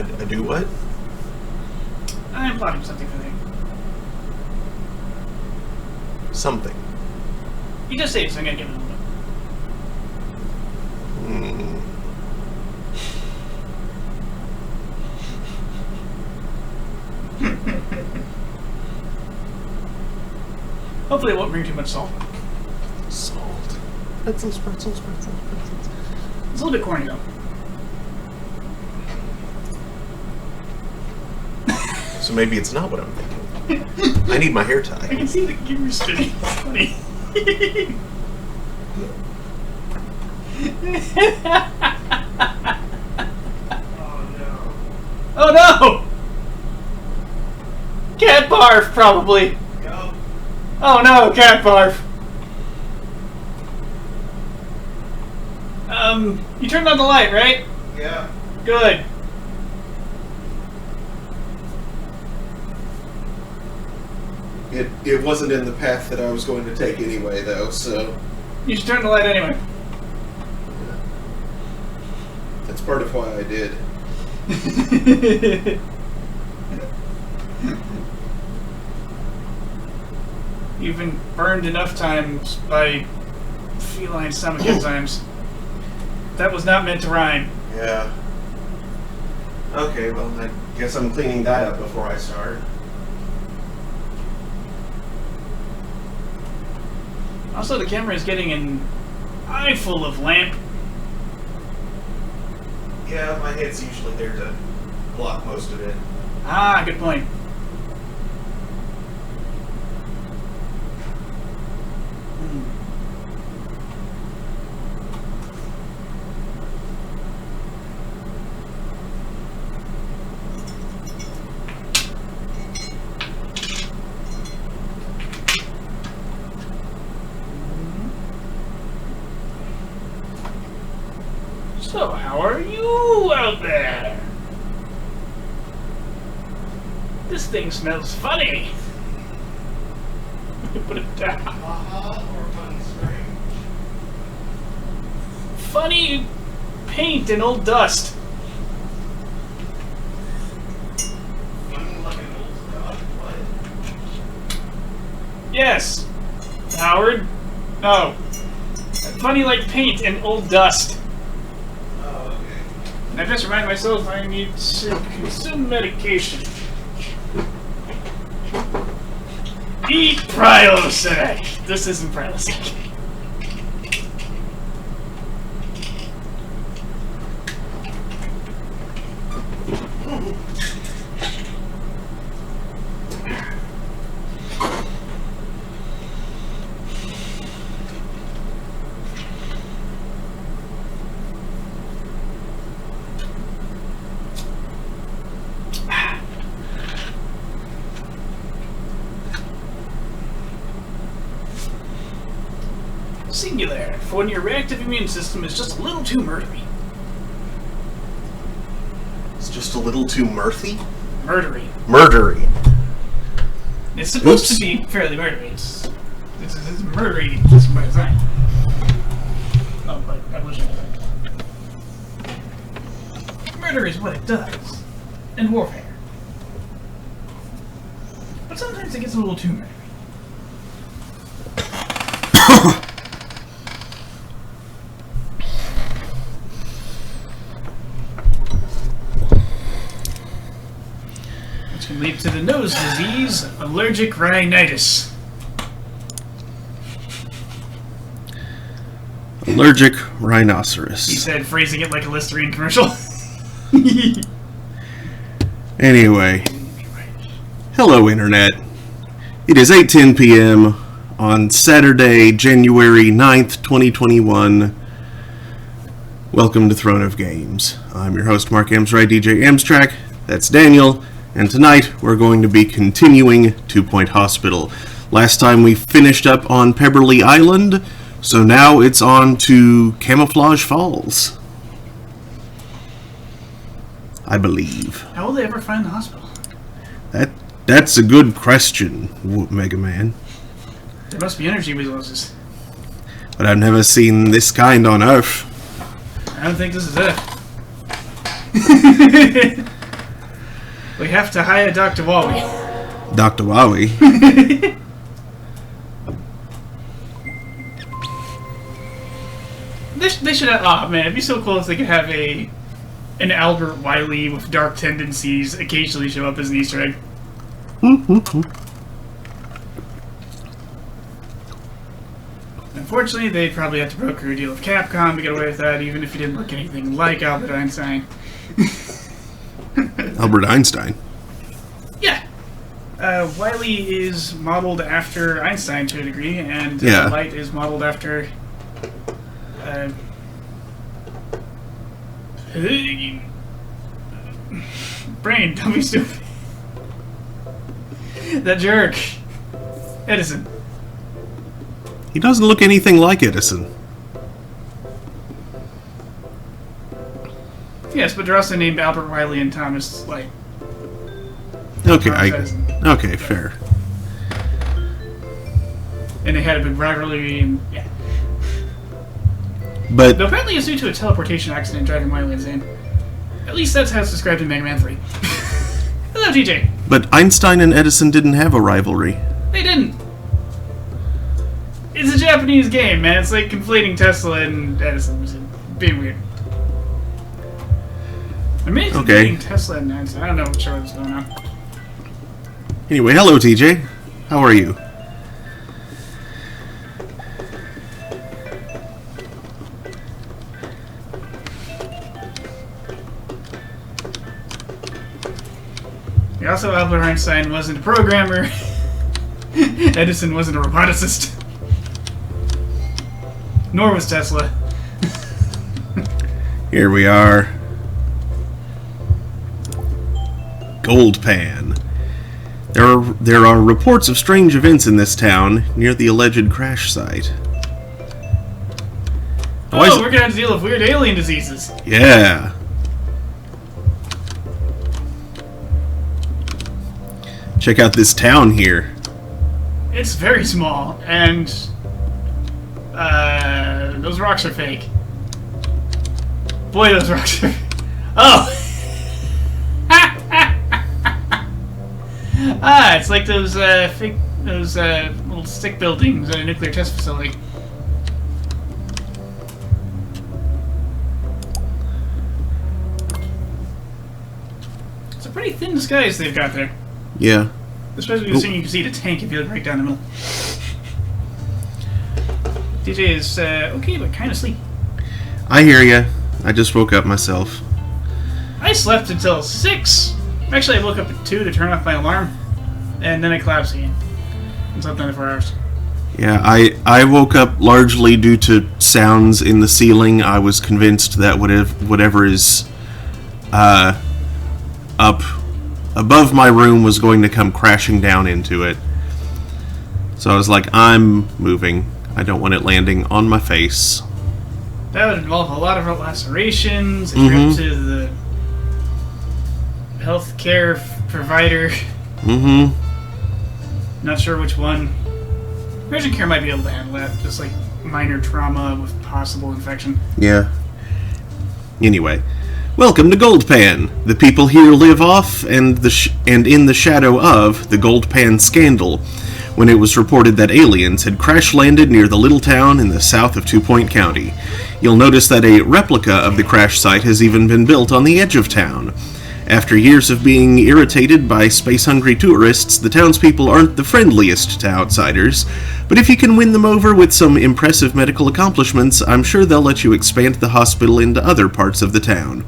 I do what? I'm plotting something for you. Something. You just say it, so I'm gonna give it a little bit. Hopefully it won't bring too much salt. Salt. Pretzels. It's a little bit corny though. So maybe it's not what I'm thinking. I need my hair I tie. can see the gears spinning. It's funny. Oh no! Cat barf, probably. Go. Oh no, cat barf. You turned on the light, right? Yeah. Good. It wasn't in the path that I was going to take anyway, though, so... You should turn the light anyway. Yeah. That's part of why I did. You've been burned enough times by feline stomach enzymes. That was not meant to rhyme. Yeah. Okay, well, I guess I'm cleaning that up before I start. Also, the camera is getting an eye full of lamp. Yeah, my head's usually there to block most of it. Ah, good point. So, how are you out there? This thing smells funny. Put it down. Or funny strange? Funny paint and old dust. Funny like an old dog? What? Yes. Howard? No. Funny like paint and old dust. Oh, okay. And I just remind myself I need to consume medication. Eat Prilosec. This isn't Prilosec. Singular, for when your reactive immune system is just a little too murdery. It's just a little too mirthy? Murdery. Murdery. It's supposed Oops. to be fairly murdery. It's murdery just by design. Oh, but evolution. Murder is what it does. And warfare. But sometimes it gets a little too murdery. Which can lead to the nose disease, allergic rhinitis. Allergic He rhinoceros. said, phrasing it like a Listerine commercial. Anyway, hello Internet. It is 8:10 p.m. on Saturday, January 9th, 2021. Welcome to Throne of Games. I'm your host, Mark Amsray, DJ Amstrack. That's Daniel. And tonight, we're going to be continuing Two Point Hospital. Last time we finished up on Pebberley Island, so now it's on to Camouflage Falls. I believe. How will they ever find the hospital? That's a good question, Mega Man. There must be energy resources. But I've never seen this kind on Earth. I don't think this is it. We have to hire Dr. Wally. Dr. Wowie. They should have. Oh man, it'd be so cool if they could have an Albert Wiley with dark tendencies occasionally show up as an Easter egg. Unfortunately, they'd probably have to broker a deal with Capcom to get away with that, even if he didn't look anything like Albert Einstein. Albert Einstein. Yeah. Wiley is modeled after Einstein to a degree, and Yeah. Light is modeled after. Brain, don't be stupid. That jerk. Edison. He doesn't look anything like Edison. Yes, but they're also named Albert Wiley and Thomas Light. Okay, Edison. okay, fair. And they had a big rivalry, and yeah. But Though apparently it's due to a teleportation accident driving Wiley insane. At least that's how it's described in Mega Man 3. Hello, TJ. but Einstein and Edison didn't have a rivalry. They didn't. It's a Japanese game, man. It's like conflating Tesla and Edison. It's being weird. I mean, it's Okay. conflating Tesla and Edison. I don't know what's going on. Anyway, hello TJ. How are you? Also, Albert Einstein wasn't a programmer. Edison wasn't a roboticist. Nor was Tesla. Here we are. Gold Pan. There are reports of strange events in this town near the alleged crash site. Why is Oh, it- we're gonna have to deal with weird alien diseases. Yeah. Check out this town here. It's very small, and those rocks are fake. Boy, those rocks are. Oh. It's like those fake, those little stick buildings at a nuclear test facility. It's a pretty thin disguise they've got there. Yeah. Especially considering you can see the tank if you look right down the middle. DJ is okay, but kind of sleepy. I hear ya. I just woke up myself. I slept until 6. Actually, I woke up at 2 to turn off my alarm, and then I collapsed again. I slept 94 hours. Yeah, I woke up largely due to sounds in the ceiling. I was convinced that whatever is up above my room was going to come crashing down into it. So I was like, I'm moving. I don't want it landing on my face. That would involve a lot of lacerations, a Mhm. trip to the healthcare provider. Mm-hmm. Not sure which one. Urgent care might be able to handle that, just like minor trauma with possible infection. Yeah. Anyway, welcome to Gold Pan. The people here live off and in the shadow of the Gold Pan scandal, when it was reported that aliens had crash-landed near the little town in the south of Two Point County. You'll notice that a replica of the crash site has even been built on the edge of town. After years of being irritated by space-hungry tourists, the townspeople aren't the friendliest to outsiders, but if you can win them over with some impressive medical accomplishments, I'm sure they'll let you expand the hospital into other parts of the town.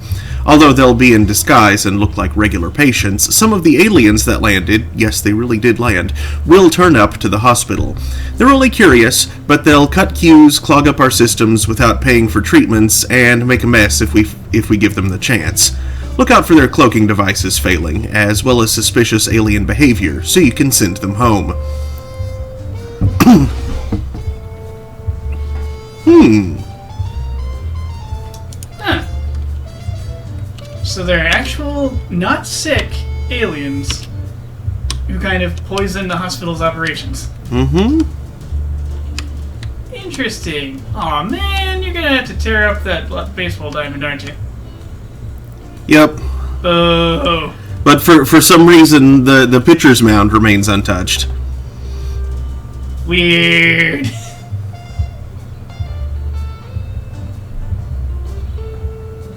Although they'll be in disguise and look like regular patients, some of the aliens that landed, yes, they really did land, will turn up to the hospital. They're only curious, but they'll cut queues, clog up our systems without paying for treatments, and make a mess if we give them the chance. Look out for their cloaking devices failing, as well as suspicious alien behavior, so you can send them home. Huh. So they're actual, not sick aliens who kind of poison the hospital's operations. Mm-hmm. Interesting. Aw, man, you're gonna have to tear up that baseball diamond, aren't you? Yep. Oh. But for some reason, the pitcher's mound remains untouched. Weird.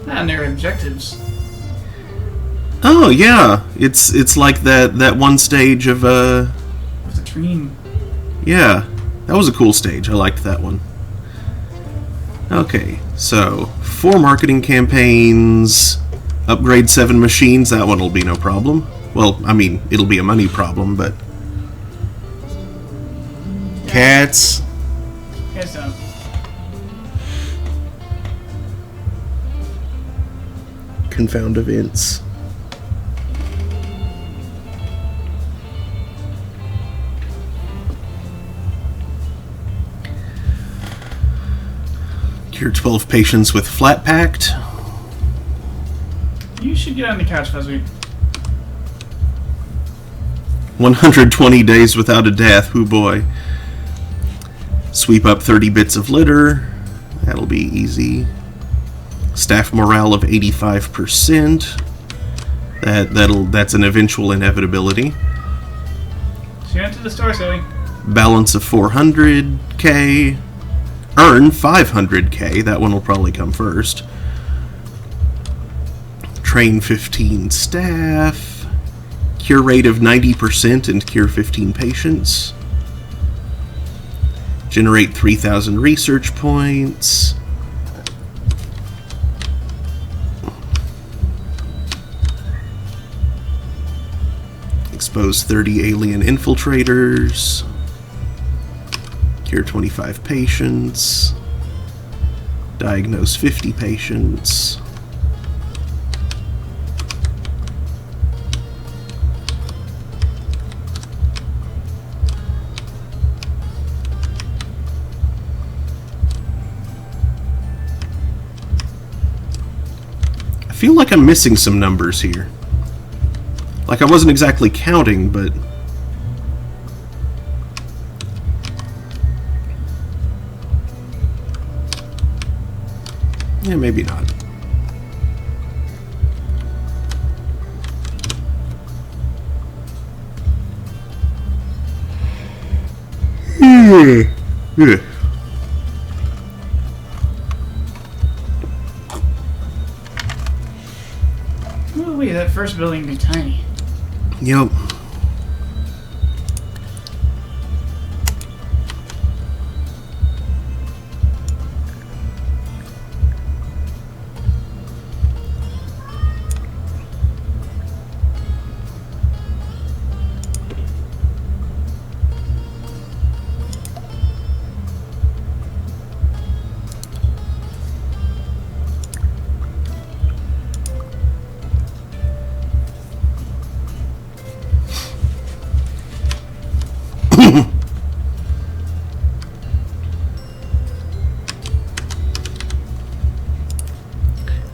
And their objectives. Oh yeah, it's like that one stage of With the dream. yeah, that was a cool stage. I liked that one. Okay, so 4 marketing campaigns, upgrade 7 machines. That one will be no problem. Well, I mean, it'll be a money problem, but cats. Guys don't. Confound events. Cure 12 patients with flat packed. You should get on the couch, Fuzzy. 120 days without a death. Hoo boy. Sweep up 30 bits of litter. That'll be easy. Staff morale of 85%. That's an eventual inevitability. So you went to the store, Zoe. Balance of 400k. Earn 500k. That one will probably come first. Train 15 staff. Cure rate of 90% and cure 15 patients. Generate 3,000 research points. Expose 30 alien infiltrators. Cure 25 patients. Diagnose 50 patients. I feel like I'm missing some numbers here. Like I wasn't exactly counting, but yeah, maybe not. Yeah. Ooh, wait, that first building be tiny. Yep.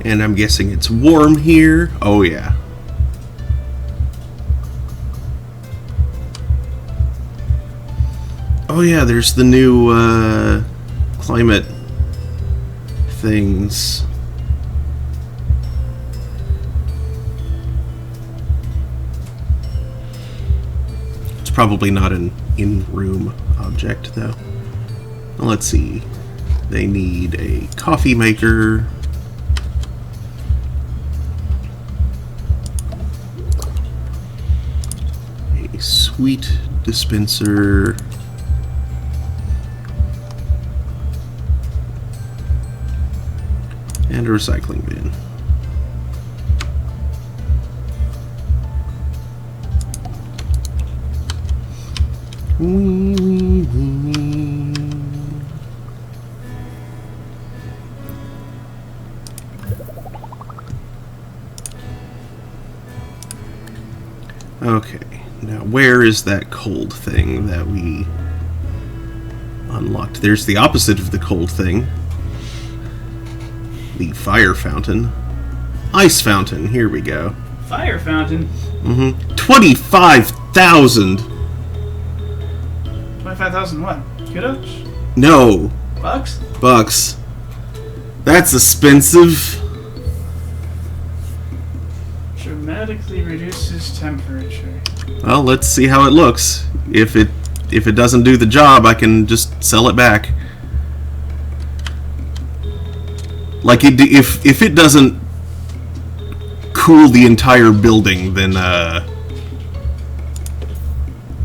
And I'm guessing it's warm here. Oh yeah. Oh yeah, there's the new climate things. It's probably not an in-room object though. Well, let's see. They need a coffee maker. Sweet dispenser. And a recycling bin. Okay. Now, where is that cold thing that we unlocked? There's the opposite of the cold thing. The fire fountain. Ice fountain. Here we go. Fire fountain? 25,000! 25,000 what? Kudos? No. Bucks? Bucks. That's expensive. Dramatically reduces temperature. Well, let's see how it looks. If it doesn't do the job, I can just sell it back. Like if it doesn't cool the entire building, then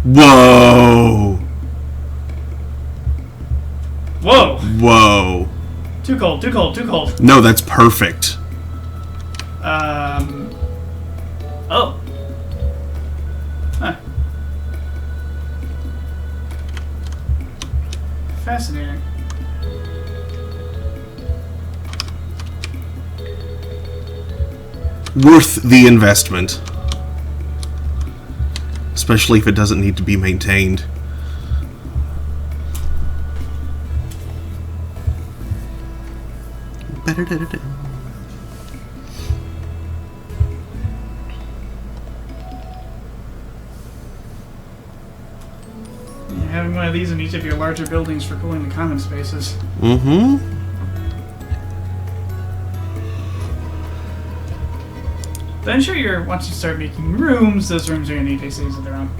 whoa. Whoa! Whoa. Too cold, too cold, too cold. No, that's perfect. Oh. Huh. Fascinating. Worth the investment. Especially if it doesn't need to be maintained. Having one of these in each of your larger buildings for cooling the common spaces. Mm-hmm. But I'm sure once you start making rooms, those rooms are going to need ACs of their own.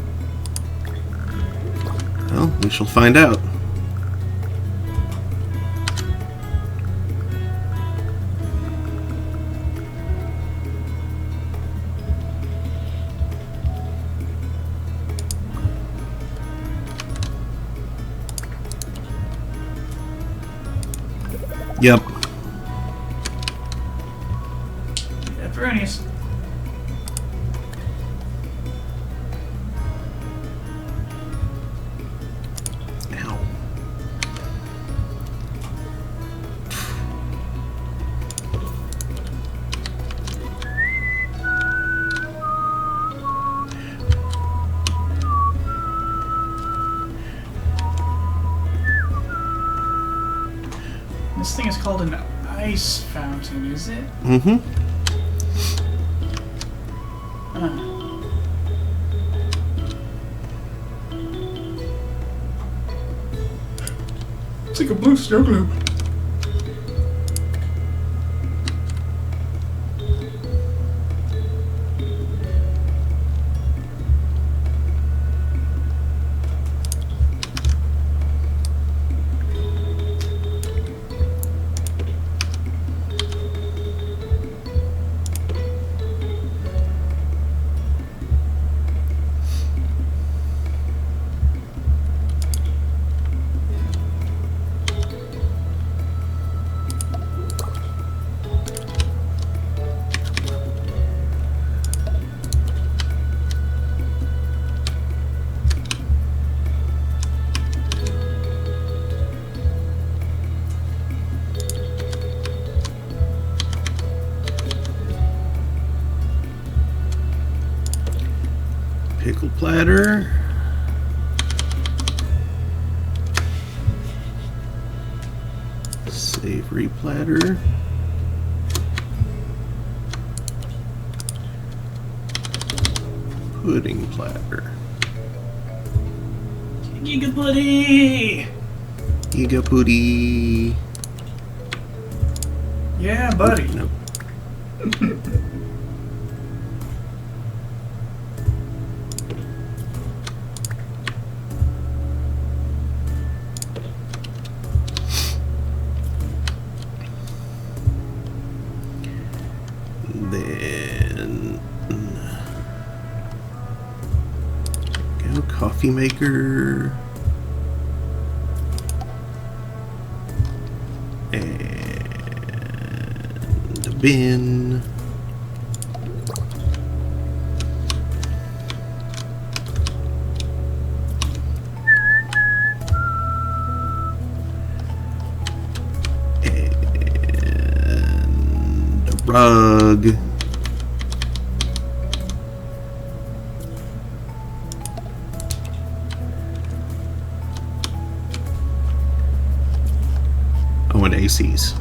Well, we shall find out. Yep. Pepperonis. Ow. This thing is called an ice fountain, is it? Mm-hmm. It's like a blue snow globe. Pickle platter. Savory platter. Pudding platter. Gigaputty! Gigaputty. Yeah, buddy. Nope. Then go coffee maker and a bin. And a rug. Oh, and ACs.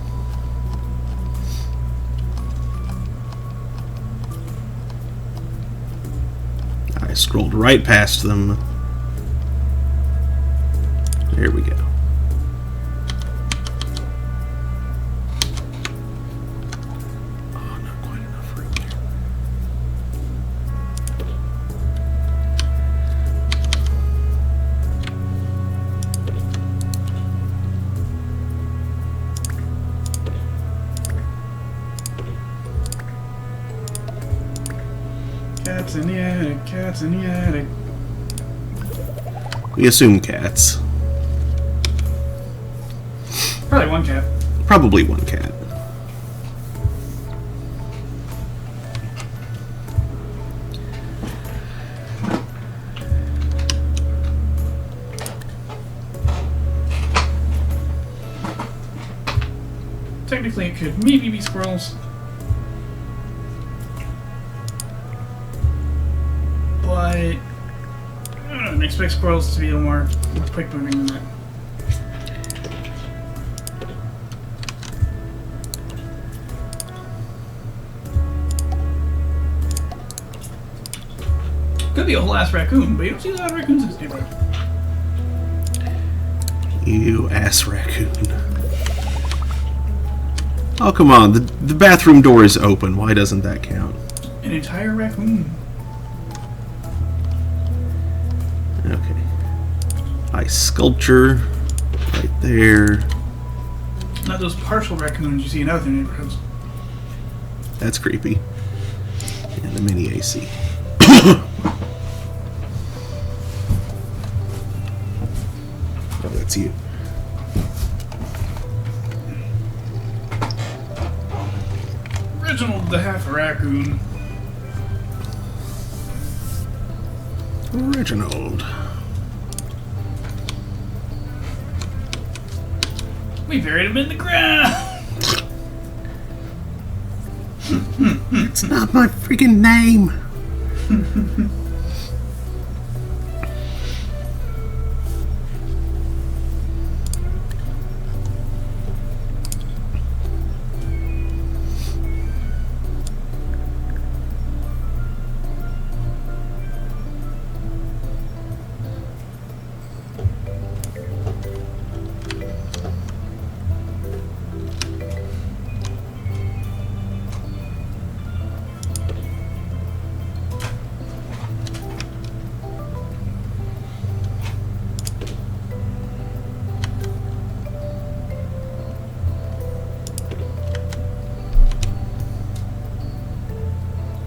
I scrolled right past them. There we go. Oh, not quite enough room here. Cats in the attic, cats in the attic. We assume cats. Probably one cat. Probably one cat. Technically, it could maybe be squirrels. But I don't expect squirrels to be a little more quick moving than that. Could be a whole ass raccoon, but you don't see a lot of raccoons in this neighborhood. You ass raccoon. Oh, come on. The bathroom door is open. Why doesn't that count? An entire raccoon. Okay. Ice sculpture. Right there. Not those partial raccoons you see in other neighborhoods. That's creepy. And the mini AC. Oh, that's you. Reginald the half a raccoon. Reginald. We buried him in the ground. It's not my freaking name.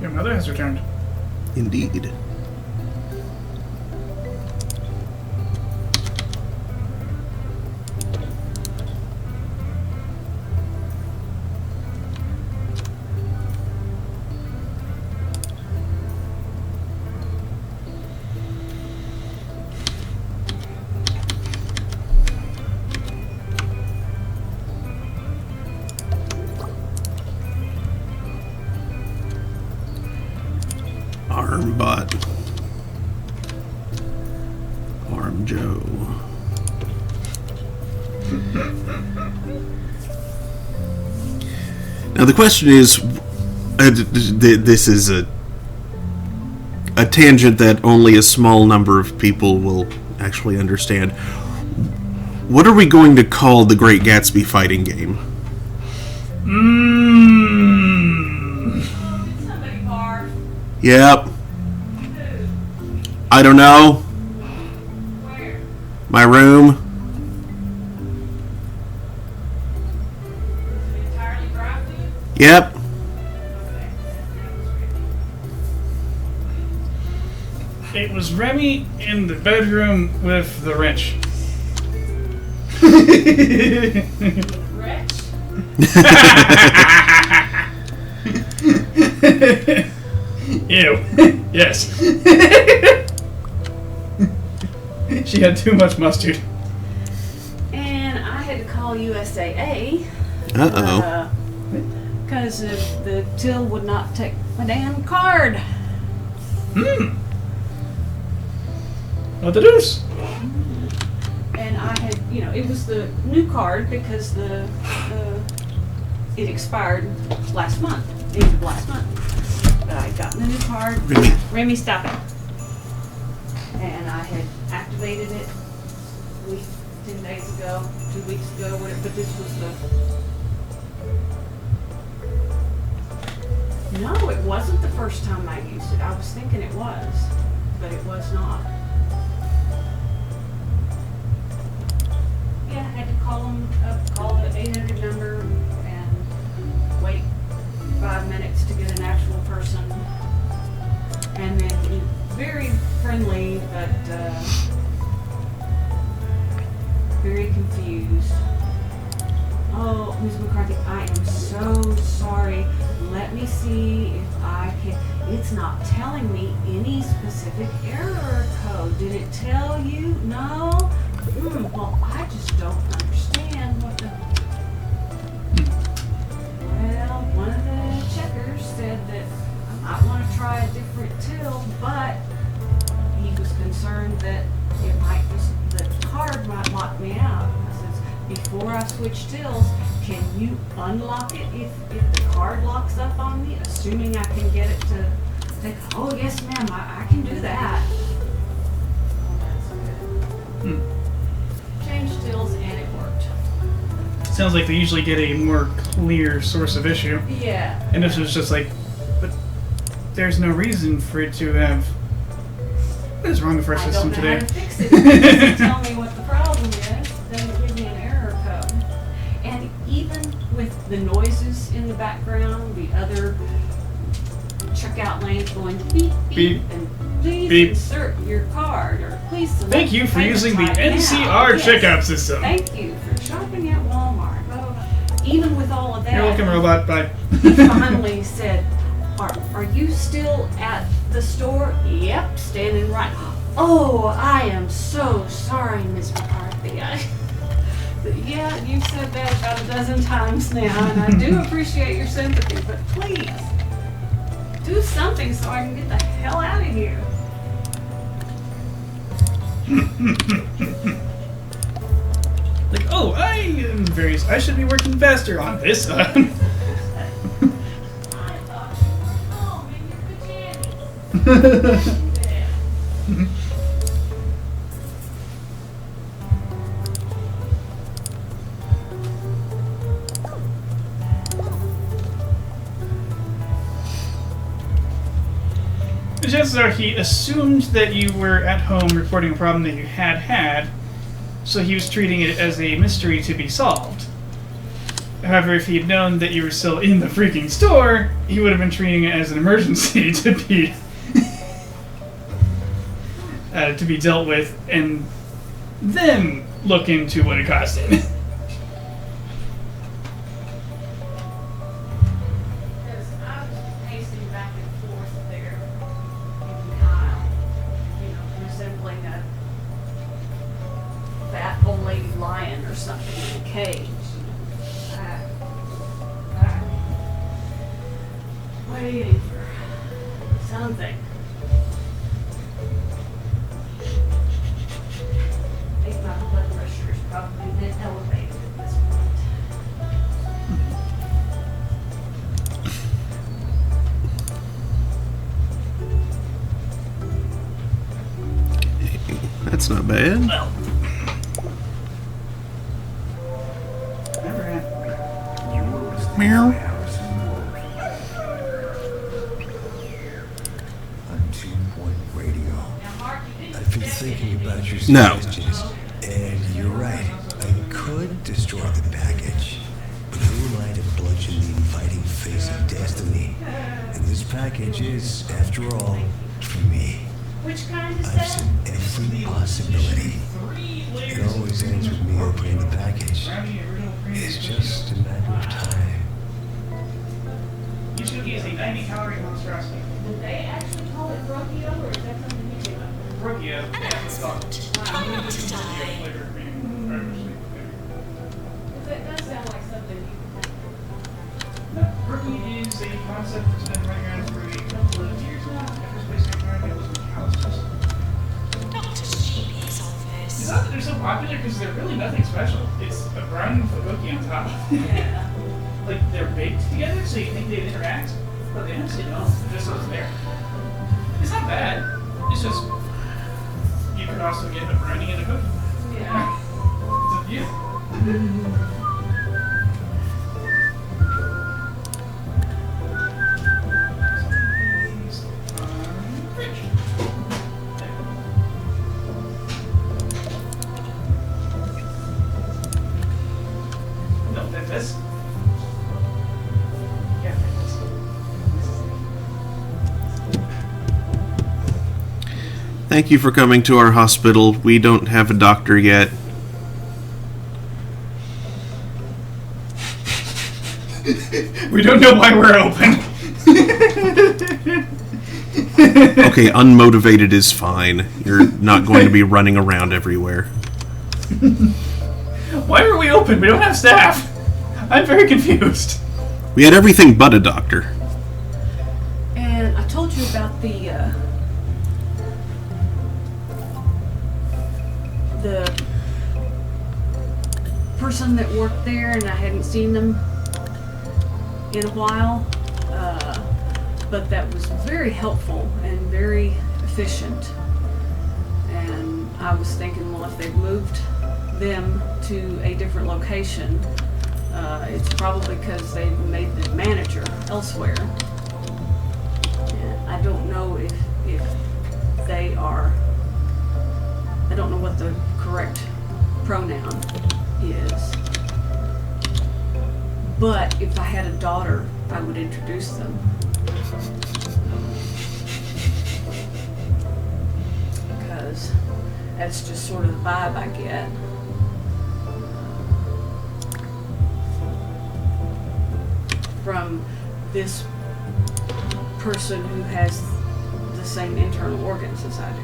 Your mother has returned. Indeed. Armbot. Arm Joe. Now the question is, this is a tangent that only a small number of people will actually understand. What are we going to call the Great Gatsby fighting game? Somebody barfed. Yep. Who? I don't know. Where? My room. Was it entirely dry food? Yep. Okay. It was Remy in the bedroom with the wrench. Wretch? Ew. Yes. She had too much mustard. And I had to call USAA. Uh-oh. Because the till would not take my damn card. What the deuce? And I had, it was the new card because it expired last month, the end of last month. But I got the new card. Remy. Remy, stop it. And I had activated it 10 days ago, 2 weeks ago, whatever, but this was No, it wasn't the first time I used it. I was thinking it was, but it was not. Yeah, I had to call them up, call the 800 number and wait 5 minutes to get an actual person. very confused. Oh, Ms. McCarthy, I am so sorry. Let me see if I can. It's not telling me any specific error code. Did it tell you? No? Well, I just don't understand what the. Well, one of the checkers said that I might want to try a different till, but he was concerned that it might just, the card might lock me out. I says, before I switch tills, can you unlock it if the card locks up on me, assuming I can get it to say, oh yes ma'am, I can do that. Oh, that's good. Changed tills and it worked. Sounds like they usually get a more clear source of issue. Yeah. And this was just like, but there's no reason for it to have. What is wrong with our system today? I don't know how to fix it. It doesn't tell me what the problem is. It doesn't give me an error code. And even with the noises in the background, the other checkout lanes going beep, beep, Beep. and please Beep. insert your card, or please select Thank you for payment using the type now. NCR Yes. checkout system. Thank you for shopping at Walmart. Blah, blah, blah. Even with all of that, You're welcome, robot. Bye. he finally said, are you still at the store? Yep, standing right. Oh, I am so sorry, Miss McCarthy. Yeah, you've said that about a dozen times now, and I do appreciate your sympathy, but please, do something so I can get the hell out of here. Like, oh, I am various. I should be working faster on this. I thought you were home in your pajamas. The chances are he assumed that you were at home reporting a problem that you had, so he was treating it as a mystery to be solved. However, if he had known that you were still in the freaking store, he would have been treating it as an emergency to be to be dealt with, and then look into what it costed. Because I was pacing back and forth there in the aisle, resembling a fat old lady lion or something in a cage. Waiting for something. I think my blood pressure is probably been elevated at this point. That's not bad. Well, never happened. Meow. On 2 Point Radio. Now, Mark, you didn't I've been get thinking anything. about your No. suggestions, and you're right. I could destroy the package, but who am I to bludgeon the inviting face of destiny? And this package is, after all, for me. Which kind is I've that? seen every possibility. It always ends with me opening the package. It's just a matter of time. Yuzuki is a 90-calorie monstrosity. Did they actually call it brachio, or is that something you came up with? Brachio. Try not to die. Because it does sound like something you Brookie is a concept that's been running around for a couple of years now. Every place I find it was in calluses. Dr. Sheepy's It's office. not that they're so popular because they're really nothing special. It's a brown fugoki on top. Yeah. Like, they're baked together, so you think they'd interact, but they honestly don't. They're just what's there. It's not bad. It's just, you could also get a brownie and a cookie. Yeah. It's up to you. Fridge. No, this. Yeah, this. Thank you for coming to our hospital. We don't have a doctor yet. We don't know why we're open. Okay, unmotivated is fine. You're not going to be running around everywhere. Why are we open? We don't have staff. I'm very confused. We had everything but a doctor. And I told you about the person that worked there, and I hadn't seen them in a while. But that was very helpful and very efficient. And I was thinking, well, if they've moved them to a different location, it's probably because they made the manager elsewhere. And I don't know if they are, I don't know what the correct pronoun is. But if I had a daughter, I would introduce them. Because that's just sort of the vibe I get. From this person who has the same internal organs as I do.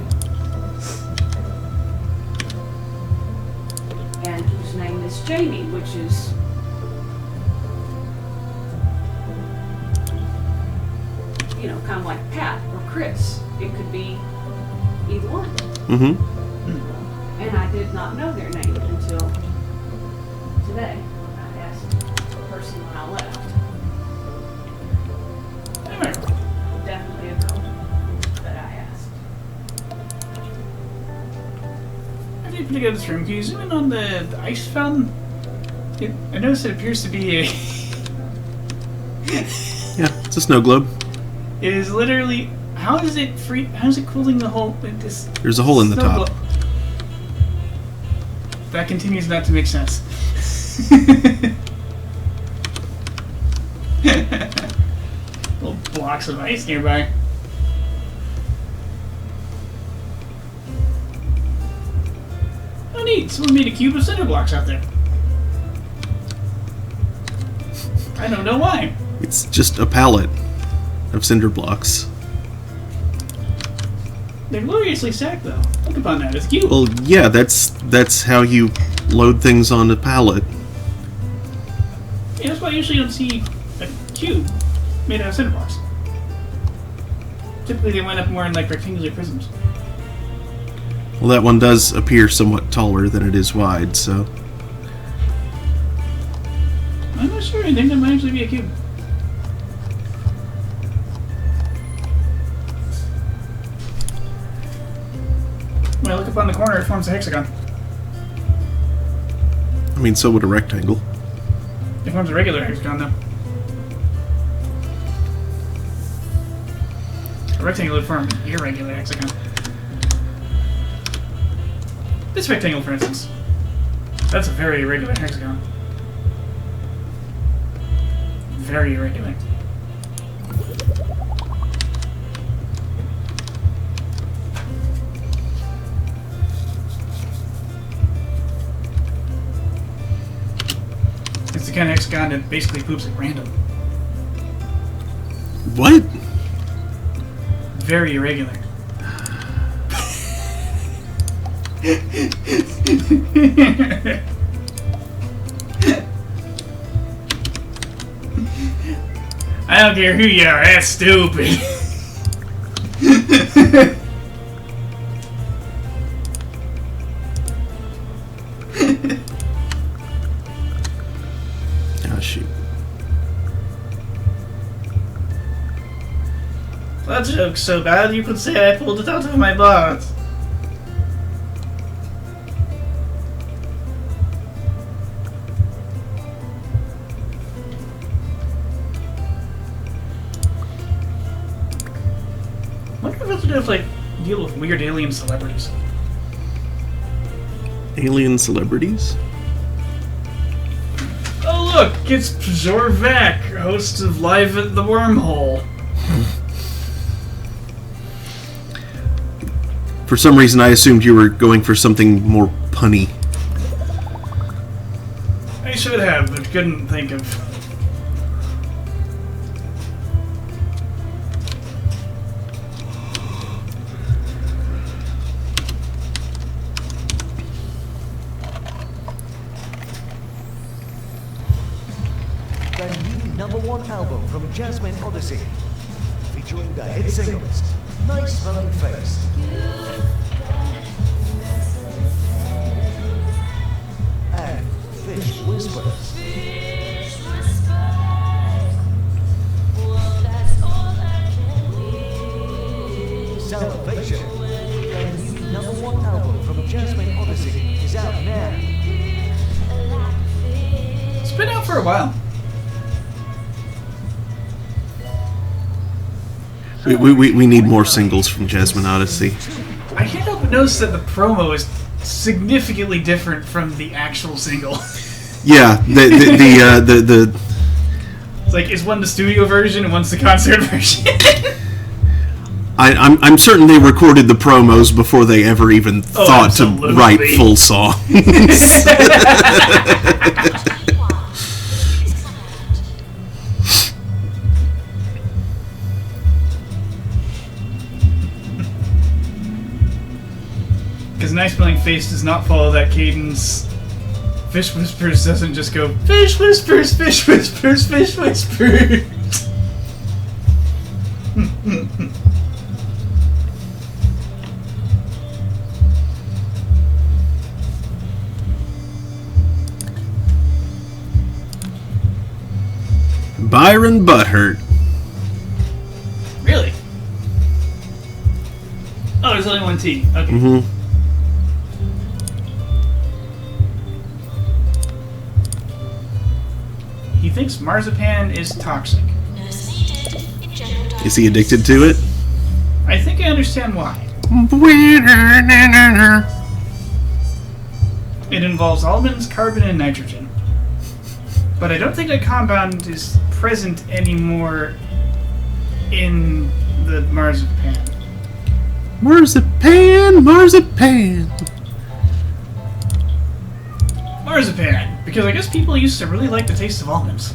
And whose name is Jamie, which is kind of like Pat or Chris. It could be either one. Mm-hmm. And I did not know their name until today. I asked the person when I left. Definitely a girl that I asked. I did pretty good at this room. Can you zoom in on the ice fountain? I noticed it appears to be a... Yeah, it's a snow globe. It is literally... How is it free? How is it cooling the whole... This There's a hole in the top. That continues not to make sense. Little blocks of ice nearby. Oh neat, someone made a cube of cinder blocks out there. I don't know why. It's just a pallet of cinder blocks. They're gloriously stacked though. Look upon that, it's cute. Well, yeah, that's how you load things on a pallet. Yeah, that's why I usually don't see a cube made out of cinder blocks. Typically they wind up more in like rectangular prisms. Well, that one does appear somewhat taller than it is wide, so... I'm not sure, I think that might actually be a cube. When I look up on the corner, it forms a hexagon. I mean, so would a rectangle. It forms a regular hexagon, though. A rectangle would form an irregular hexagon. This rectangle, for instance. That's a very irregular hexagon. Very irregular. It's the kind of hexagon that basically poops at random. What? Very irregular. I don't care who you are, that's stupid. Oh, shoot. That joke's so bad you could say I pulled it out of my butt. I wonder if it's to do with, like, deal with weird alien celebrities. Alien celebrities? Oh look, it's Zorvek, host of Live at the Wormhole. For some reason, I assumed you were going for something more punny. I should have, but couldn't think of. The new #1 album from Jasmine Odyssey, featuring the hit singles Nice Smelling Face and Fish Whispers. Salvation, the new #1 album from Jasmine Odyssey, is out now. It's been out for a while. We need more singles from Jasmine Odyssey. I can't help but notice that the promo is significantly different from the actual single. Yeah, the It's like, is one the studio version and one's the concert version? I'm certain they recorded the promos before they ever even thought to absolutely. write full songs. Because Nice Smelling Face does not follow that cadence. Fish Whispers doesn't just go, Fish Whispers, Fish Whispers, Fish Whispers. Byron Butthurt. Really? Oh, there's only one T. Okay. Mm-hmm. He thinks marzipan is toxic. Nurse needed. It jeopardizes. Is he addicted to it? I think I understand why. It involves almonds, carbon, and nitrogen. But I don't think that compound is present anymore in the marzipan. Marzipan, marzipan. Marzipan, because I guess people used to really like the taste of almonds.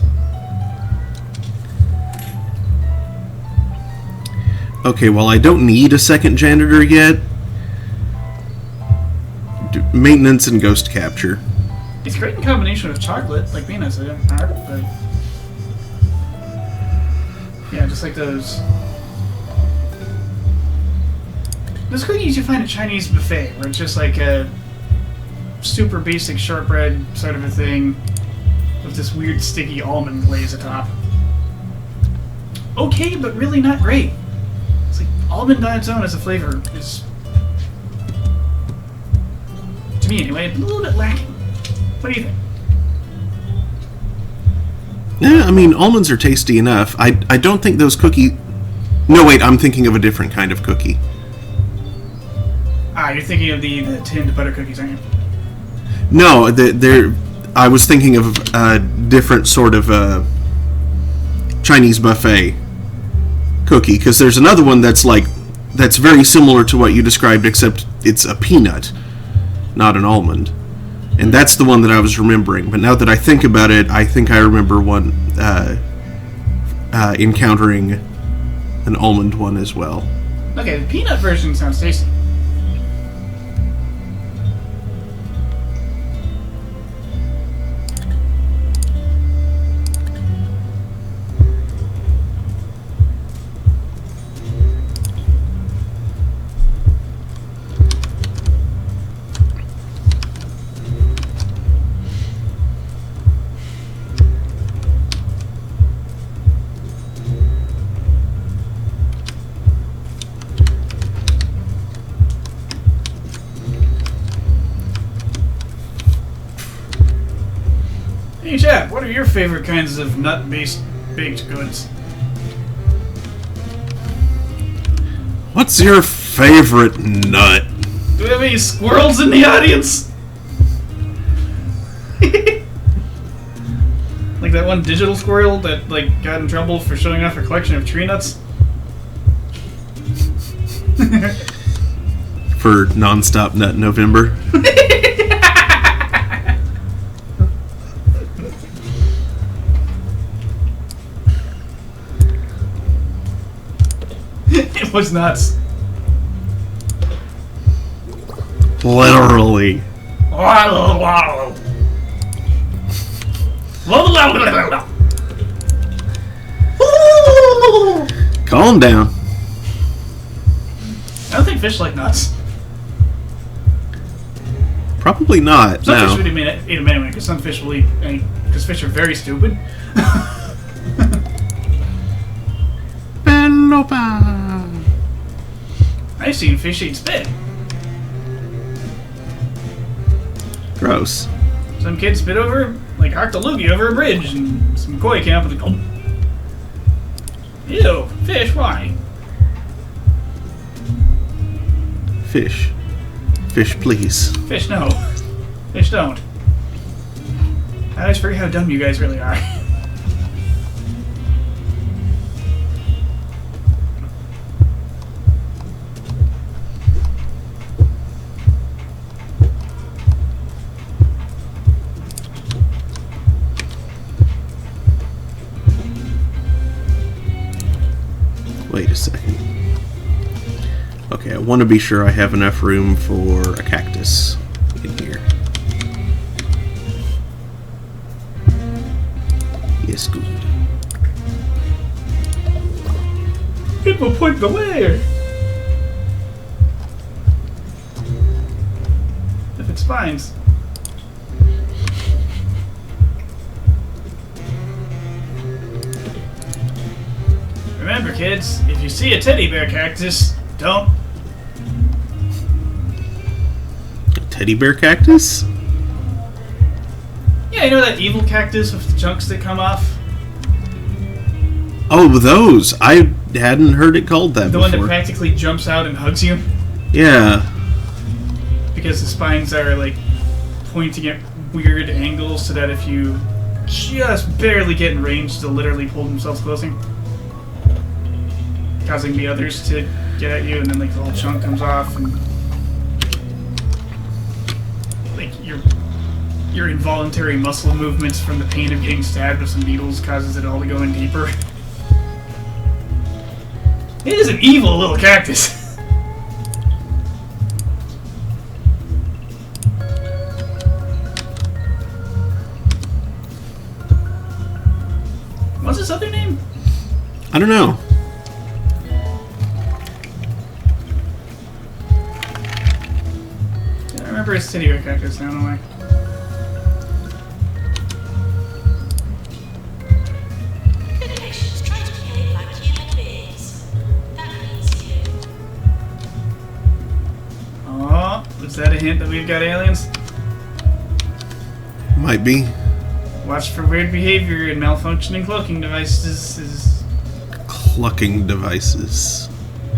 Okay, well, I don't need a second janitor yet. Maintenance and ghost capture. It's great in combination with chocolate, like peanuts, but yeah, just like those cookies you find at Chinese buffet, where it's just like a super basic shortbread sort of a thing with this weird sticky almond glaze atop. Okay, but really not great. It's like almond on its own as a flavor is, to me anyway, a little bit lacking. What do you think? Yeah, I mean, almonds are tasty enough. I don't think those cookies... No, wait, I'm thinking of a different kind of cookie. Ah, you're thinking of the tinned butter cookies, aren't you? No, I was thinking of a different sort of Chinese buffet cookie, because there's another one that's very similar to what you described, except it's a peanut, not an almond. And that's the one that I was remembering. But now that I think about it, I think I remember one encountering an almond one as well. Okay, the peanut version sounds tasty. Hey Chad, what are your favorite kinds of nut-based baked goods? What's your favorite nut? Do we have any squirrels in the audience? Like that one digital squirrel that got in trouble for showing off a collection of tree nuts? for nonstop nut November. It was nuts. Literally. Calm down. I don't think fish like nuts. Probably not. Some fish No. would eat them anyway, because some fish will eat. Because fish are very stupid. I've seen fish eat spit. Gross. Some kid spit over, like, harked a loogie over a bridge, and some koi came up and like, oh. Ew, fish, why? Fish. Fish, please. Fish, no. Fish, don't. I always forget how dumb you guys really are. Wait a second. Okay, I want to be sure I have enough room for a cactus in here. Yes, good. It will point the way. If it spines. Remember, kids, if you see a teddy bear cactus, don't. A teddy bear cactus? Yeah, you know that evil cactus with the chunks that come off? Oh, those. I hadn't heard it called that The before. one that practically jumps out and hugs you? Yeah. Because the spines are, like, pointing at weird angles so that if you just barely get in range, they'll literally pull themselves closer. Causing the others to get at you, and then, like, the whole chunk comes off, and... like, your involuntary muscle movements from the pain of getting stabbed with some needles causes it all to go in deeper. It is an evil little cactus. What's his other name? I don't know. I remember his teddy bear cactus, I don't know why. Patients try to behave like human beings. That means you. Oh, is that a hint that we've got aliens? Might be. Watch for weird behavior and malfunctioning cloaking devices. Clucking devices.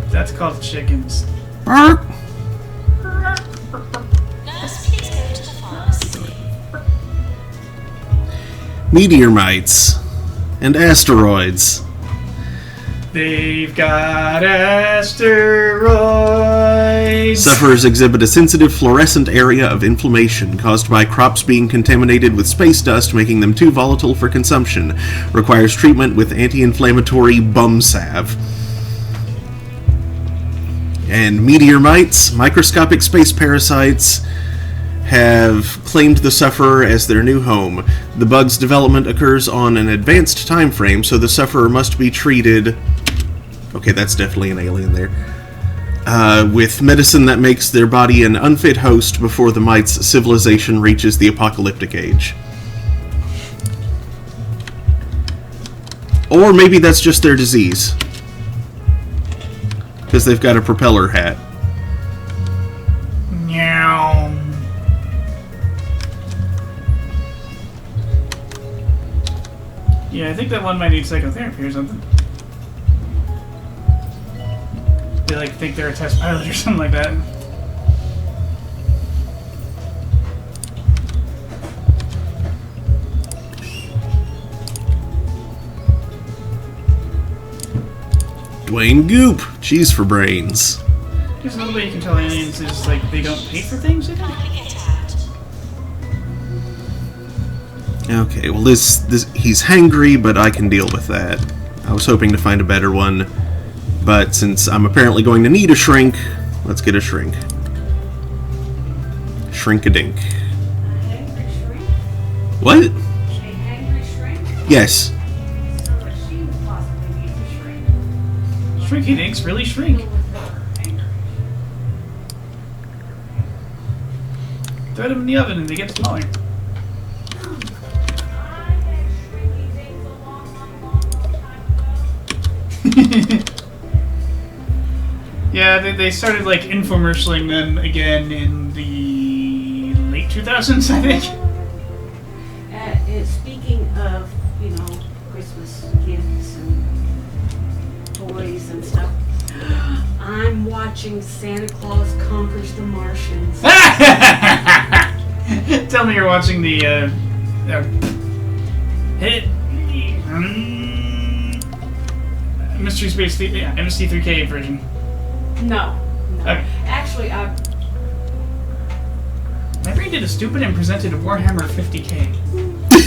That's called chickens. Bark. Nurse, please go to the pharmacy. Meteor mites. And asteroids. They've got asteroids. Sufferers exhibit a sensitive fluorescent area of inflammation caused by crops being contaminated with space dust, making them too volatile for consumption. Requires treatment with anti-inflammatory bum salve. And meteor mites, microscopic space parasites, have claimed the sufferer as their new home. The bug's development occurs on an advanced time frame, so the sufferer must be treated... Okay, that's definitely an alien there. With medicine that makes their body an unfit host before the mite's civilization reaches the apocalyptic age. Or maybe that's just their disease. Because they've got a propeller hat. Meow. Yeah, I think that one might need psychotherapy or something. They like think they're a test pilot or something like that. Dwayne Goop, cheese for brains. There's another way you can tell aliens is like they don't pay for things. I think. Kindly get out. Okay, well this he's hangry, but I can deal with that. I was hoping to find a better one, but since I'm apparently going to need a shrink, let's get a shrink. Shrink-a-dink. Hangry shrink? What? A hangry shrink? Yes. So that she would possibly need to shrink. Shrinky dinks really shrink. Go with her hangry. Throw them in the oven and they get smaller. I had shrinky dinks a long time ago. Yeah, they started like infomercialing them again in the late 2000s, I think. Speaking of, Christmas gifts and toys and stuff, I'm watching Santa Claus Conquers the Martians. Tell me you're watching the hit Mystery Space MC3K version. No. Okay. Actually, My brain did a stupid and presented a Warhammer 50K.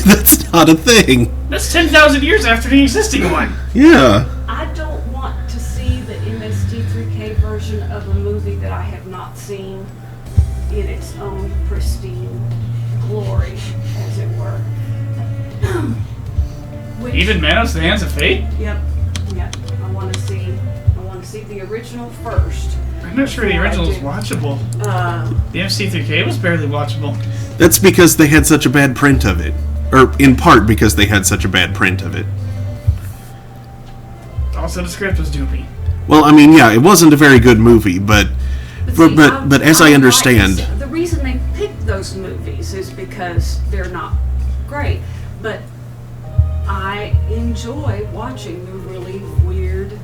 That's not a thing. That's 10,000 years after the existing one. Yeah. I don't want to see the MST3K version of a movie that I have not seen in its own pristine glory, as it were. Which, Even Manos, the Hands of Fate? Yep. I want to see the original first. I'm not sure the original is watchable. The MC3K was barely watchable. That's because they had such a bad print of it. Or in part because they had such a bad print of it. Also, the script was doopy. Well, I mean, yeah, it wasn't a very good movie, but see, but as I understand, the reason they picked those movies is because they're not great, but I enjoy watching the really weird,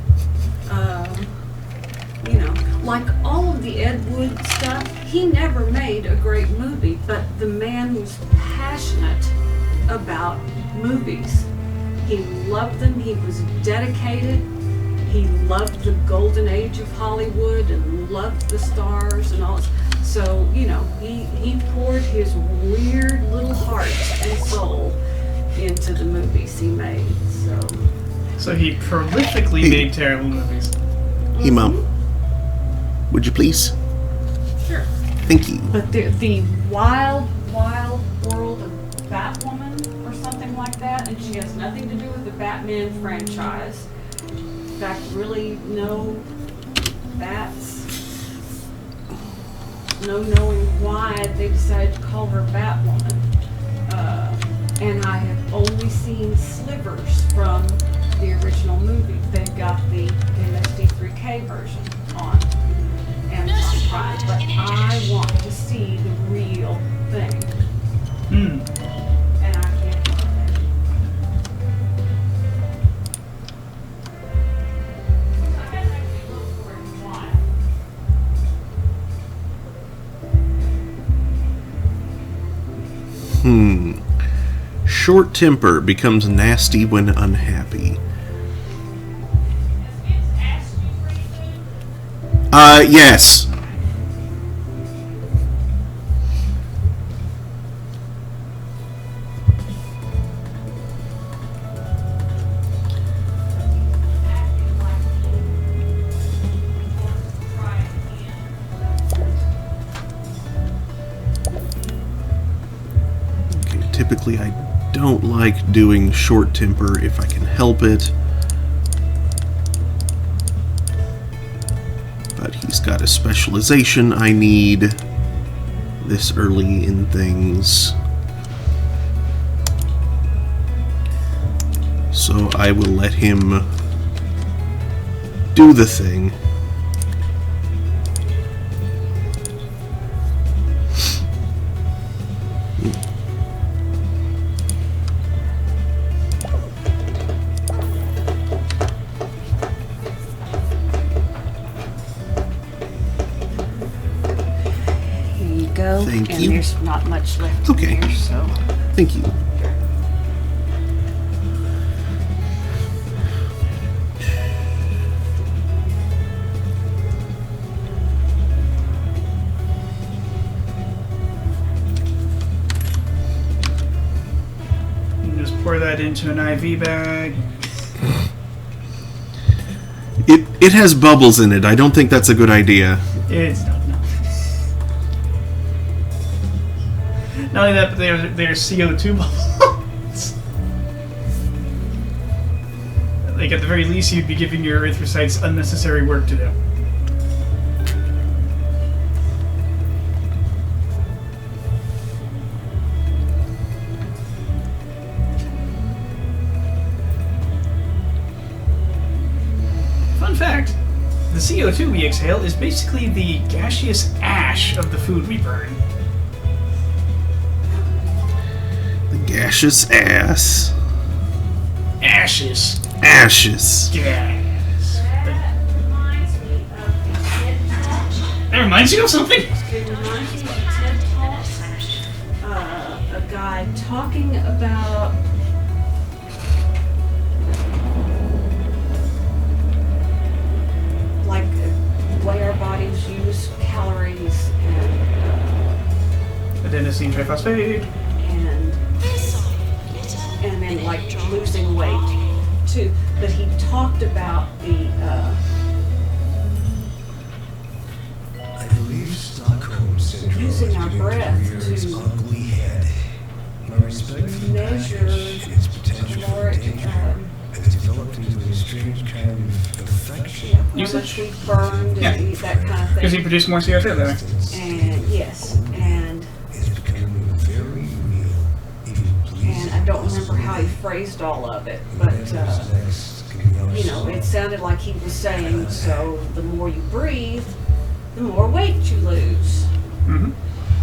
like all of the Ed Wood stuff. He never made a great movie, but the man was passionate about movies. He loved them. He was dedicated. He loved the golden age of Hollywood and loved the stars and all this. So, he poured his weird little heart and soul into the movies he made. So he prolifically made terrible movies. hey, Mom, would you please? Sure. Thank you. But the wild world of Batwoman or something like that, and she has nothing to do with the Batman franchise. In fact, really no bats. No knowing why they decided to call her Batwoman. And I have only seen slivers from the original movie. They've got the MST3K version on Amazon Prime, but I want to see the real thing. And I can't find it. I guess I could look for it in a while. Short temper becomes nasty when unhappy. Yes. Okay, typically I don't like doing short temper if I can help it. But he's got a specialization I need this early in things. So I will let him do the thing. Go, Thank and you. there's not much left Okay. in here, so Thank you. that into an IV bag. It has bubbles in it. I don't think that's a good idea. It's not. No. Not only that, but they're CO2 bubbles. Like, at the very least, you'd be giving your erythrocytes unnecessary work to do. Fun fact, the CO2 we exhale is basically the gaseous ash of the food we burn. The gaseous ass. Ashes. Ashes. Gas. That reminds me of a TED Talk. That reminds you of something? It reminds me of a TED Talk. A guy talking about like the way our bodies use calories Adenosine triphosphate. and then like losing weight too. But he talked about the I believe Stockholm Syndrome Using has our been breath career's to ugly head. My respect for the measure package and its potential for caloric, danger has developed into a strange kind of affection. how much we burned Yeah. and that kind of Because you thing. produce more CO2 that way. And yes, and It's becoming very real, even pleasing. I don't remember how he phrased all of it, but Whatever's next can be you know, it sounded like he was saying, so the more you breathe, the more weight you lose. Mm-hmm.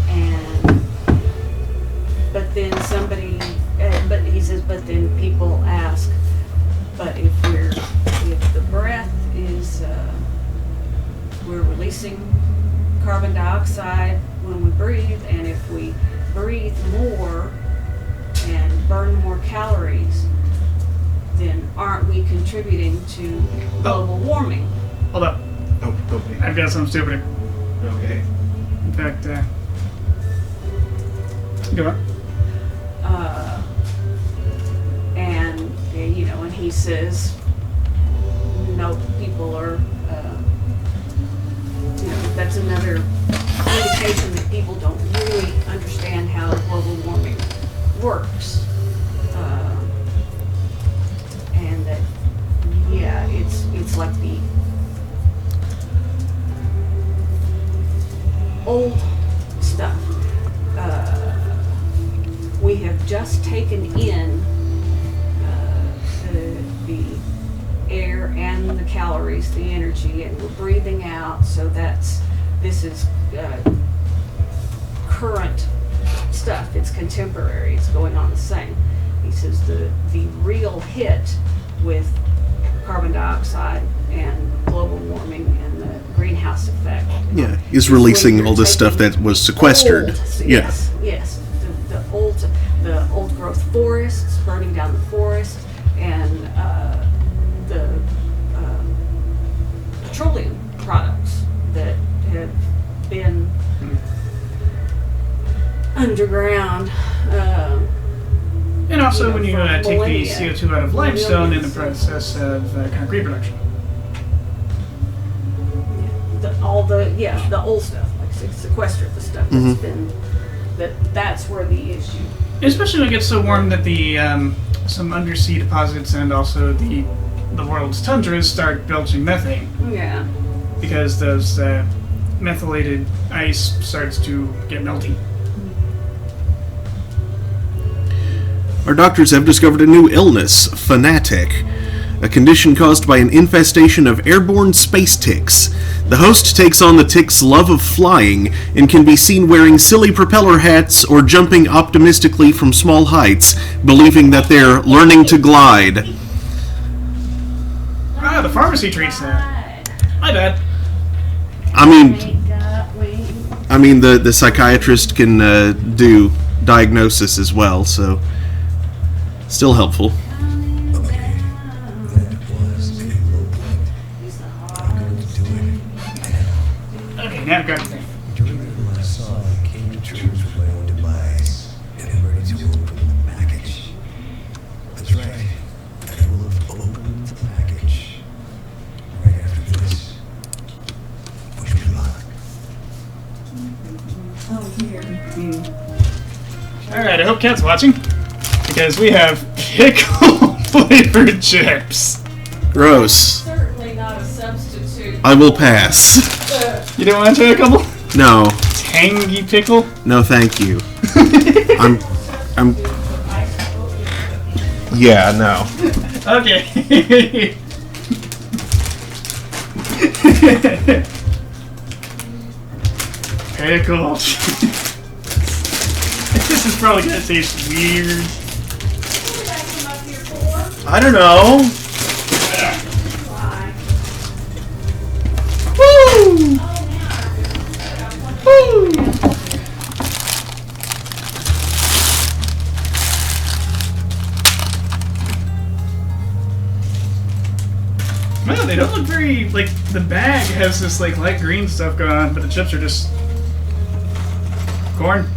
And but then somebody, but he says, but then people ask, but if the breath is, we're releasing carbon dioxide when we breathe, and if we breathe more and burn more calories, then aren't we contributing to global warming? Hold up. Oh, okay. I've got something stupider. Okay. In fact, go on. And you know, and he says, no, people are, you know, that's another indication that people don't really understand how global warming works. And that, yeah, it's like the old stuff. We have just taken in the air and the calories, the energy, and we're breathing out. So this is current stuff. It's contemporary. It's going on the same. He says the real hit with carbon dioxide and global warming and the greenhouse effect. Yeah, is releasing when all you're this stuff taking that was sequestered. old- Yeah. Yes. The old growth forests, burning down the forest, and the petroleum products that have been underground. And also You know, when you for take the millennia. CO2 out of limestone in the Millions. process of concrete production. The old stuff, like sequestered the stuff that's been, that's where the issue. Especially when it gets so warm that the some undersea deposits and also the world's tundras start belching methane Yeah. because those methylated ice starts to get melty. Our doctors have discovered a new illness, fanatic, a condition caused by an infestation of airborne space ticks. The host takes on the tick's love of flying and can be seen wearing silly propeller hats or jumping optimistically from small heights, believing that they're learning to glide. Ah, the pharmacy treats that. My bad. I mean, the psychiatrist can do diagnosis as well, so still helpful. Okay, that was a low point. I'm going to do it. Okay, now I've got the thing. During the last song, I came to terms with my own demise, and I'm ready to open the package. I Oh, here. Alright, I hope Kat's watching. Because we have pickle flavored chips. Gross. Certainly not a substitute. I will pass. You don't want to try a couple? No. Tangy pickle? No, thank you. I'm. Yeah, no. Okay. Pickle. This is probably gonna taste weird. What did I come up here for? I don't know. Why? Woo! Oh, now. Woo! Well, they don't look very, like, the bag has this, like, light green stuff going on, but the chips are just corn.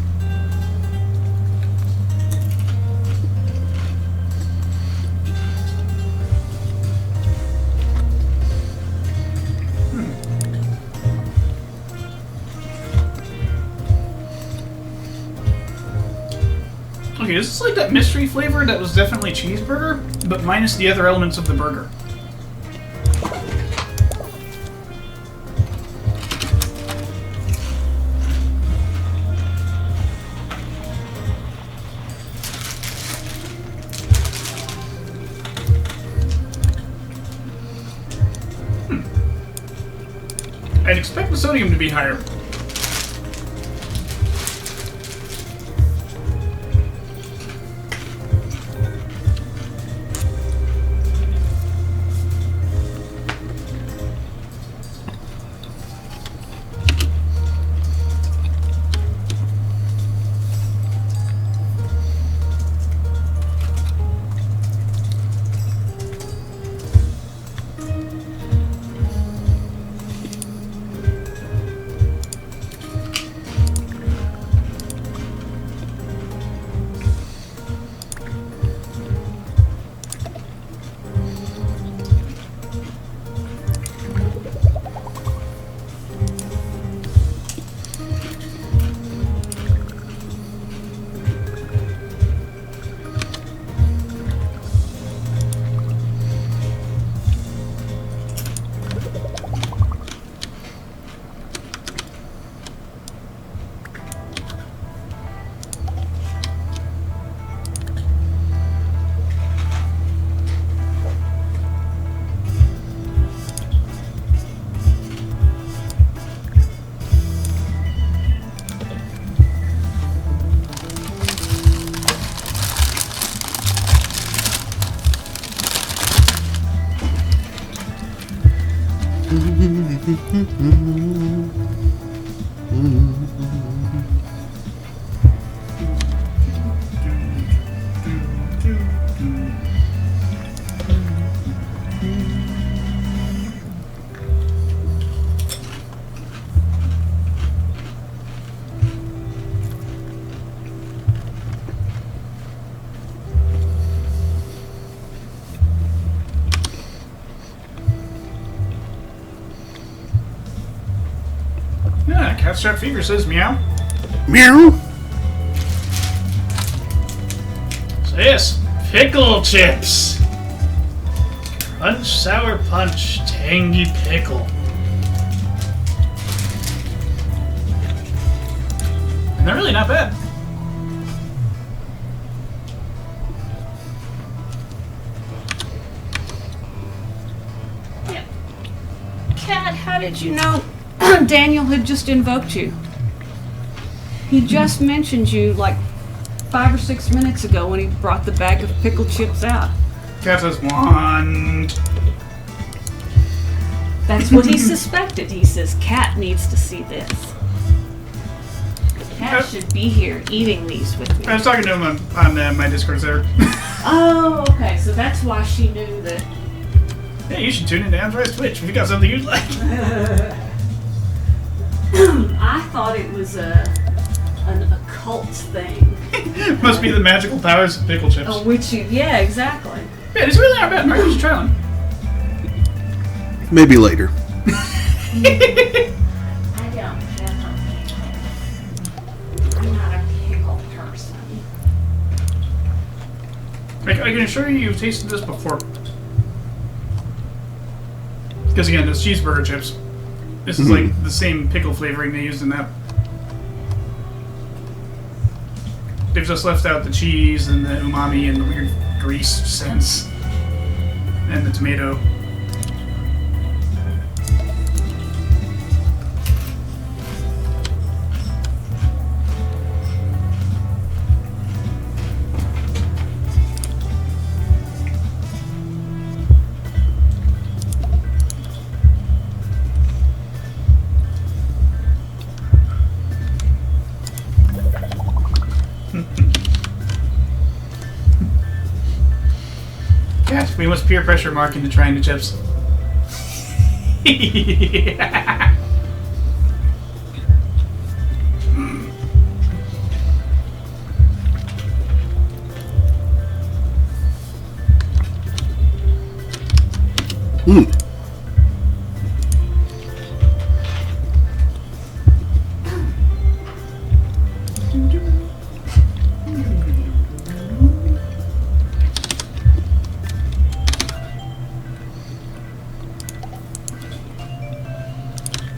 Okay, this is like that mystery flavor that was definitely cheeseburger, but minus the other elements of the burger. I'd expect the sodium to be higher. Yeah, Catstrap Fever says meow. Meow. So yes, pickle chips. Crunch, sour punch, tangy pickle. And they're really not bad. Kat, how did you know Daniel had just invoked you? He just mentioned you like 5 or 6 minutes ago when he brought the bag of pickled chips out. Cat says wand. That's what he suspected. He says Kat needs to see this. Kat should be here eating these with me. I was talking to him on my Discord server. Oh, okay. So that's why she knew that. Yeah, you should tune into Android's Twitch if you got something you'd like. I thought it was an occult thing. Must be the magical powers of pickle chips. Oh, yeah, exactly. Yeah, it's really not bad. Maybe you should try one. Maybe later. I don't. I can assure you, you've tasted this before. Because again, it's cheeseburger chips. This is like the same pickle flavoring they used in that. They've just left out the cheese and the umami and the weird grease sense. And the tomato. Yes, we must peer pressure Mark into trying the chips.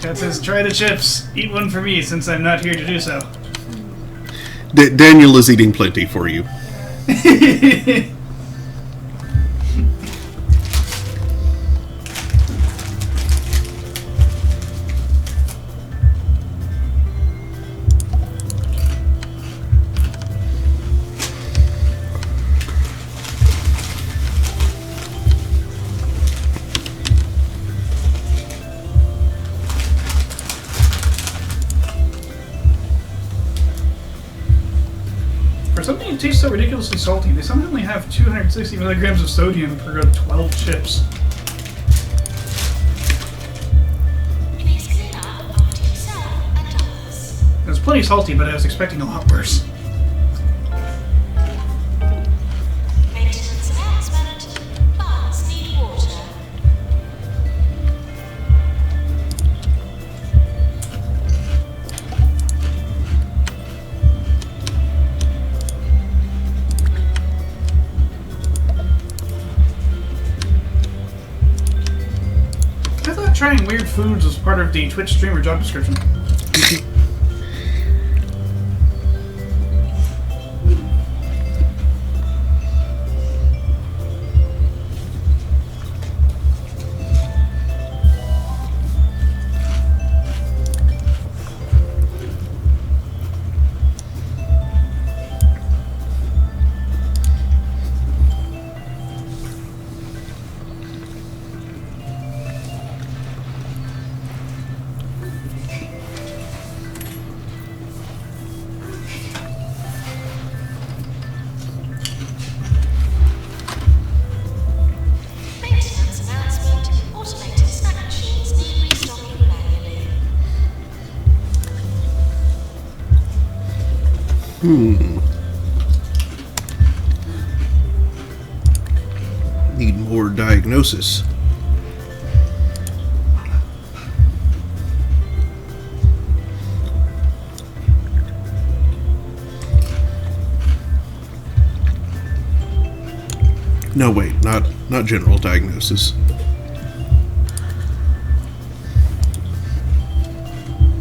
Cat says, try the chips. Eat one for me since I'm not here to do so. Daniel is eating plenty for you. For something that tastes so ridiculously salty, they somehow only have 260 milligrams of sodium per 12 chips. Please clean up after yourself and others. It was plenty salty, but I was expecting a lot worse. Maintenance announcement. Plants need water. I thought trying weird foods was part of the Twitch streamer job description. Maintenance announcement. Automated snack machines need restocking manually. Need more diagnosis. No, wait, not general diagnosis.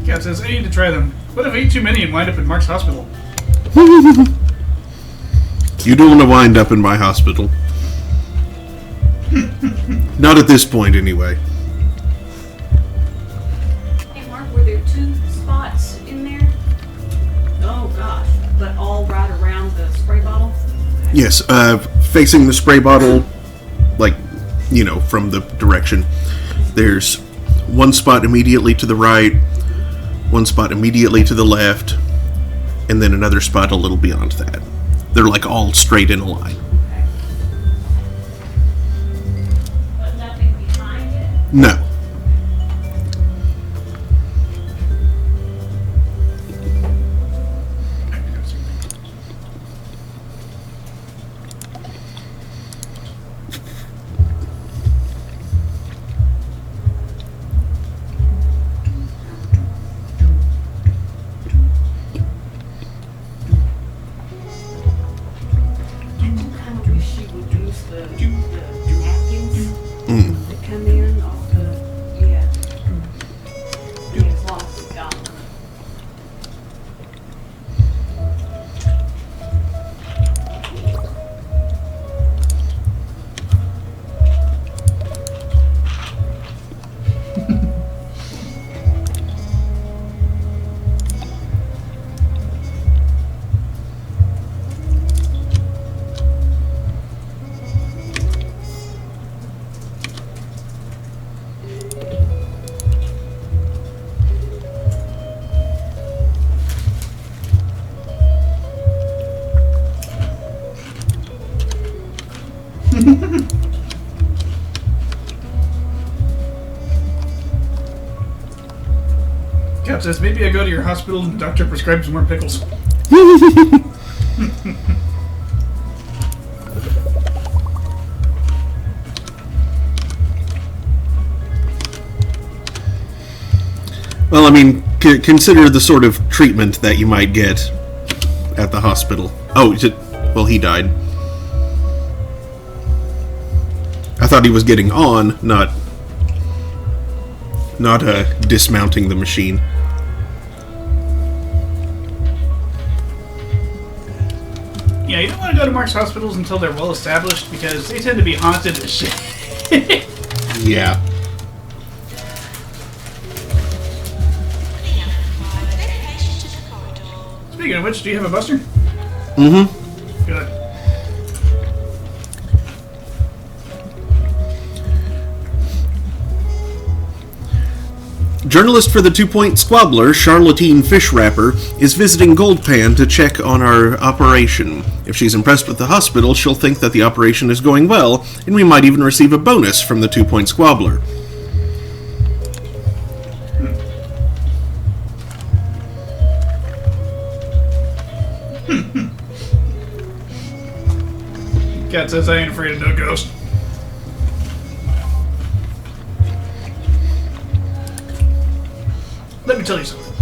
Cat says, I need to try them. What if I ate too many and wind up in Mark's hospital? You don't want to wind up in my hospital. Not at this point, anyway. Hey Mark, were there 2 spots in there? Oh gosh, but all right around the spray bottle? Yes, facing the spray bottle, like, you know, from the direction. There's one spot immediately to the right, one spot immediately to the left, and then another spot a little beyond that. They're like all straight in a line. Okay. But nothing behind it? No. I kind of wish you Scott says, maybe I go to your hospital and the doctor prescribes more pickles. Well, I mean, consider the sort of treatment that you might get at the hospital. Oh, well, he died. I thought he was getting on, not dismounting the machine. Yeah, you don't want to go to Mark's hospitals until they're well established because they tend to be haunted as shit. Yeah. Patient to the corridor. Speaking of which, do you have a buster? Mm-hmm. Good. Journalist for the 2 Point Squabbler, Charlottine Fishwrapper, is visiting Goldpan to check on our operation. If she's impressed with the hospital, she'll think that the operation is going well, and we might even receive a bonus from the 2 Point Squabbler. Cat says I ain't afraid of no ghost. Let me tell you something.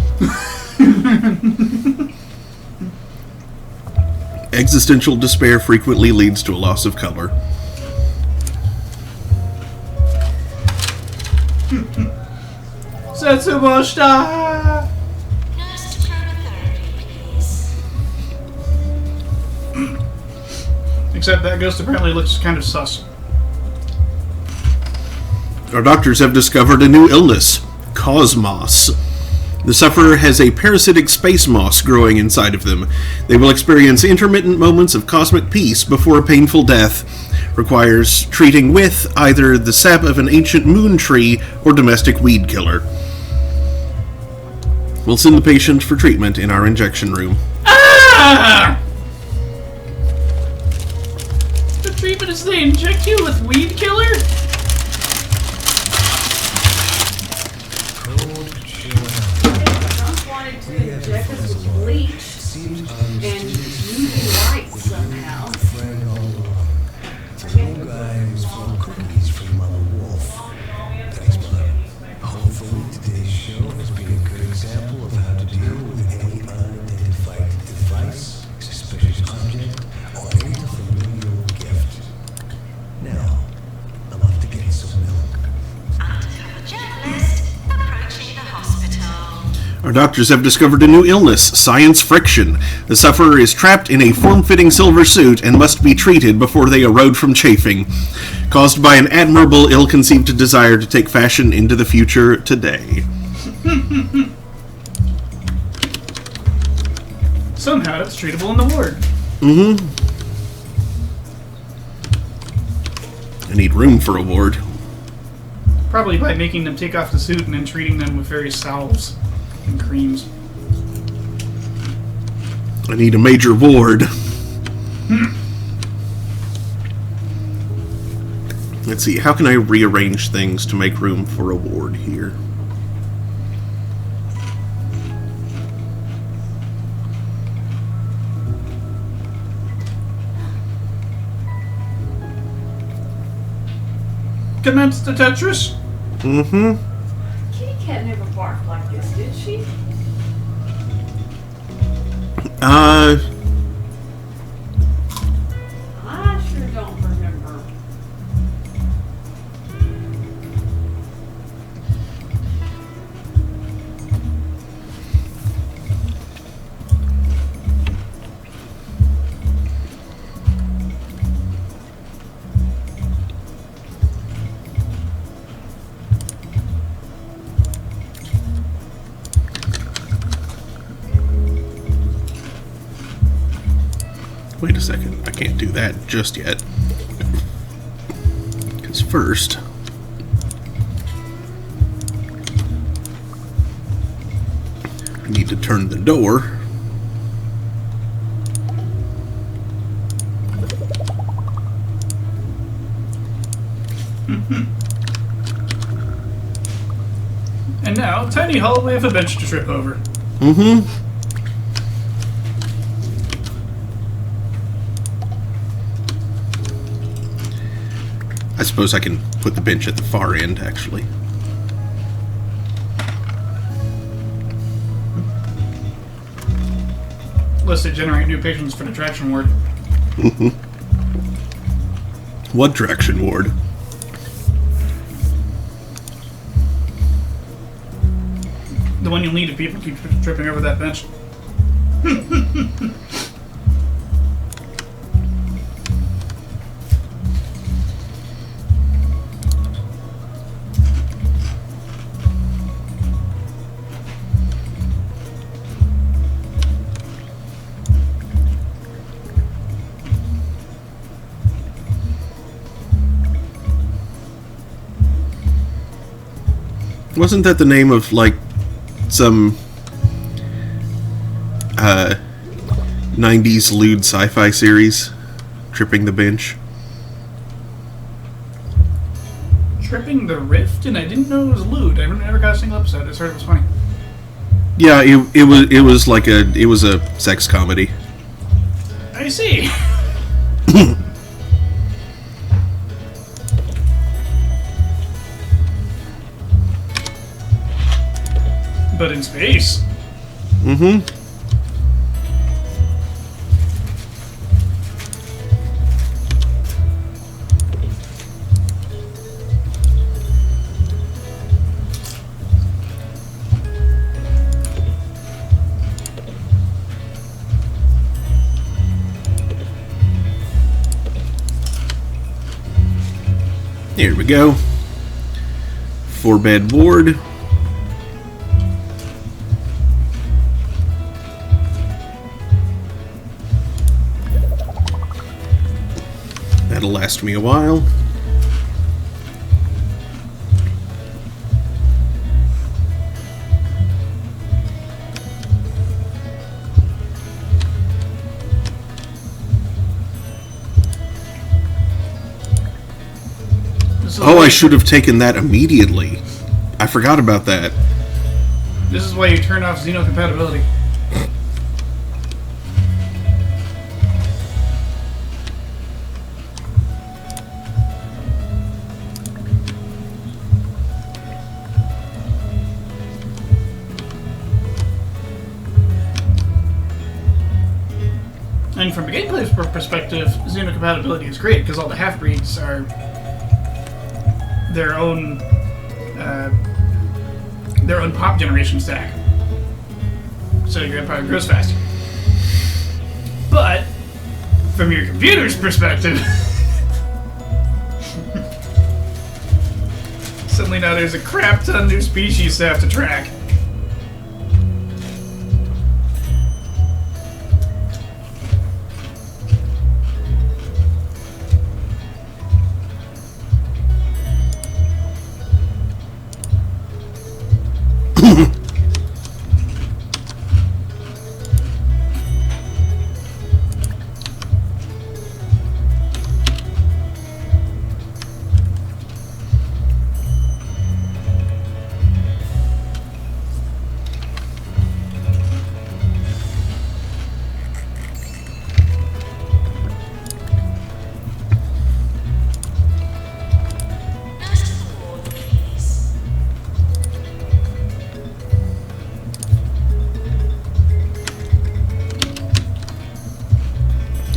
Existential despair frequently leads to a loss of color. Setsumoshita! Nurse to chromotherapy, please. Except that ghost apparently looks kind of sus. Our doctors have discovered a new illness, cosmos. The sufferer has a parasitic space moss growing inside of them. They will experience intermittent moments of cosmic peace before a painful death. Requires treating with either the sap of an ancient moon tree or domestic weed killer. We'll send the patient for treatment in our injection room. Ah! The treatment is they inject you with weed killer? Trump wanted to inject us with bleach and UV light somehow. Friend all along. The little guy who stole cookies from Mama Wolf. Thanks, Mom. Hopefully today's show has been a good example of how to deal with any unidentified device, suspicious object, or any familiar gift. Now, I'm off to get some milk. Undercover journalist approaching the hospital. Our doctors have discovered a new illness, science friction. The sufferer is trapped in a form-fitting silver suit and must be treated before they erode from chafing, caused by an admirable, ill-conceived desire to take fashion into the future today. Somehow it's treatable in the ward. Mm-hmm. I need room for a ward. Probably by making them take off the suit and then treating them with various salves and creams. I need a major ward. Let's see, how can I rearrange things to make room for a ward here? Commence the Tetris? Mm-hmm. Kitty cat never barked like this, did she? Uh, I sure don't remember. wait a second, I can't do that just yet. Because first, I need to turn the door. And now now, tiny hallway with a bench to trip over. Mm-hmm. I suppose I can put the bench at the far end, actually. Unless they generate new patrons for the traction ward. What traction ward? The one you'll need if people keep tripping over that bench. Wasn't that the name of, like, some 90s lewd sci-fi series? Tripping the Bench? Tripping the Rift, and I didn't know it was lewd. I never got a single episode. I just heard it was funny. Yeah, it was like a sex comedy. I see. But in space. Mm-hmm. Here we go. 4-bed ward. That'll last me a while. Oh, I should have taken that immediately. I forgot about that. This is why you turn off xenocompatibility. And from a gameplay perspective, xenocompatibility is great because all the half-breeds are their own pop generation stack. So your empire grows faster. But from your computer's perspective, suddenly now there's a crap ton new species to have to track.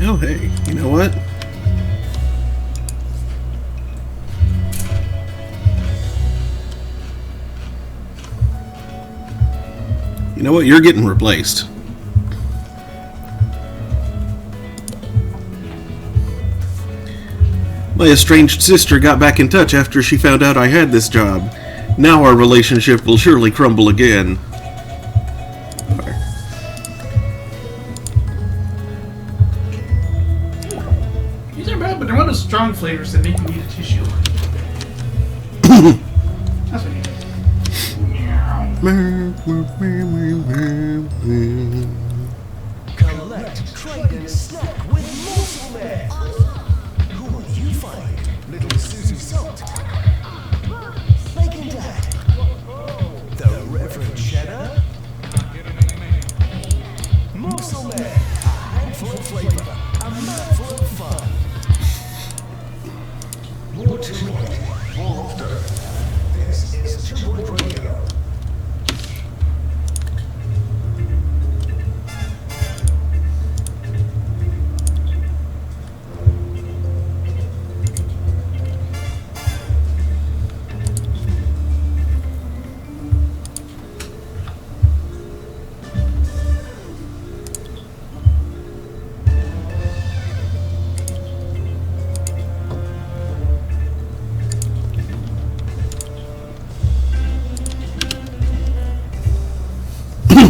Oh, hey, you know what? You know what? You're getting replaced. My estranged sister got back in touch after she found out I had this job. Now our relationship will surely crumble again. These are bad, but they're one of those strong flavors that make you need a tissue. That's what you need. Collect, trade, and snack with Morsel Man. Who will you find? Little Susie Salt. Bacon Dad. The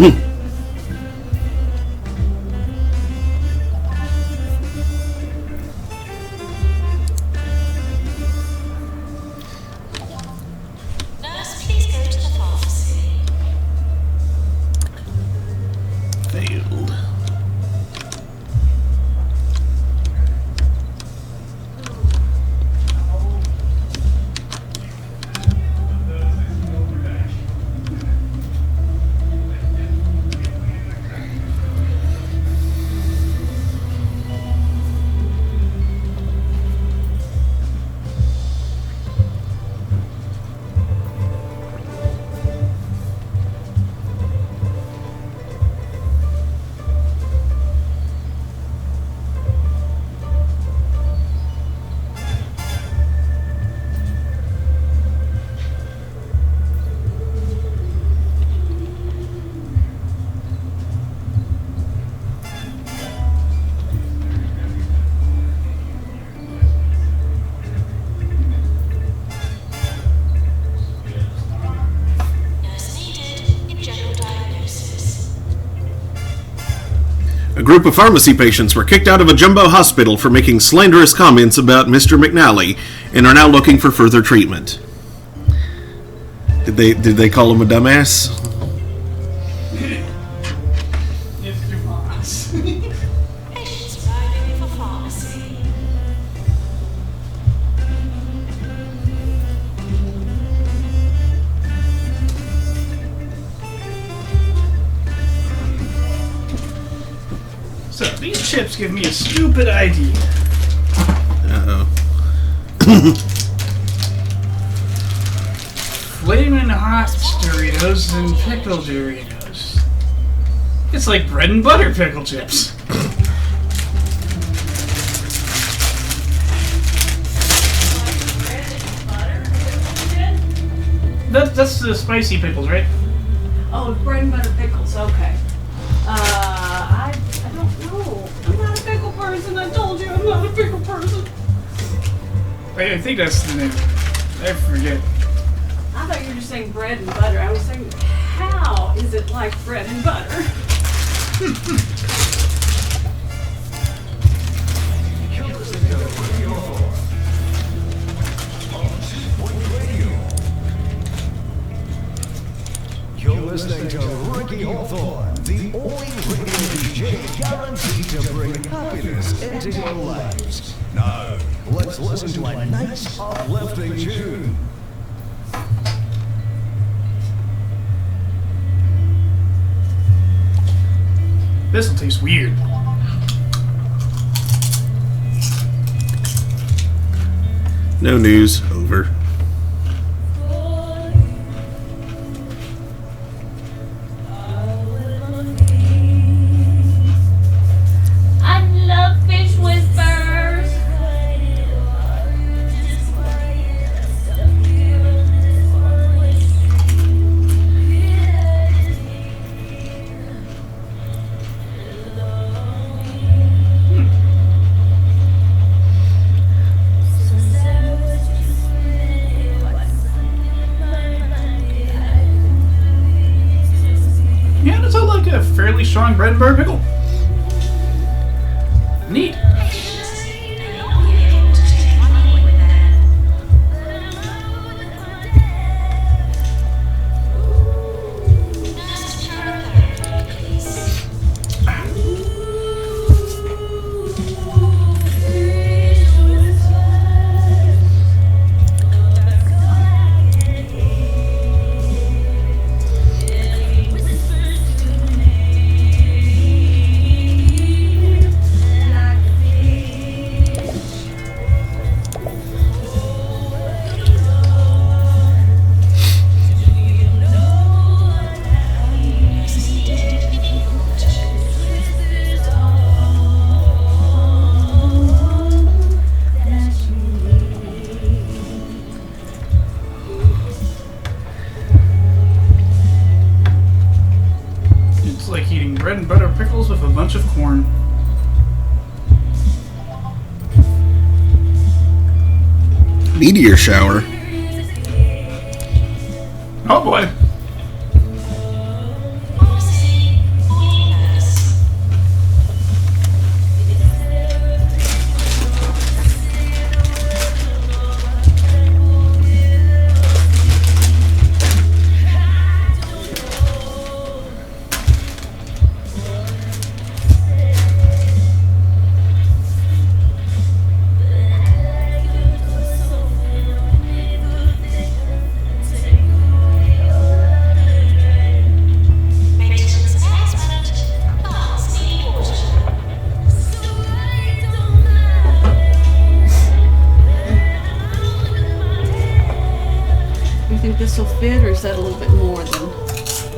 Nurse, please go to the pharmacy. Failed. Nurse needed in general diagnosis. A group of pharmacy patients were kicked out of a jumbo hospital for making slanderous comments about Mr. McNally and are now looking for further treatment. Did they call him a dumbass? It's your boss. Patients arriving for pharmacy. So these chips give me a stupid idea. Uh-oh. Flamin' hot Doritos and pickle Doritos. It's like bread and butter pickle chips. That's the spicy pickles, right? Oh, bread and butter pickles, okay. I don't know. I'm not a pickle person. I told you I'm not a pickle person. I think that's the name. I forget. I thought you were just saying bread and butter. I was saying, how is it like bread and butter? You're listening to Ricky Hawthorne, the only radio DJ guaranteed to bring happiness into your lives. Now, let's listen to a nice, uplifting tune. This'll taste weird. No news. Over. I love fish whispers. Yeah, that's all like a fairly strong bread and butter pickle. Neat. May not be able to take money with them. Nurse chirotherapy, please. Nurse needed in England. It's like eating bread and butter pickles with a bunch of corn. Meteor shower. Oh boy. Pharmacy. fit, or is that a little bit more than?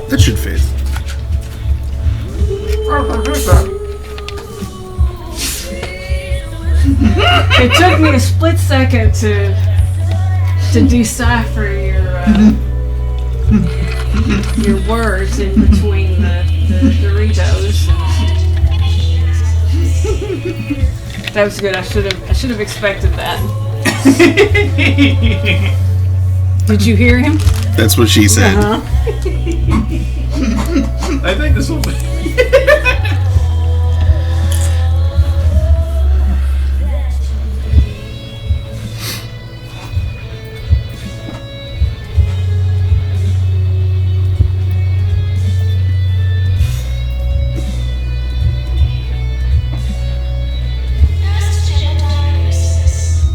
That should fit. It took me a split second to decipher your words in between the Doritos. That was good. I should have expected that. Did you hear him? That's what she said. Uh-huh. I think this will be. Nurse Diagnosis.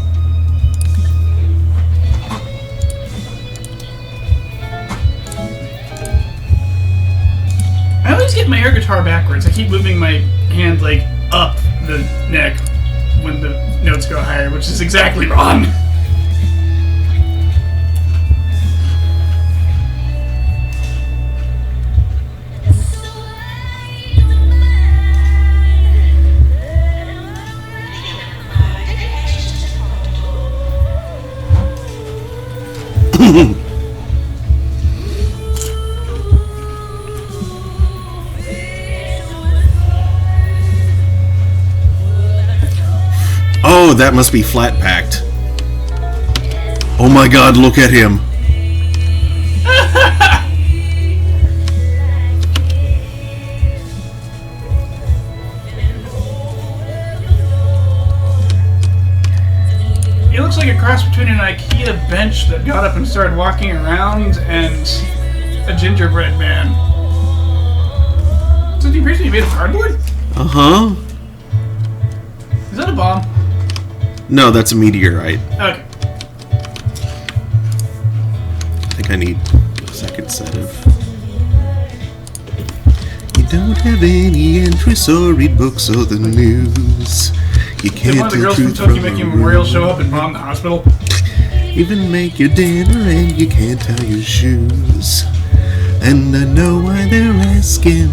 I always get my air guitar backwards. I keep moving my hand like up the neck when the notes go higher, which is exactly wrong. Oh, that must be flat packed. Oh my god, look at him. It looks like a cross between an IKEA bench that got up and started walking around and a gingerbread man. So the appears to be made of cardboard? Uh-huh. Is that a bomb? No, that's a meteorite. Okay. I think I need a second set of... You don't have any entries or read books or the news. You Did can't one of the tell girls from truth Tokyo from Mickey a Memorial ruse. show up and bomb the hospital? Even make your dinner and you can't tie your shoes. And I know why they're asking,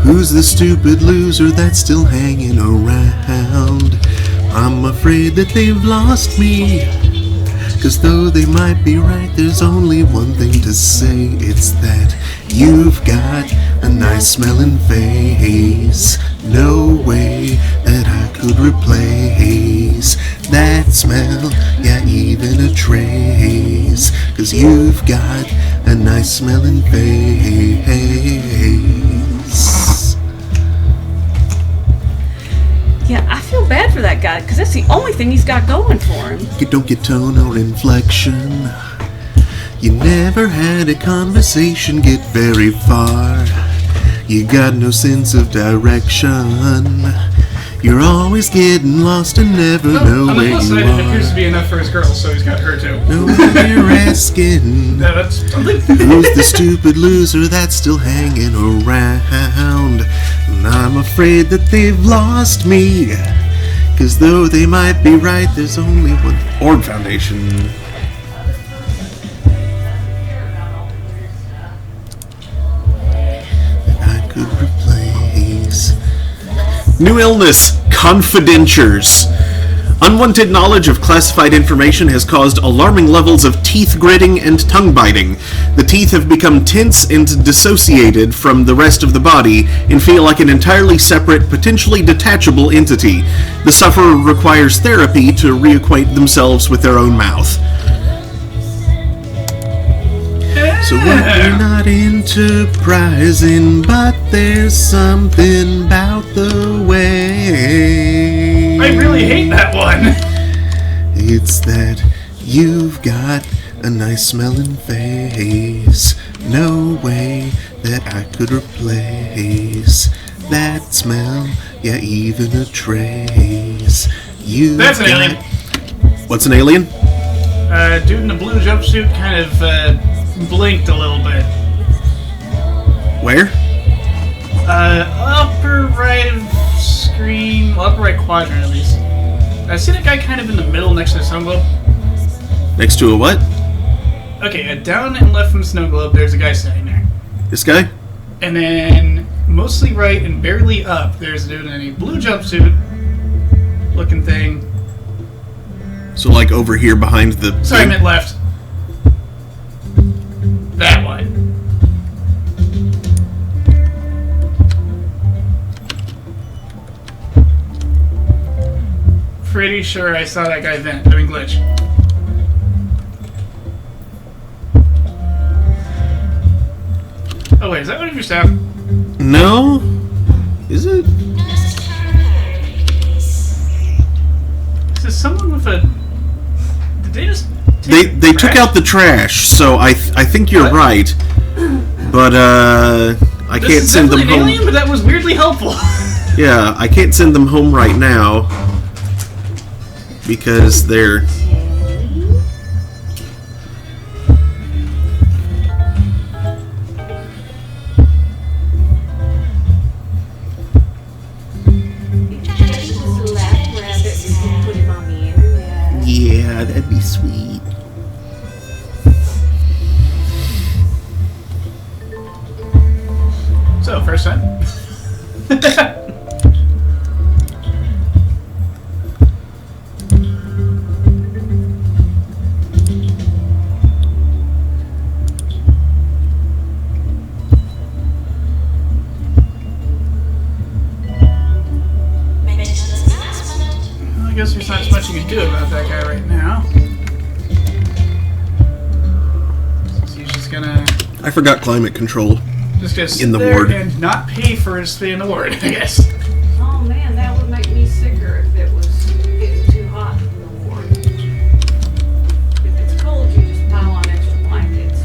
who's the stupid loser that's still hanging around? I'm afraid that they've lost me, 'cause though they might be right, there's only one thing to say. It's that you've got a nice smelling face. No way that I could replace that smell, yeah, even a trace. 'Cause you've got a nice smelling face. Yeah, I feel bad for that guy because that's the only thing he's got going for him. You don't get tone or inflection. You never had a conversation get very far. You got no sense of direction. You're always getting lost and never know On the where plus you side, it appears to are. be enough for his girl, so he's got her too. No one you're asking, Yeah, that's something. who's the stupid loser that's still hanging around? And I'm afraid that they've lost me, 'cause though they might be right, there's only one Orb Foundation. I could replace. New illness, confidentiers. Unwanted knowledge of classified information has caused alarming levels of teeth gritting and tongue biting. The teeth have become tense and dissociated from the rest of the body and feel like an entirely separate, potentially detachable entity. The sufferer requires therapy to reacquaint themselves with their own mouth. So we're not enterprising, but there's something about the way. I really hate that one. It's that you've got a nice smelling face. No way that I could replace that smell, yeah, even a trace. You That's an alien. What's an alien? Dude in a blue jumpsuit kind of blinked a little bit. Where? Upper right of screen, well, upper right quadrant at least. I see that guy kind of in the middle next to the sun globe. Next to a what? Okay, down and left from the snow globe, there's a guy standing there. This guy? And then, mostly right and barely up, there's a dude in a blue jumpsuit looking thing. So like over here behind the... Sorry, I meant left. That one. Pretty sure I saw that guy vent. I mean, glitch. Oh wait, is that one of your staff? No? Is it? Nurse Turner, please. Is this someone with a... Did they just... They took out the trash, so I think you're What? right. But I This can't is send them definitely an home. alien, but that was weirdly helpful. Yeah, I can't send them home right now because they're... Just a lab rabbit, you can put him on the internet. Yeah, that'd be sweet. So, first time. Maintenance announcement. Well, I guess there's not much you can do about that guy right now. So he's just gonna I forgot climate control. sit In the there ward. and not pay for his stay in the ward, I guess. Oh man, that would make me sicker if it was getting too hot in the ward. If it's cold, you just pile on extra blankets.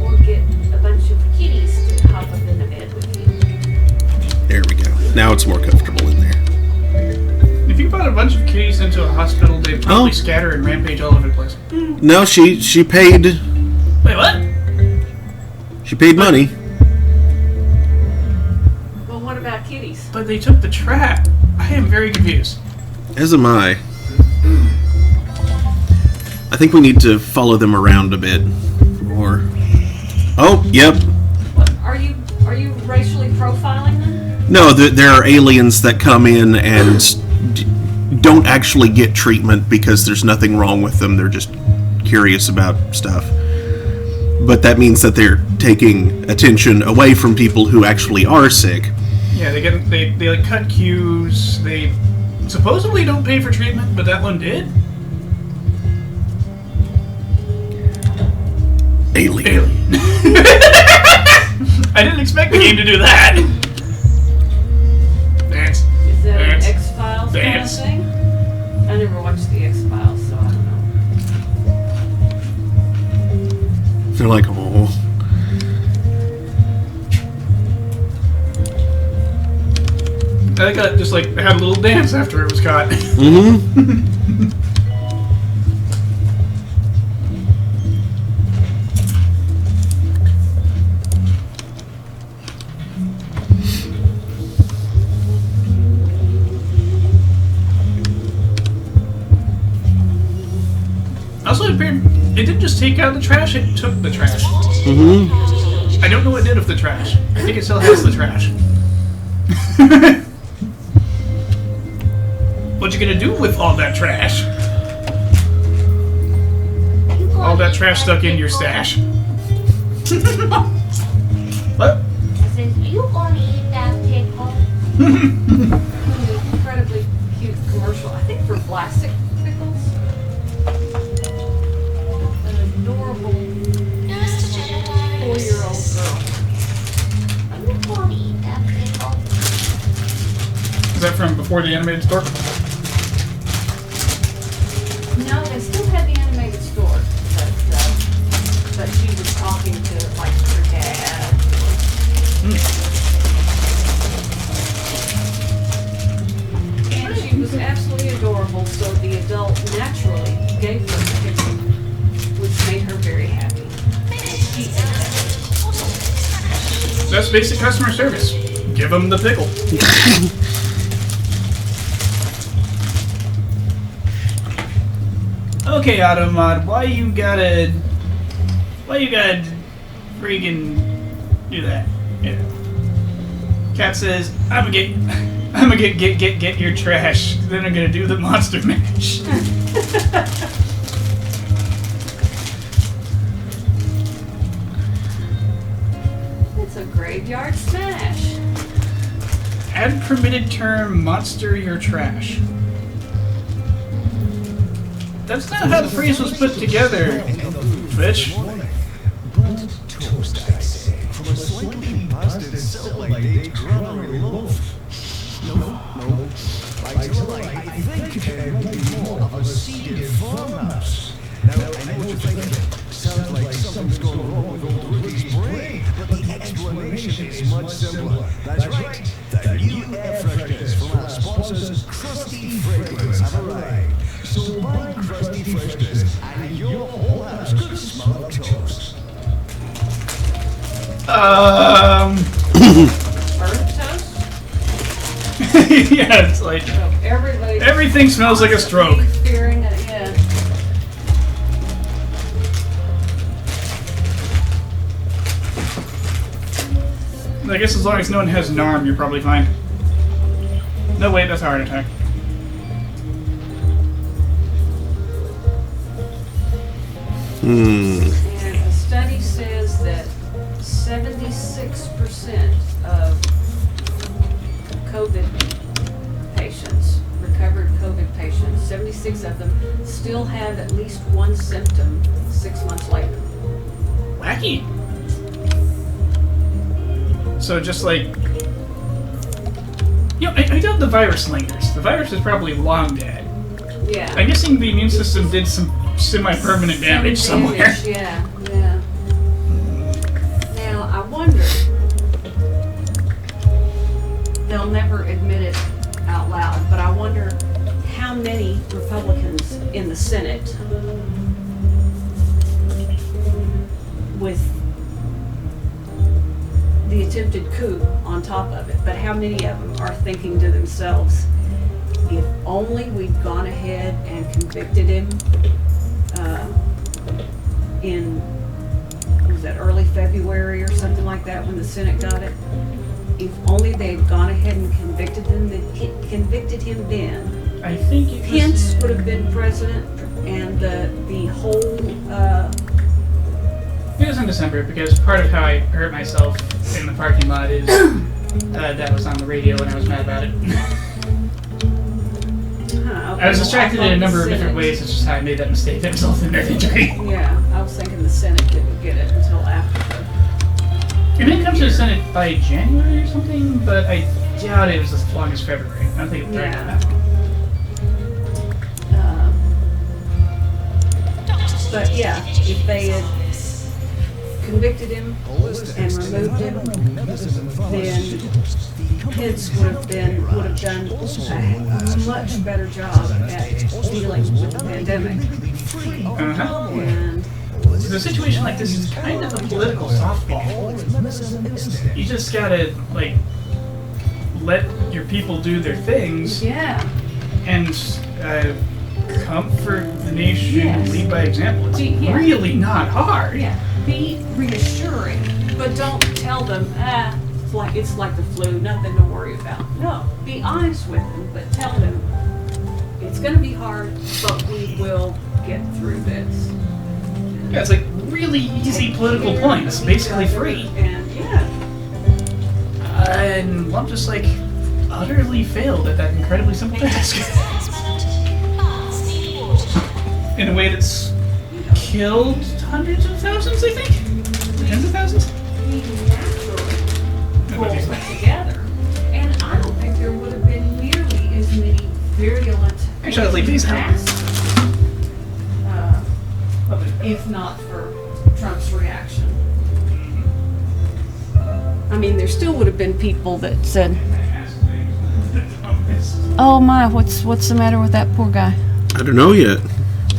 Or get a bunch of kitties to hop up in the bed with you. There we go. Now it's more comfortable in there. If you brought a bunch of kitties into a hospital, they'd probably Oh. scatter and rampage all over the place. No, she paid Wait, what? money. Well, what about kitties? But they took the trap. I am very confused. As am I. I think we need to follow them around a bit. Or... Oh, yep. What, are you racially profiling them? No, there are aliens that come in and don't actually get treatment because there's nothing wrong with them. They're just curious about stuff. But that means that they're taking attention away from people who actually are sick. Yeah, they like cut queues. They supposedly don't pay for treatment, but that one did. Alien. I didn't expect the game to do that. Dance. Is that an Dance. X-Files kind of Dance. thing? I never watched the X-Files, so I don't know. They're like, oh. I got just like had a little dance after it was caught. Mm-hmm. Also, it appeared it didn't just take out the trash; it took the trash. Mm-hmm. I don't know what it did with the trash. I think it still has the trash. What you gonna do with all that trash? All that trash stuck in your stash. What? I says, you gonna eat that pickle? An incredibly cute commercial, I think for plastic pickles. An adorable Nurse to Jennifer. 4-year-old girl. You gonna eat that pickle? Is that from before the animated store? No, they still had the animated store, but she was talking to like her dad. And she was absolutely adorable, so the adult naturally gave her the pickle, which made her very happy. And she ate That's basic customer service. Give them the pickle. Okay, Automod, why you gotta freaking do that? Yeah. Cat says, I'm gonna get your trash. Then I'm gonna do the monster mash. It's a graveyard smash. Add permitted term monster your trash. That's not how the phrase was put together, Fitch. Burnt toast, I say, from a slightly busted cell-by-date cranberry loaf. No. I think it will be more of a seeded farmhouse. Now, I know what you're thinking. Sounds like something's gone wrong with old Ricky's brain, but the explanation is much simpler. That's right. The new air fresheners from our sponsors, Krusty Fragrance, have arrived. So buy Krusty Freshness, and your whole house could smell of toast. Burnt toast? Yeah, it's like So everybody. everything smells like a stroke. Fearing it, yeah. I guess as long as no one has NARM, you're probably fine. No, wait, that's a heart attack. And the study says that 76% of COVID patients, recovered COVID patients, 76 of them still have at least one symptom 6 months later. Wacky. So just like, I doubt the virus lingers. The virus is probably long dead. Yeah. I'm guessing the immune system did some semi-permanent damage Some somewhere. damage, yeah. Now, I wonder, they'll never admit it out loud, but I wonder how many Republicans in the Senate with the attempted coup on top of it, but how many of them are thinking to themselves, if only we'd gone ahead and convicted him in, was that early February or something like that when the Senate got it? If only they'd gone ahead and convicted him then, I think it was, Pence would have been president and the whole, it was in December because part of how I hurt myself in the parking lot is that was on the radio when I was mad about it. okay, I was distracted well, I in a thought number the of different Senate- ways. It's just how I made that mistake that resulted in nerve injury. Yeah, I was thinking the Senate didn't get it until after It didn't come to the Senate by January or something, but I doubt it was as long as February. I don't think it dragged Yeah. that long. But yeah, if they had convicted him and removed him, then Pence would have done a much better job at dealing with the pandemic. Uh-huh. And So a situation like this is kind of a political softball. You just gotta, like, let your people do their things yeah, and comfort the nation, Yes. lead by example. It's Yeah. really not hard. yeah, be reassuring, but don't tell them, it's like the flu, nothing to worry about. No, be honest with them, but tell them it's gonna be hard, but we will get through this. Yeah, it's like really easy political points, basically free. And yeah, And Lump just, like, utterly failed at that incredibly simple task. In a way that's killed hundreds of thousands, I think? Tens of thousands? he naturally pulled it together. And I don't think there would have been nearly as many virulent Actually, I'll leave these out. attacks, if not for Trump's reaction. I mean, there still would have been people that said, "Oh my, what's the matter with that poor guy? I don't know yet.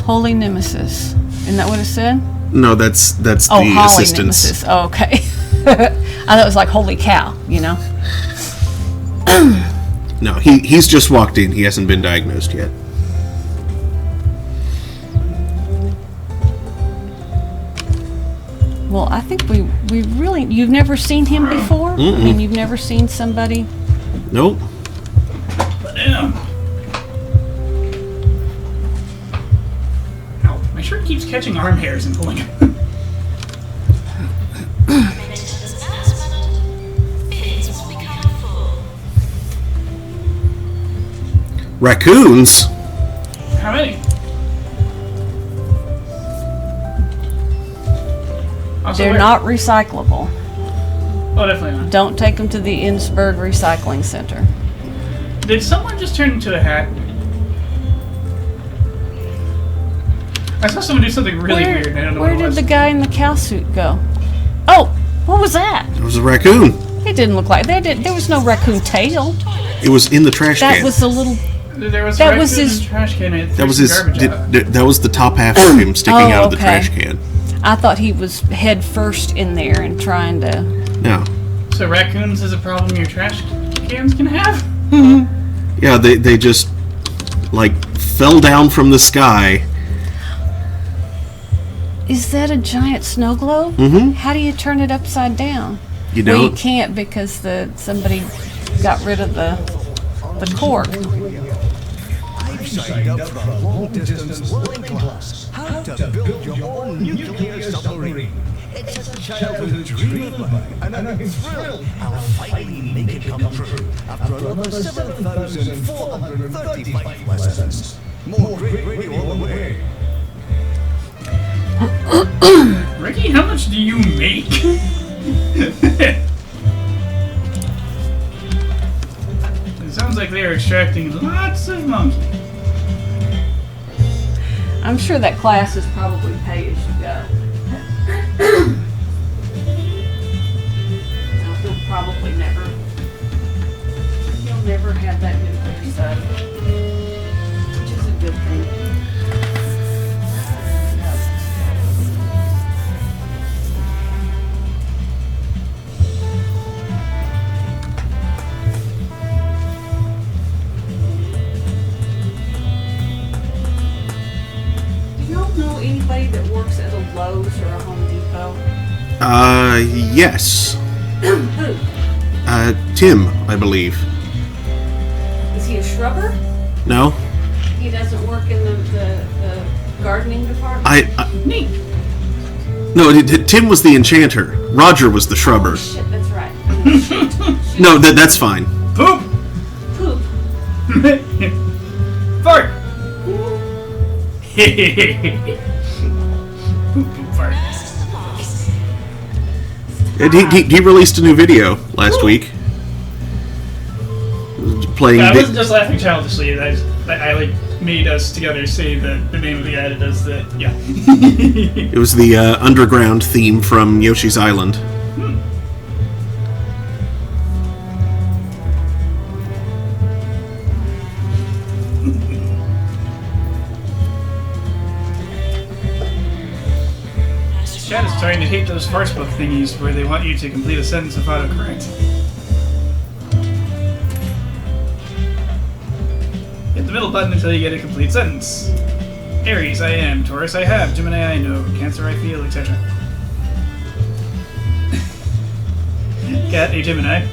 Holy Nemesis." Isn't that what it said? No, that's Oh, the Holly assistants. Nemesis. Oh, okay. I thought it was like holy cow, you know? No, he's just walked in. He hasn't been diagnosed yet. Well, I think we really, you've never seen him before? I mean, you've never seen somebody? Nope. But damn. Ow, my shirt keeps catching arm hairs and pulling it. Maintenance announcement. Bins will become full. Raccoons? How many? Also, They're where? not recyclable. Oh, definitely not. Don't take them to the Innsburg Recycling Center. Did someone just turn into a hat? I saw someone do something really weird. And I don't know where what it did was. the guy in the cow suit go? Oh, what was that? It was a raccoon. It didn't look like there was no raccoon tail. It was in the trash That can. was a little. There was that a was raccoon his- in the trash can. And it That threw was some his. garbage out. That was the top half of him sticking out of the okay. trash can. I thought he was head first in there and trying to. No. So raccoons is a problem your trash cans can have? Yeah, they just like fell down from the sky. Is that a giant snow globe? Mhm. How do you turn it upside down? You Well, you don't. can't because somebody got rid of the cork. I've signed up for a long-distance learning class. How to build your own nuclear submarine. It's a childhood dream of mine, and I'm thrilled I'll finally make it come true after another 7,435 lessons. More great radio on the way. Ricky, how much do you make? It sounds like they're extracting lots of monkey. I'm sure that class is probably pay as you go. You'll probably you'll never have that nuclear sub, which is a good thing. Do y'all know anybody that works at a Lowe's or a Home Depot? Yes. Who? Tim, I believe. Is he a shrubber? No? He doesn't work in the gardening department? Neat. No, Tim was the enchanter. Roger was the shrubber. Shit, that's right. No, that's fine. Poop! Poop. Fart! Poop, poop, fart. He released a new video last week. Playing. Yeah, I wasn't just laughing childishly. I like made us together say the name of the guy that does the yeah. It was the underground theme from Yoshi's Island. Chad is starting to hate those farce book thingies where they want you to complete a sentence of autocorrect. Hit the middle button until you get a complete sentence. Aries, I am. Taurus, I have. Gemini, I know. Cancer, I feel, etc. Cat, a Gemini.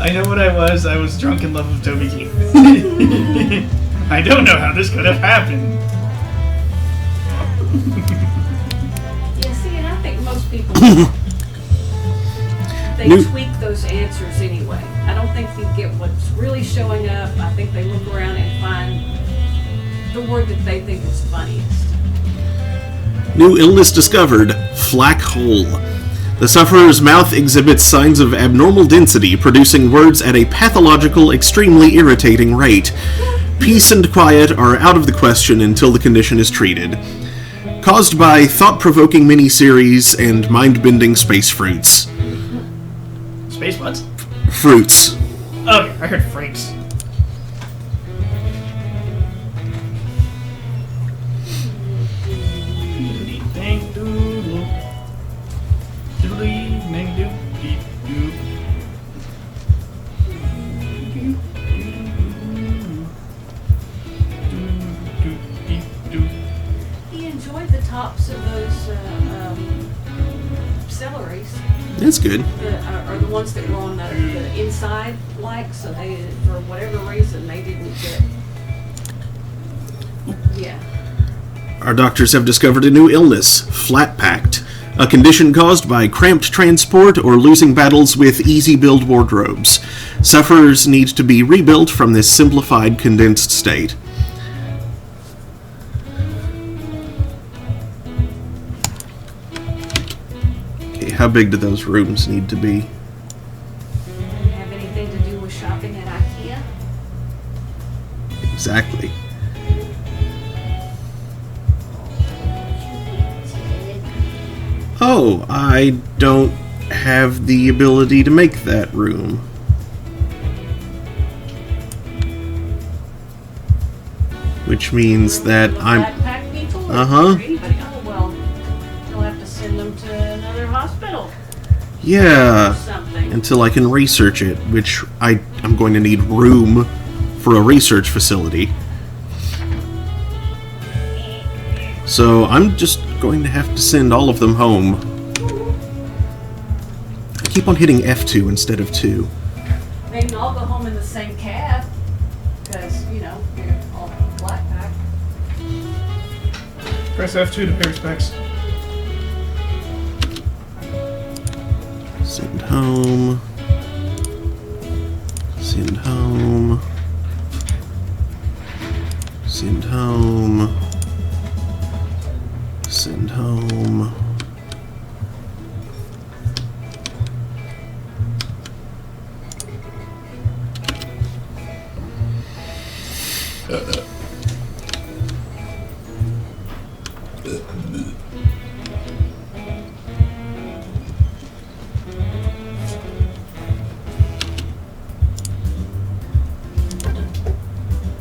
I know what I was. I was drunk in love with Toby Keith. I don't know how this could have happened. Yeah, see, and I think most people, they New- tweak those answers anyway. I don't think they get what's really showing up. I think they look around and find the word that they think is funniest. New illness discovered. Flack hole. The sufferer's mouth exhibits signs of abnormal density, producing words at a pathological, extremely irritating rate. Peace and quiet are out of the question until the condition is treated. Caused by thought-provoking miniseries and mind-bending space fruits. Space what? Fruits. Okay, I heard freaks. He enjoyed the tops of those celeries That's good. are the ones that were on the inside, like, so they, for whatever reason, they didn't get. Yeah. Our doctors have discovered a new illness, flat-packed, a condition caused by cramped transport or losing battles with easy-build wardrobes. Sufferers need to be rebuilt from this simplified, condensed state. Okay, how big do those rooms need to be? Does it have anything to do with shopping at IKEA? Exactly. Oh, I don't have the ability to make that room. Which means that I'm... Backpack people? Uh-huh. Or anybody? Oh, well, you'll have to send them to another hospital or Yeah, something. until I can research it, which I'm going to need room for a research facility. So I'm just going to have to send all of them home. I keep on hitting F2 instead of 2. They can all go home in the same cab, because, you know, you're all black pack. Press F2 to pay respects. Send home. Send home. Send home. Send home.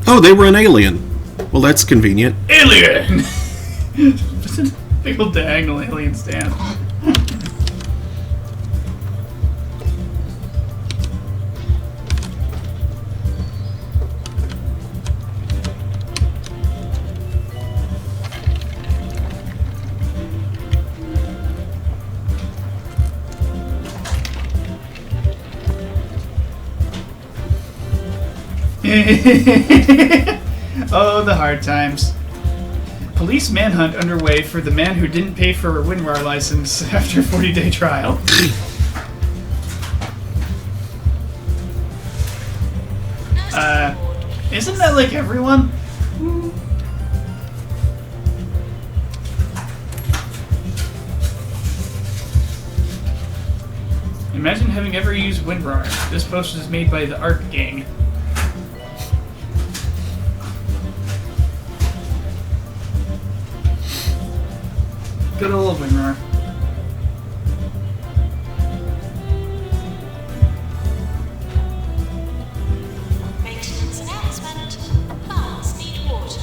Oh, they were an alien. Well, that's convenient. Alien! Big old diagonal alien stand. Oh, the hard times. Police manhunt underway for the man who didn't pay for a WinRAR license after a 40-day trial. Isn't that like everyone? Imagine having ever used WinRAR. This post is made by the Arc Gang. Good old WinRAR. Maintenance announcement. Plants need water.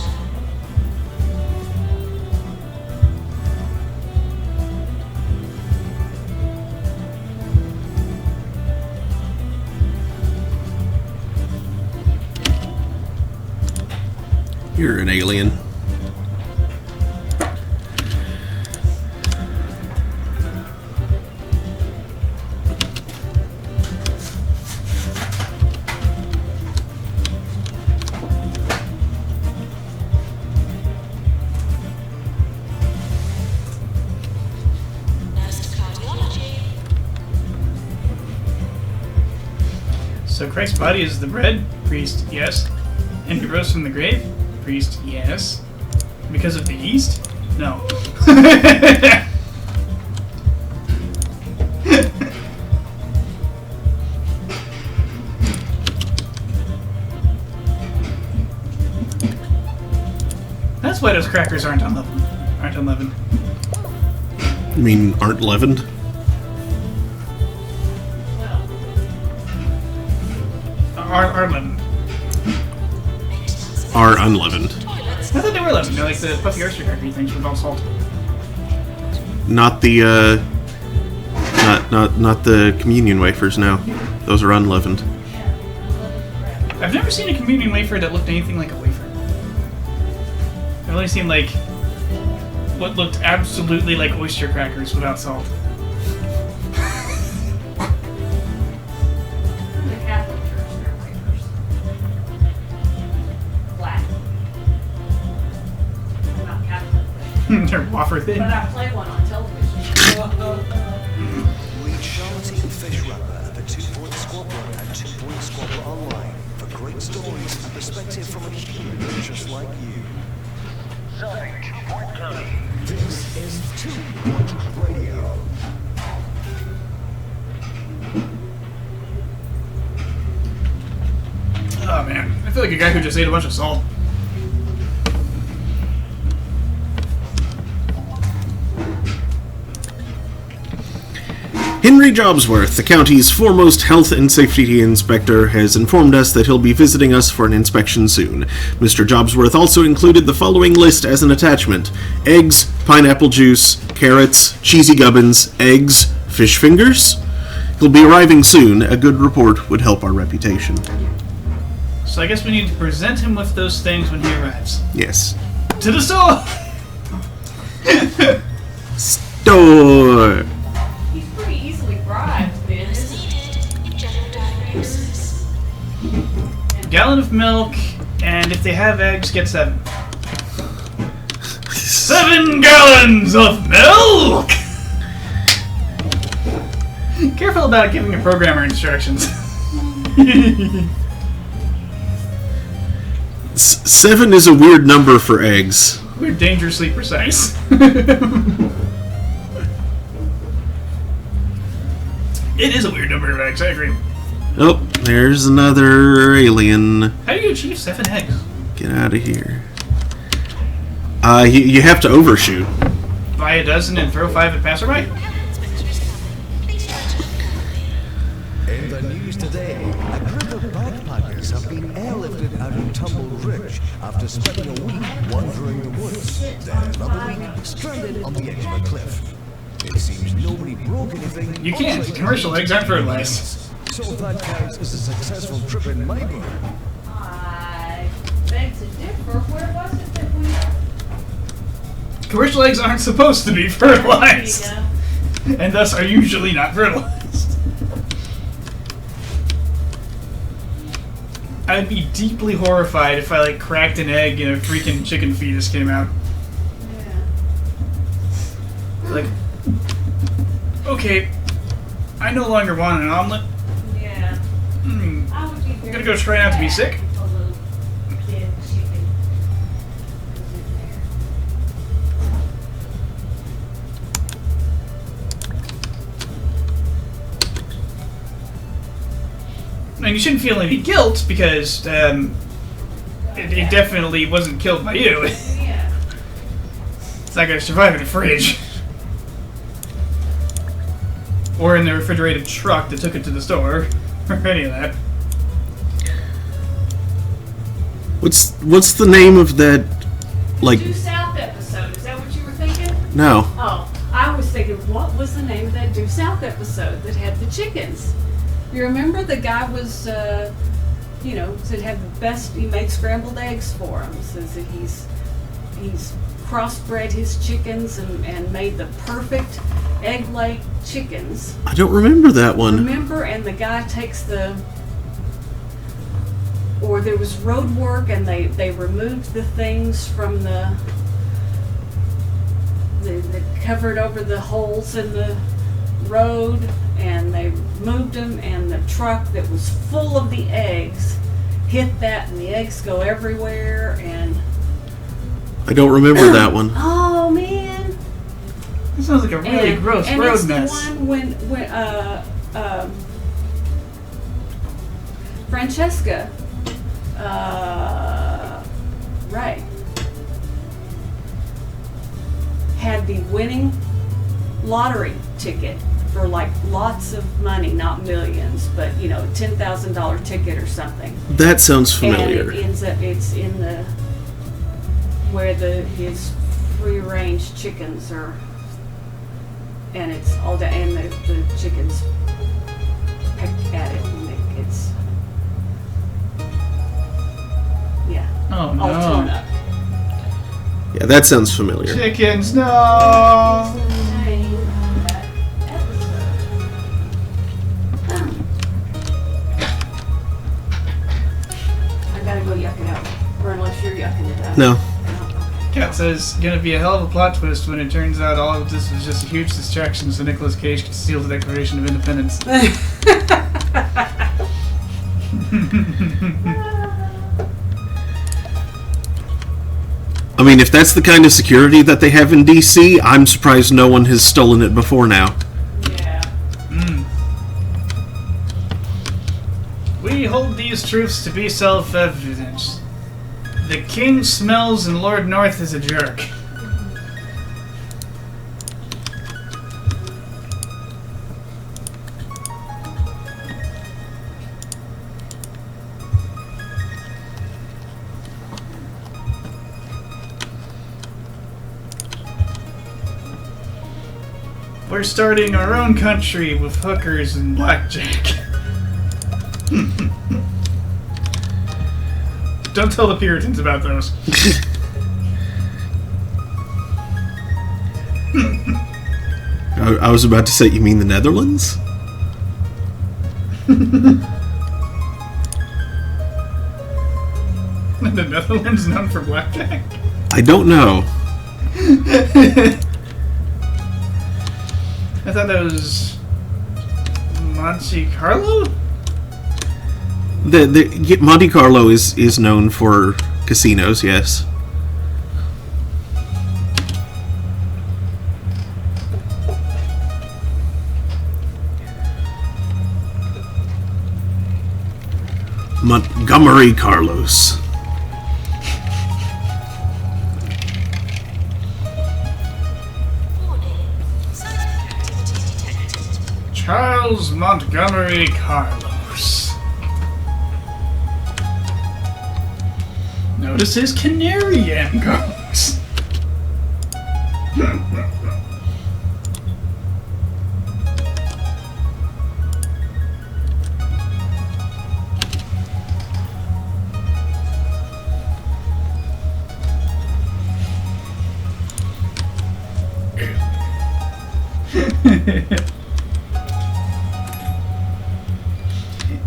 You're an alien. Nurse to cardiology. So Christ's body is the bread? Priest, yes. And he rose from the grave? Priest, yes. Because of the yeast? No. That's why those crackers aren't unleavened. Aren't unleavened. You mean aren't leavened? Are leavened. Are unleavened. I thought they were leavened. They're like the puffy oyster cracker things with all salt. Not the not the communion wafers. No, those are unleavened. I've never seen a communion wafer that looked anything like a wafer. I've only seen like what looked absolutely like oyster crackers without salt. The Catholic Church, their wafers. Black. I'm not Catholic, They're wafer thin. but I play one on television. Read Charlatan Fish Wrapper at the 2 Point Squadron and 2 Point Squadron Online for great stories and perspective from a human just like you. Serving 2 Point County. This is 2 Point Radio. Oh man, I feel like a guy who just ate a bunch of salt. Henry Jobsworth, the county's foremost health and safety inspector, has informed us that he'll be visiting us for an inspection soon. Mr. Jobsworth also included the following list as an attachment: eggs, pineapple juice, carrots, cheesy gubbins, eggs, fish fingers. He'll be arriving soon. A good report would help our reputation. So I guess we need to present him with those things when he arrives. Yes. To the store! Store! He's pretty easily bribed, Ben, As isn't he? needed in general diagnosis. Gallon of milk, and if they have eggs, get 7. 7 gallons of milk! Careful about giving a programmer instructions. 7 is a weird number for eggs. We're dangerously precise. It is a weird number of eggs, I agree. Oh, there's another alien. How do you achieve 7 eggs? Get out of here. You have to overshoot. Buy a dozen and throw 5 at passerby? Inspector is coming. Please try to accommodate. In the news today, a group of backpackers have been airlifted out of Tumble Ridge after spending a week wandering the woods. Then another week stranded on the edge of a cliff. It seems nobody broke anything. You can't. Commercial eggs aren't fertilized. So that counts as a successful trip in my book. I beg to differ. Where was it that we... Commercial eggs aren't supposed to be fertilized, Yeah. and thus are usually not fertilized. I'd be deeply horrified if I cracked an egg and a freaking chicken fetus came out. Yeah. Okay, I no longer want an omelet. Yeah. I would be very Gonna go try not to be sick. sad if a little dead chicken was in there. And you shouldn't feel any guilt because it definitely wasn't killed by you. Yeah. It's not gonna survive in a fridge. Or in the refrigerated truck that took it to the store. Or any of that. What's the name of that? Due South episode. Is that what you were thinking? No. Oh, I was thinking, what was the name of that Due South episode that had the chickens? You remember the guy was, said had the best, he made scrambled eggs for him. Says that he's crossbred his chickens and made the perfect egg-laid chickens. I don't remember that one. Remember? And the guy takes there was road work and they removed the things from the covered over the holes in the road and they moved them and the truck that was full of the eggs hit that and the eggs go everywhere and I don't remember that one. oh man. This sounds like a really gross and road it's mess. the one when Francesca, right, had the winning lottery ticket for lots of money, not millions, but $10,000 ticket or something. That sounds familiar. And it ends up it's in the where his free range chickens are, and it's all day, and the chickens peck at it, and it's Oh all torn no. up. Yeah, that sounds familiar. Chickens, no! That's the name of that episode. I gotta go yuck it out. Or unless you're yucking it out. No. Cat says, gonna be a hell of a plot twist when it turns out all of this was just a huge distraction so Nicolas Cage could steal the Declaration of Independence. I mean, if that's the kind of security that they have in DC, I'm surprised no one has stolen it before now. Yeah. We hold these truths to be self-evident. The king smells and Lord North is a jerk. We're starting our own country with hookers and blackjack. Don't tell the Puritans about those. I was about to say, you mean the Netherlands? The Netherlands known for blackjack? I don't know. I thought that was Monte Carlo? Monte Carlo is known for casinos, yes. Montgomery Carlos. Warning. Seismic activity detected. Charles Montgomery Carlos. Notice his canary yam goes.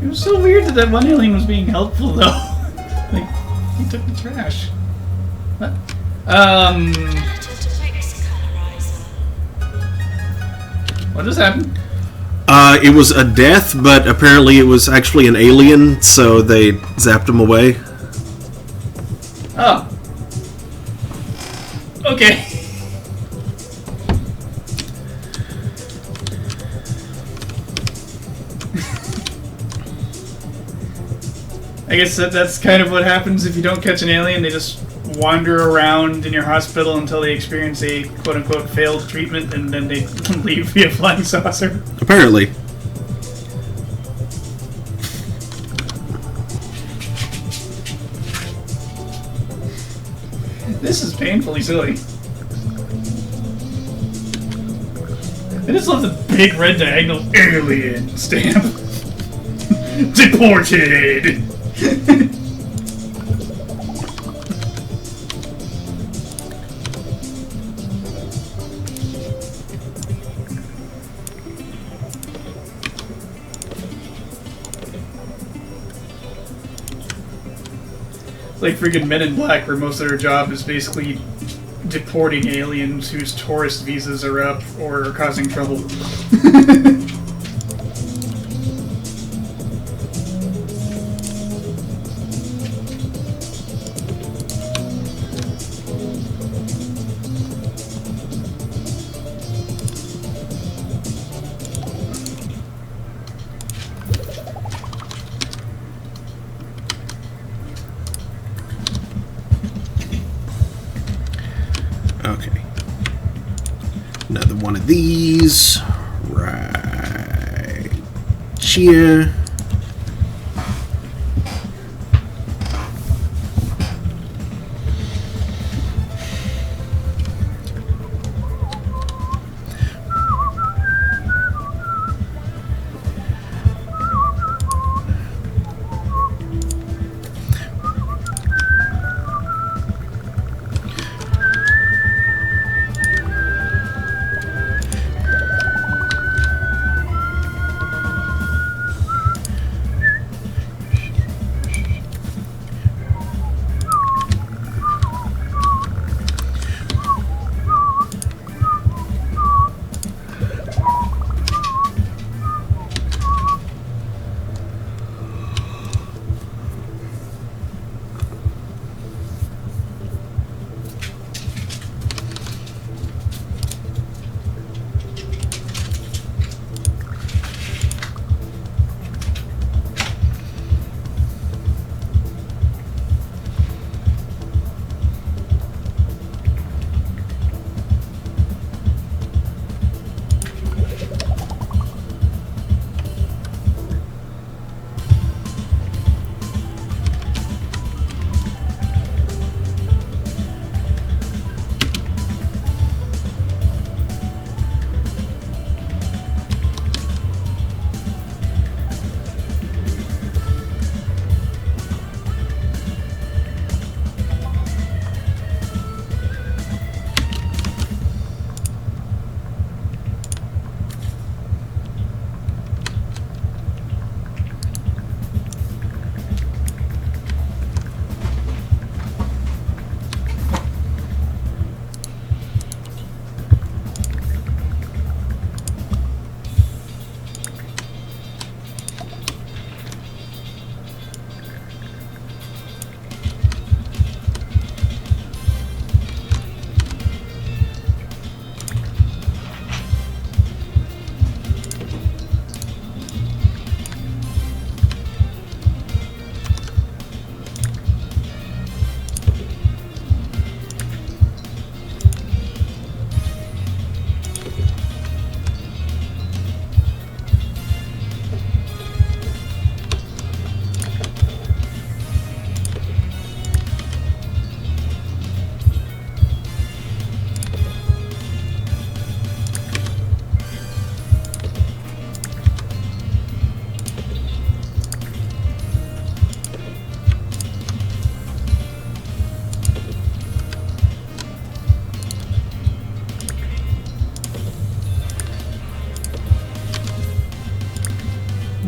It was so weird that one alien was being helpful, though. Like, he took the trash. What? Alerted Rex colorizer. What just happened? It was a death, but apparently it was actually an alien, so they zapped him away. Oh. Okay. I guess that's kind of what happens if you don't catch an alien. They just wander around in your hospital until they experience a quote-unquote failed treatment, and then they leave via flying saucer. Apparently. This is painfully silly. I just love the big red diagonal alien stamp. Deported! It's like freaking Men in Black, where most of their job is basically deporting aliens whose tourist visas are up or are causing trouble. Okay. Another one of these. Right here.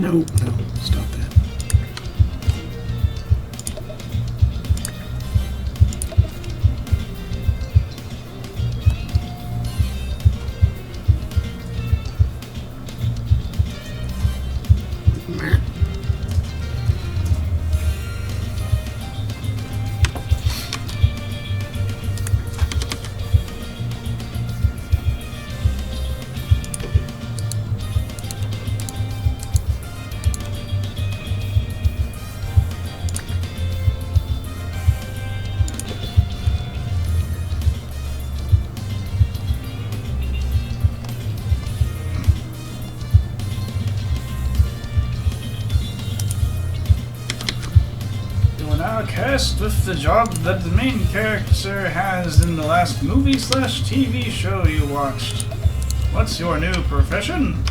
No, stop that. You are now cast with the job that the main character has in the last movie/TV show you watched. What's your new profession?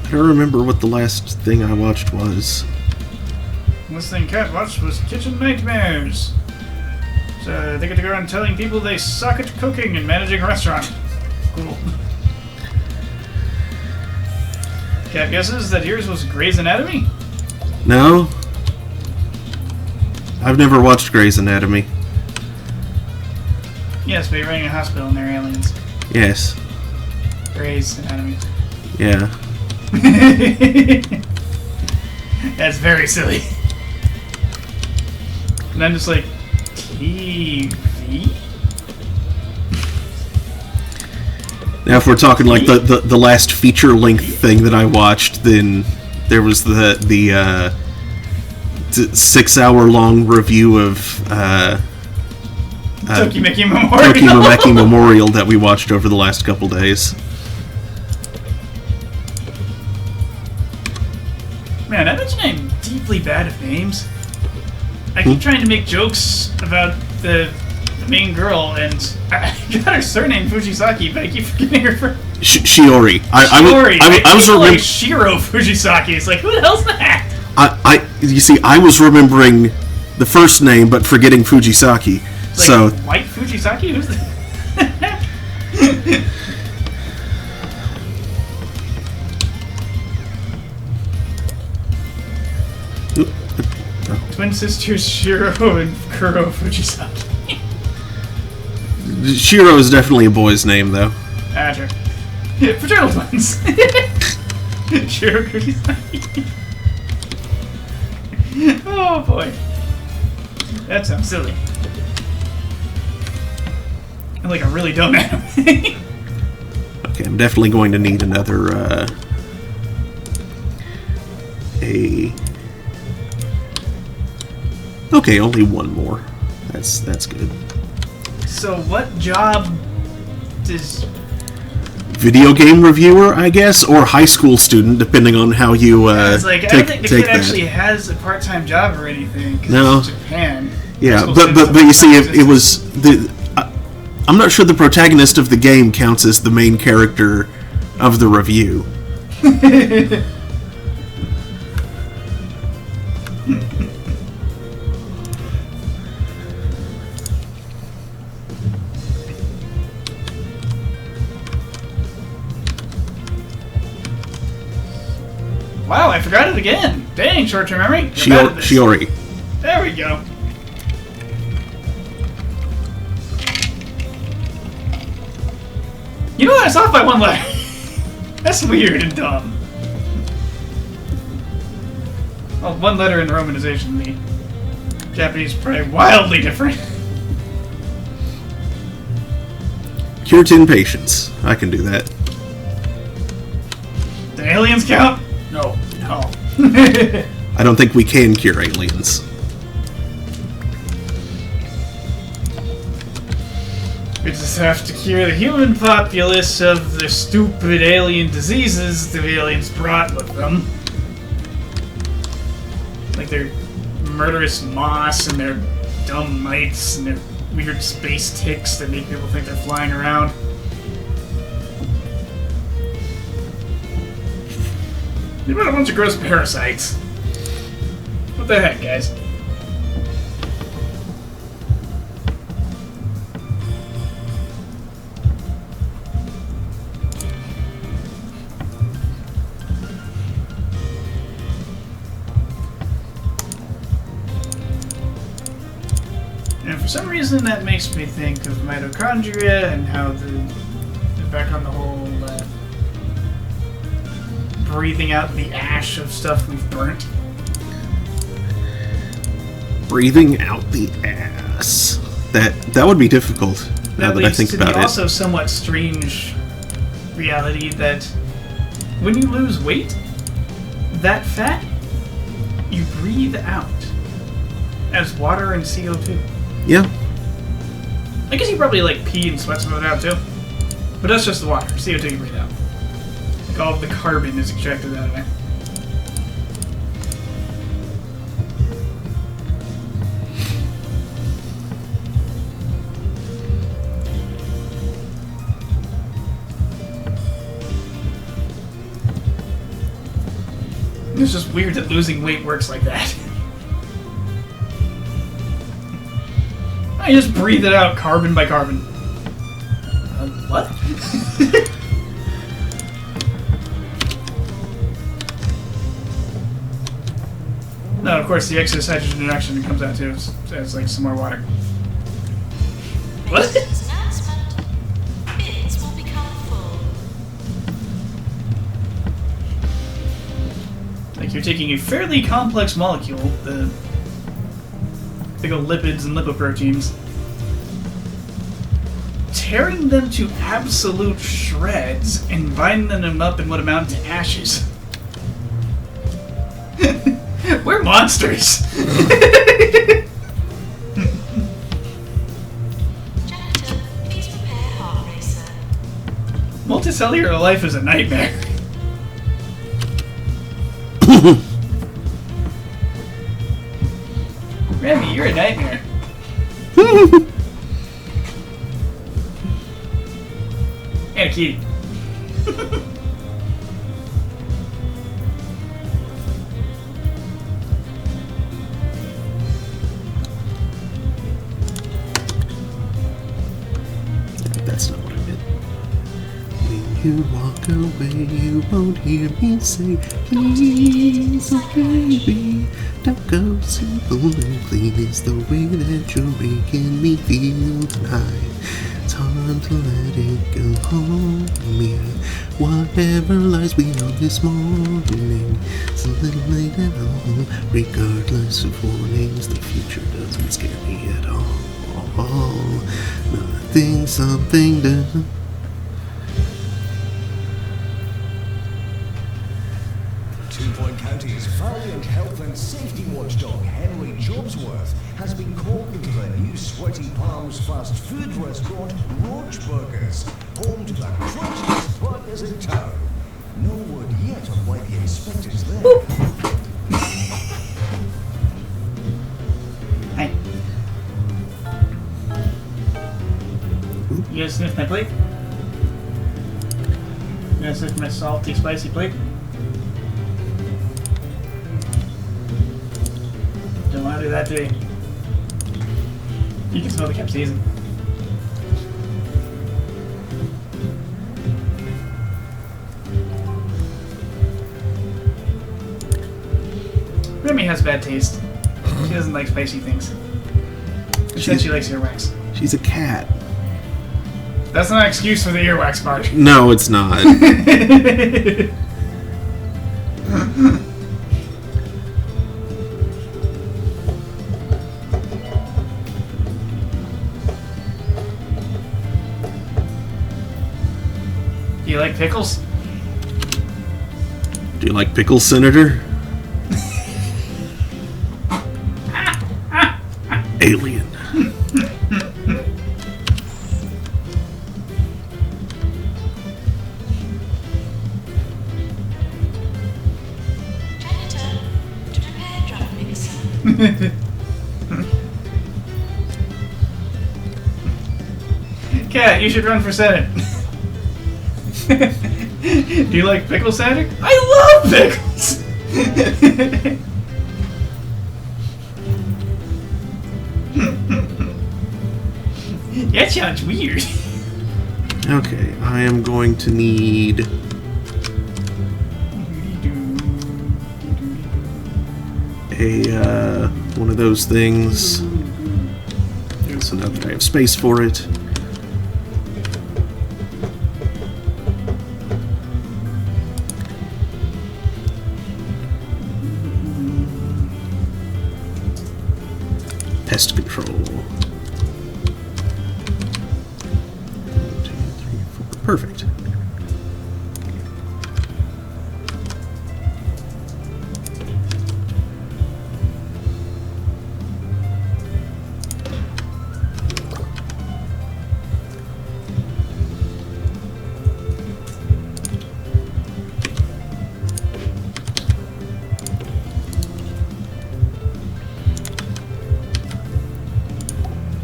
I don't remember what the last thing I watched was. This thing Cat watched was Kitchen Nightmares. So they get to go around telling people they suck at cooking and managing a restaurant. Cool. Cat guesses that yours was Grey's Anatomy? No? I've never watched Grey's Anatomy. Yes, but you're running a hospital and they're aliens. Yes. Grey's Anatomy. Yeah. That's very silly. And I'm just like, TV? Now, if we're talking like the last feature-length thing that I watched, then there was the 6-hour-long review of Tokimeki Memorial. Tokimeki Memorial that we watched over the last couple days. Man, I mentioned I'm deeply bad at names. I keep trying to make jokes about the main girl, and I got her surname Fujisaki, but I keep forgetting her for Shiori. Shiori. I was like Shiro Fujisaki. It's like, who the hell's that? You see, I was remembering the first name, but forgetting Fujisaki. It's like, So White Fujisaki? Who's that? Twin sisters Shiro and Kuro Fujisaki. Shiro is definitely a boy's name, though. Sure. Fraternal twins. Shiro Fujisaki. Oh boy. That sounds silly. And like a really dumb anime. Okay, I'm definitely going to need another, Okay, only one more. That's good. So what job does... Video game reviewer, I guess, or high school student, depending on how you It's like, I don't think the take kid that. actually has a part-time job or anything. 'Cause No. it's Japan. Yeah, School but students you see, have it was the. I'm not sure the protagonist of the game counts as the main character of the review. Wow, I forgot it again. Dang, short-term memory. You're bad at this. Shiori. There we go. You know what? It's off by one letter. That's weird and dumb. Well, one letter in romanization. The Japanese is probably wildly different. Cure 10 patients. I can do that. Do aliens count? No. No. I don't think we can cure aliens. We just have to cure the human populace of the stupid alien diseases the aliens brought with them. Like their murderous moss and their dumb mites and their weird space ticks that make people think they're flying around. They've got a bunch of gross parasites. What the heck, guys? For some reason, that makes me think of mitochondria and how back on the whole breathing out the ash of stuff we've burnt. Breathing out the ass. That would be difficult. Now that I think to the about it. also somewhat strange reality that when you lose weight, that fat you breathe out as water and CO2. Yeah. I guess you probably like pee and sweat some of it out too. But that's just the water. CO2 you breathe out. Like all of the carbon is extracted out of it. It's just weird that losing weight works like that. I just breathe it out carbon by carbon. What? No, of course the excess hydrogen reduction comes out too. It's like some more water. What? This announcement. Bits will become full. Like you're taking a fairly complex molecule, the big old lipids and lipoproteins, tearing them to absolute shreds and binding them up in what amount to ashes. We're monsters! Janitor, please prepare heart racer. Multicellular life is a nightmare. Remy, you're a nightmare. And a kitty. That's not what I meant. When you walk away, you won't hear me say, please, oh baby, don't go simple and clean. It's the way that you're making me feel tonight. It's hard to let it go home me. Whatever lies beyond this morning, it's a little late at home. Regardless of warnings, the future doesn't scare me at all. Nothing, something doesn't. Two Point County's valiant health and safety watchdog Henry Jobsworth has been called into the new Sweaty Palms fast food restaurant Roach Burgers, home to the crunchiest burgers in town. No word yet on why the inspector's there. Hi. You gonna sniff my plate? You gonna sniff my salty, spicy plate? Don't want to do that today. You can smell the capsaicin. Remy has bad taste. She doesn't like spicy things. Instead, she likes earwax. She's a cat. That's not an excuse for the earwax part. No, it's not. Do you like pickles? Do you like pickles, Senator? Alien. Janitor, to prepare drug mixer. Cat, you should run for Senate. Do you like pickles, Senator? I love pickles! That sounds weird. Okay, I am going to need a one of those things. so now that I have space for it. Pest control. 1, 2, 3, 4. Perfect.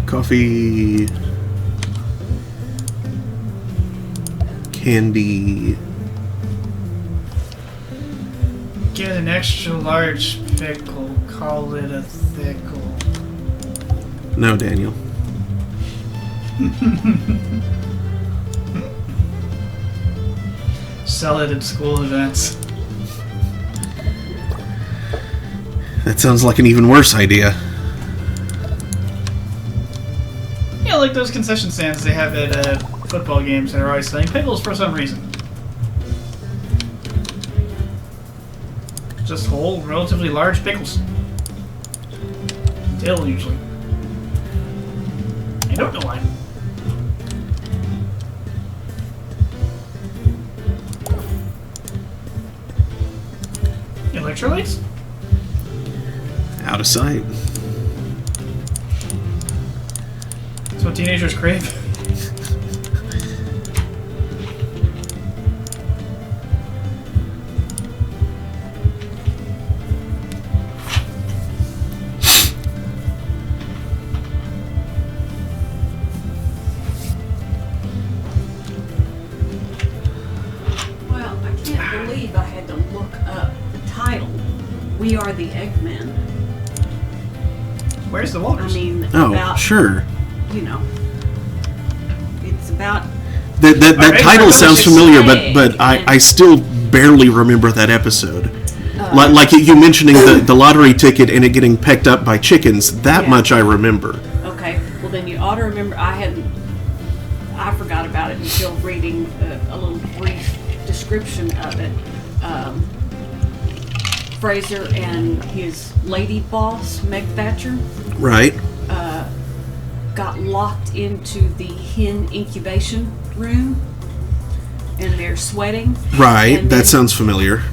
Coffee, candy. Get an extra large pickle. Call it a thickle. No, Daniel. Sell it at school events. That sounds like an even worse idea. Yeah, like those concession stands they have at football games that are always selling pickles for some reason. Just whole, relatively large pickles. Dill, usually. I don't know why. Electrolytes? Out of sight. That's what teenagers crave. Well, I can't believe I had to look up the title. We Are the Eggmen. Where's the I walrus? mean, Oh, about, sure. you know, it's about That Alright, title we're sounds going to familiar, say, but I and- still barely remember that episode. Like you mentioning the lottery ticket and it getting pecked up by chickens, that Yeah. much I remember. okay. Well, then you ought to remember. I forgot about it until reading a little brief description of it. Fraser and his lady boss, Meg Thatcher, Right? got locked into the hen incubation room, and they're sweating. Right. And That then- sounds familiar.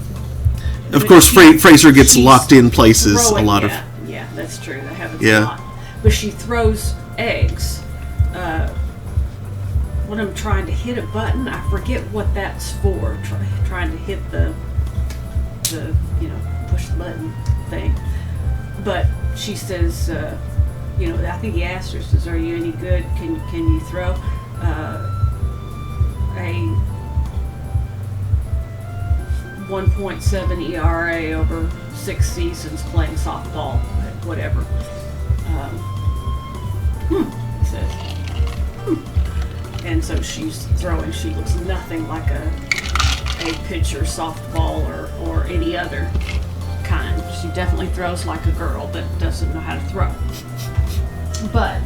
Of But course, Fraser gets she's locked in places a throwing- lot of. yeah, that's true. That happens Yeah. a lot. But she throws eggs. When I'm trying to hit a button, I forget what that's for. Trying to hit the push the button thing. But she says, I think he asked her, says, "Are you any good? Can you throw a 1.7 ERA over 6 seasons playing softball, whatever." He says. And so she's throwing. She looks nothing like a pitcher softball or any other kind. She definitely throws like a girl that doesn't know how to throw. But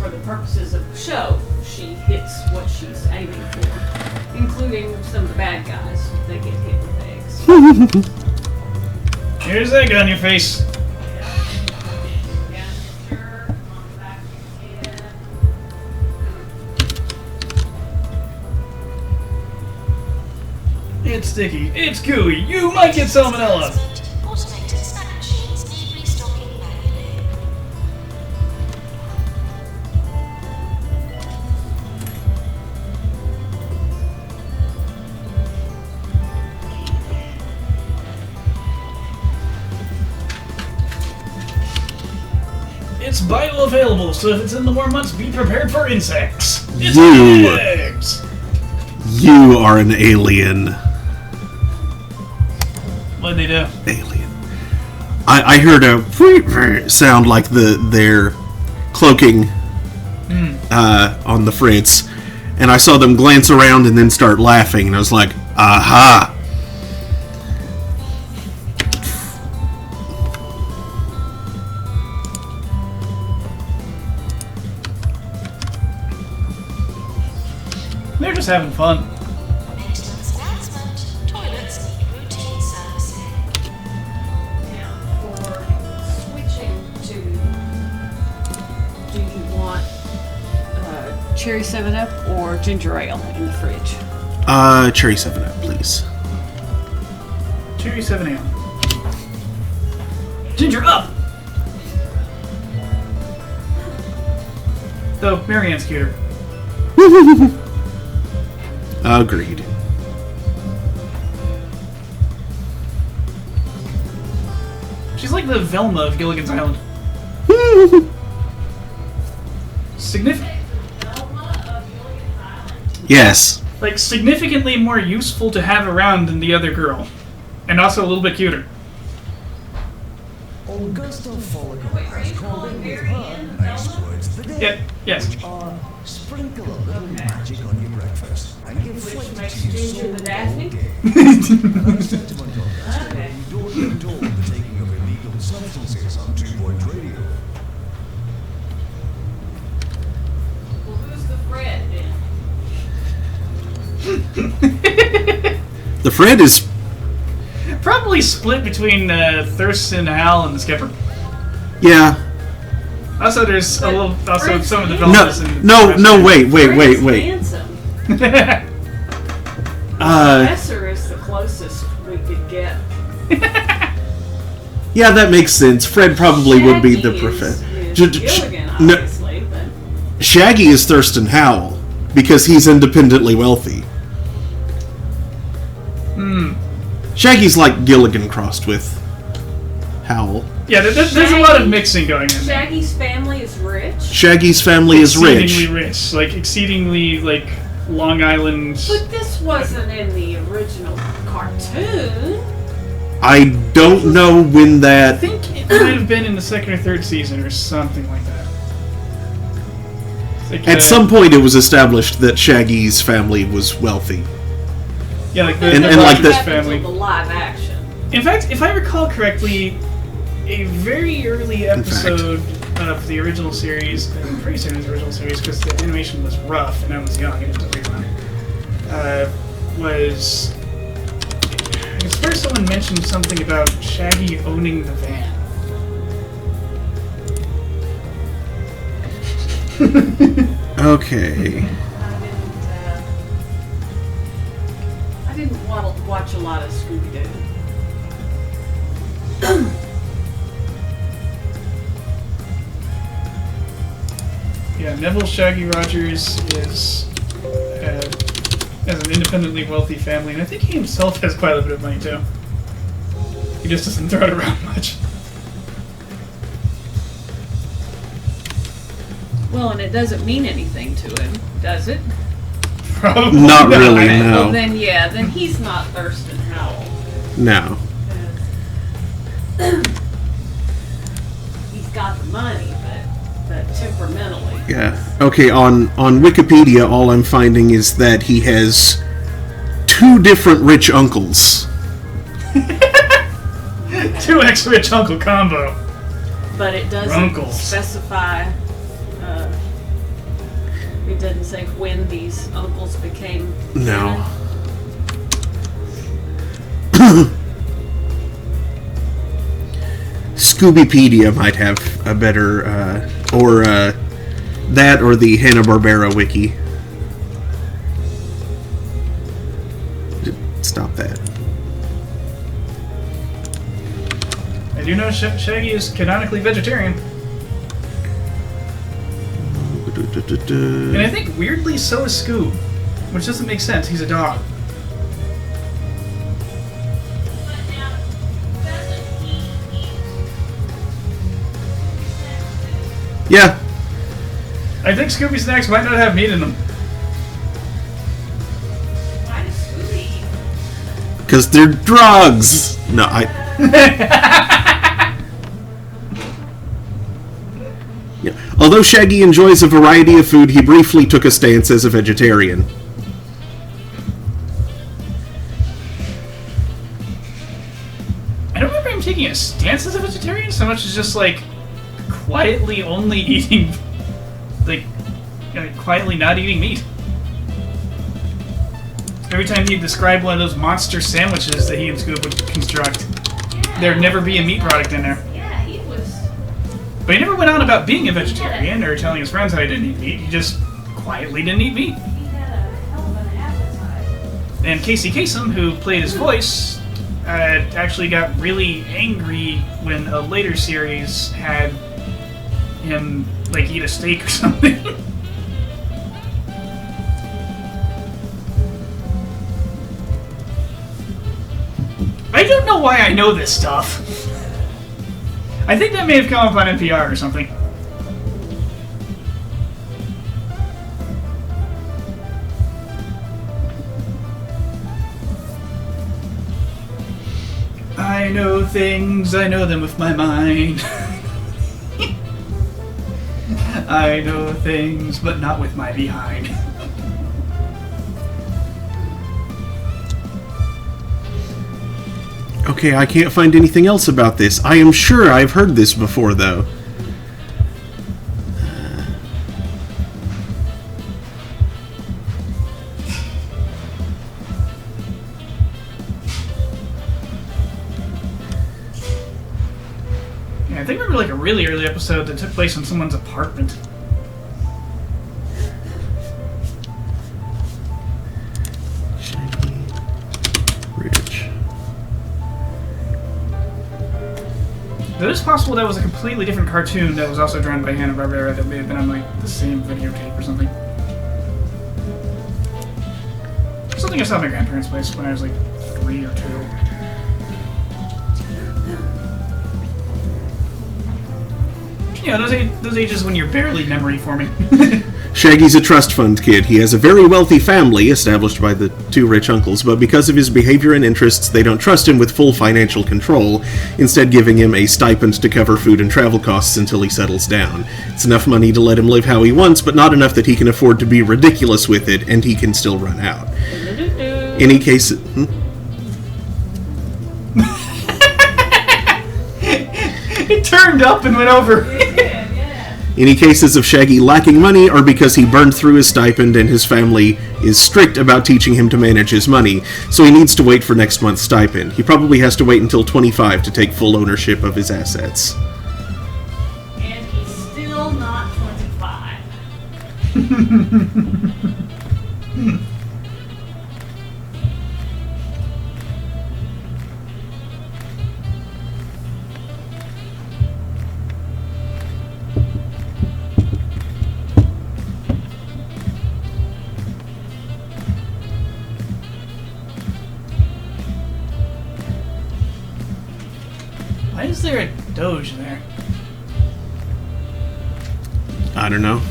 for the purposes of the show, she hits what she's aiming for, including some of the bad guys. They get hit with eggs. Here's egg on your face. It's sticky. It's gooey. You might get salmonella. Automated snack machines need restocking manually. It's bioavailable, so if it's in the warm months, be prepared for insects. It's You. eggs. You are an alien. What'd they do? Alien. I heard a sound like their cloaking on the Fritz, and I saw them glance around and then start laughing, and I was like, aha! They're just having fun. Maintenance announcement. Toilets need routine servicing. Now, for switching to, do you want cherry 7-Up or ginger ale in the fridge? Cherry 7-Up, please. Cherry 7 a.m. Ginger up! Though, Marianne's cuter. Agreed. She's like the Velma of Gilligan's Island. Significant. Yes. Like, significantly more useful to have around than the other girl. And also a little bit cuter. Augusta Follicle has called in with her nice words of the day. Yes. Which are, sprinkle a little magic on your breakfast and give flavor makes to your ginger soul the Daphne? all day. Another sentiment, Augusta, Okay. you don't condone the taking of illegal substances on 2 Point Radio. Well, who's the Fred then? The Fred is... Probably split between Thurston, Hal, and the Skipper. Yeah. Also, there's a little... Also, Fred's some of the No, Velmas and... no, wait. Fred's handsome. Professor is the closest we could get. Yeah, that makes sense. Fred probably would be the Shaggy professor. is Gilligan, obviously, but Shaggy is Thurston Howell because he's independently wealthy. Shaggy's like Gilligan crossed with Howell. Yeah, there's a lot of mixing going in there. Shaggy's family is rich. Shaggy's family is Exceedingly rich. rich. Like, exceedingly, like, Long Island... But this wasn't in the original cartoon. I don't know when I that... think it might have been in the second or third season or something like that. Like, At some point, it was established that Shaggy's family was wealthy. yeah, like the, and the like Rogers this family. The live action. In fact, if I recall correctly, a very early episode of the original series, and pretty soon as the original series, because the animation was rough and I was young and it was a rerun, was... I swear someone mentioned something about Shaggy owning the van. Okay. I didn't watch a lot of Scooby-Doo. Yeah, Neville Shaggy Rogers is has an independently wealthy family, and I think he himself has quite a bit of money too. He just doesn't throw it around much. Well, and it doesn't mean anything to him, does it? Probably Not really, Okay, no. well then he's not Thurston Howell. No. He's got the money, but temperamentally. Yeah. Okay, on Wikipedia, all I'm finding is that he has 2 different rich uncles. 2x rich uncle combo. But it doesn't Uncles. specify. It doesn't say when these uncles became. No. Scoobypedia might have a better, or that or the Hanna-Barbera wiki. Stop that. I do know Shaggy is canonically vegetarian. And I think weirdly so is Scoob. Which doesn't make sense, he's a dog. Yeah, I think Scooby snacks might not have meat in them. Why does Scooby eat? because they're drugs. No, Yeah. Although Shaggy enjoys a variety of food, he briefly took a stance as a vegetarian. I don't remember him taking a stance as a vegetarian so much as just like quietly only eating, like quietly not eating meat. Every time he'd describe one of those monster sandwiches that he and Scoob would construct, there'd never be a meat product in there. Yeah, he was. But he never went on about being a vegetarian or telling his friends how he didn't eat meat. He just quietly didn't eat meat. He had a hell of an appetite. And Casey Kasem, who played his voice, actually got really angry when a later series had him like eat a steak or something. I don't know why I know this stuff. I think that may have come up on NPR or something. I know things, I know them with my mind. I know things, but not with my behind. Okay, I can't find anything else about this. I am sure I've heard this before, though. Yeah, I think I remember like a really early episode that took place in someone's apartment. Rich. It is possible that was a completely different cartoon that was also drawn by Hanna-Barbera that may have been on like the same videotape or something. Something I saw at my grandparents' place when I was like 3 or 2. You know, those ages when you're barely memory forming. Shaggy's a trust fund kid. He has a very wealthy family, established by the 2 rich uncles, but because of his behavior and interests, they don't trust him with full financial control, instead giving him a stipend to cover food and travel costs until he settles down. It's enough money to let him live how he wants, but not enough that he can afford to be ridiculous with it, and he can still run out. Any case... It turned up and went over. Any cases of Shaggy lacking money are because he burned through his stipend and his family is strict about teaching him to manage his money, so he needs to wait for next month's stipend. He probably has to wait until 25 to take full ownership of his assets. And he's still not 25. Why is there a Doge there? I don't know.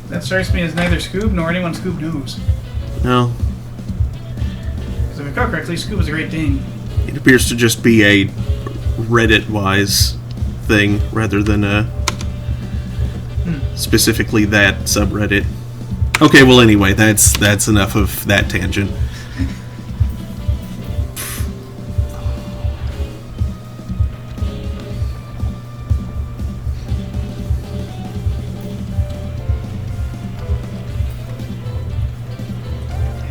That strikes me as neither Scoob nor anyone Scoob knows. No. Because if I recall correctly, Scoob was a Great Dane. It appears to just be a Reddit-wise thing rather than specifically that subreddit. Okay, well anyway, that's enough of that tangent.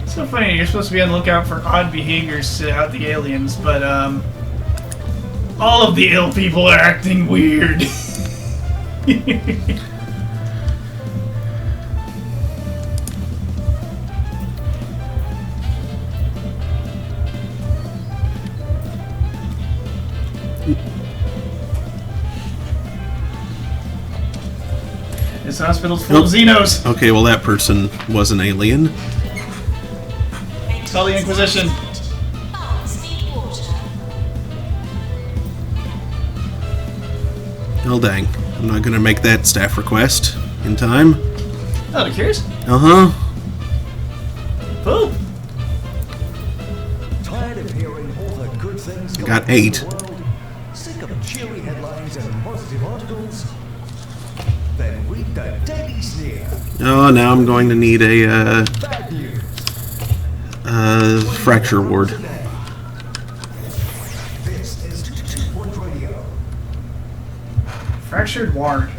It's so funny, you're supposed to be on the lookout for odd behaviors to out the aliens, but all of the ill people are acting weird. This hospital's full of Xenos. Okay, well that person was an alien. Call the Inquisition. Plants need water. Oh dang. I'm not gonna make that staff request in time. Oh, you curious? Uh-huh. Poop. Tired of hearing all the good things going Got on in 8. the world? Sick of cheery headlines and positive articles? Then read the Daily Sneer. Oh, now I'm going to need a Bad news. fracture ward. This is 2 Point Radio. Fractured ward.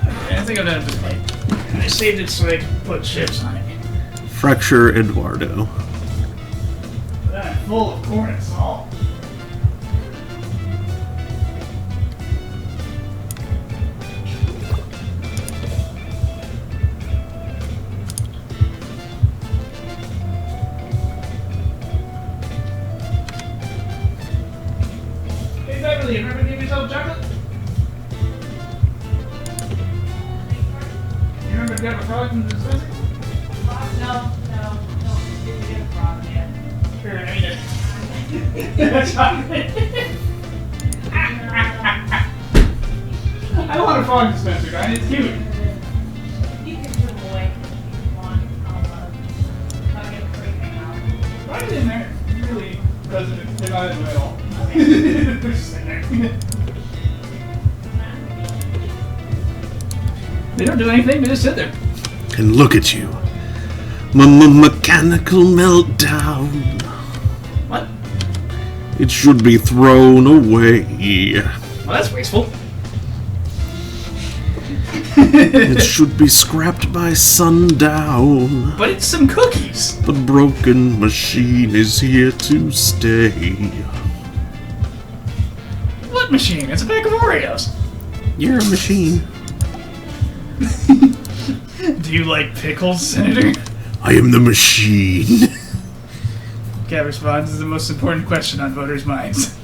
Okay. think I've done it this way. And I saved it so I could put ships on it. Fracture Eduardo. But I'm full of corn and salt. Hey Beverly, you remember to give yourself chocolate? You remember to grab a frog from the dispenser? No, didn't get a problem yet. Sure, I need it. Chocolate. I want a frog dispenser, guy. It's cute. You can put them away if you want. I'll get everything out. Why are they in there? Really doesn't. They're not in the way at all. They're just in there. They don't do anything. They just sit there. And look at you. Mechanical meltdown. What? It should be thrown away. Well, that's wasteful. It should be scrapped by sundown. But it's some cookies. The broken machine is here to stay. What machine? It's a bag of Oreos. You're a machine. Do you like pickles, Senator? I am the machine. Cat responds is the most important question on voters' minds.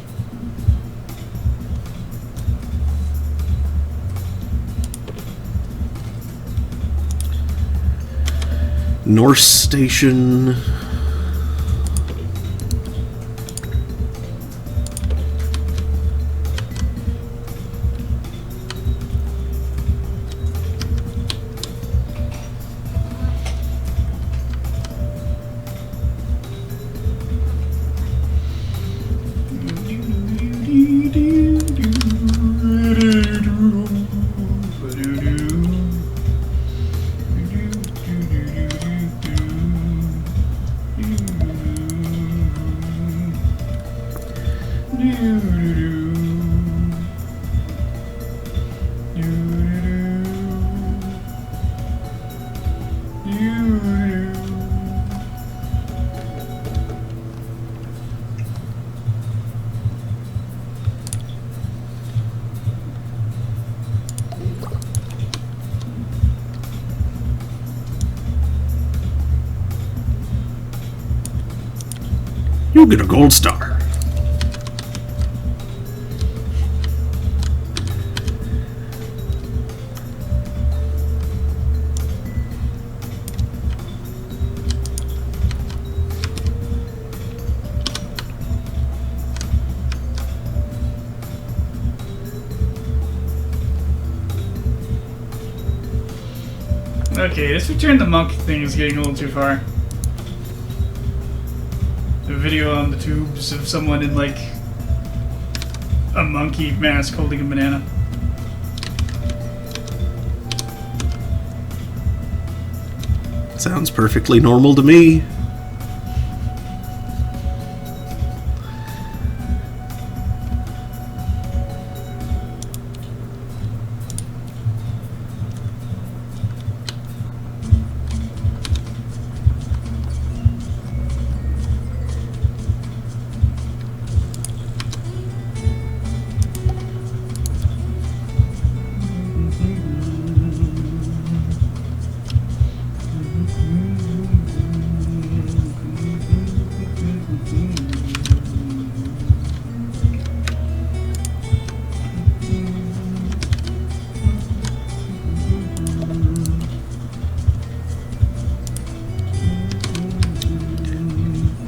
Norse Station. You'll get a gold star. Okay, this return the monk thing is getting a little too far. The video on the tubes of someone in like a monkey mask holding a banana. Sounds perfectly normal to me.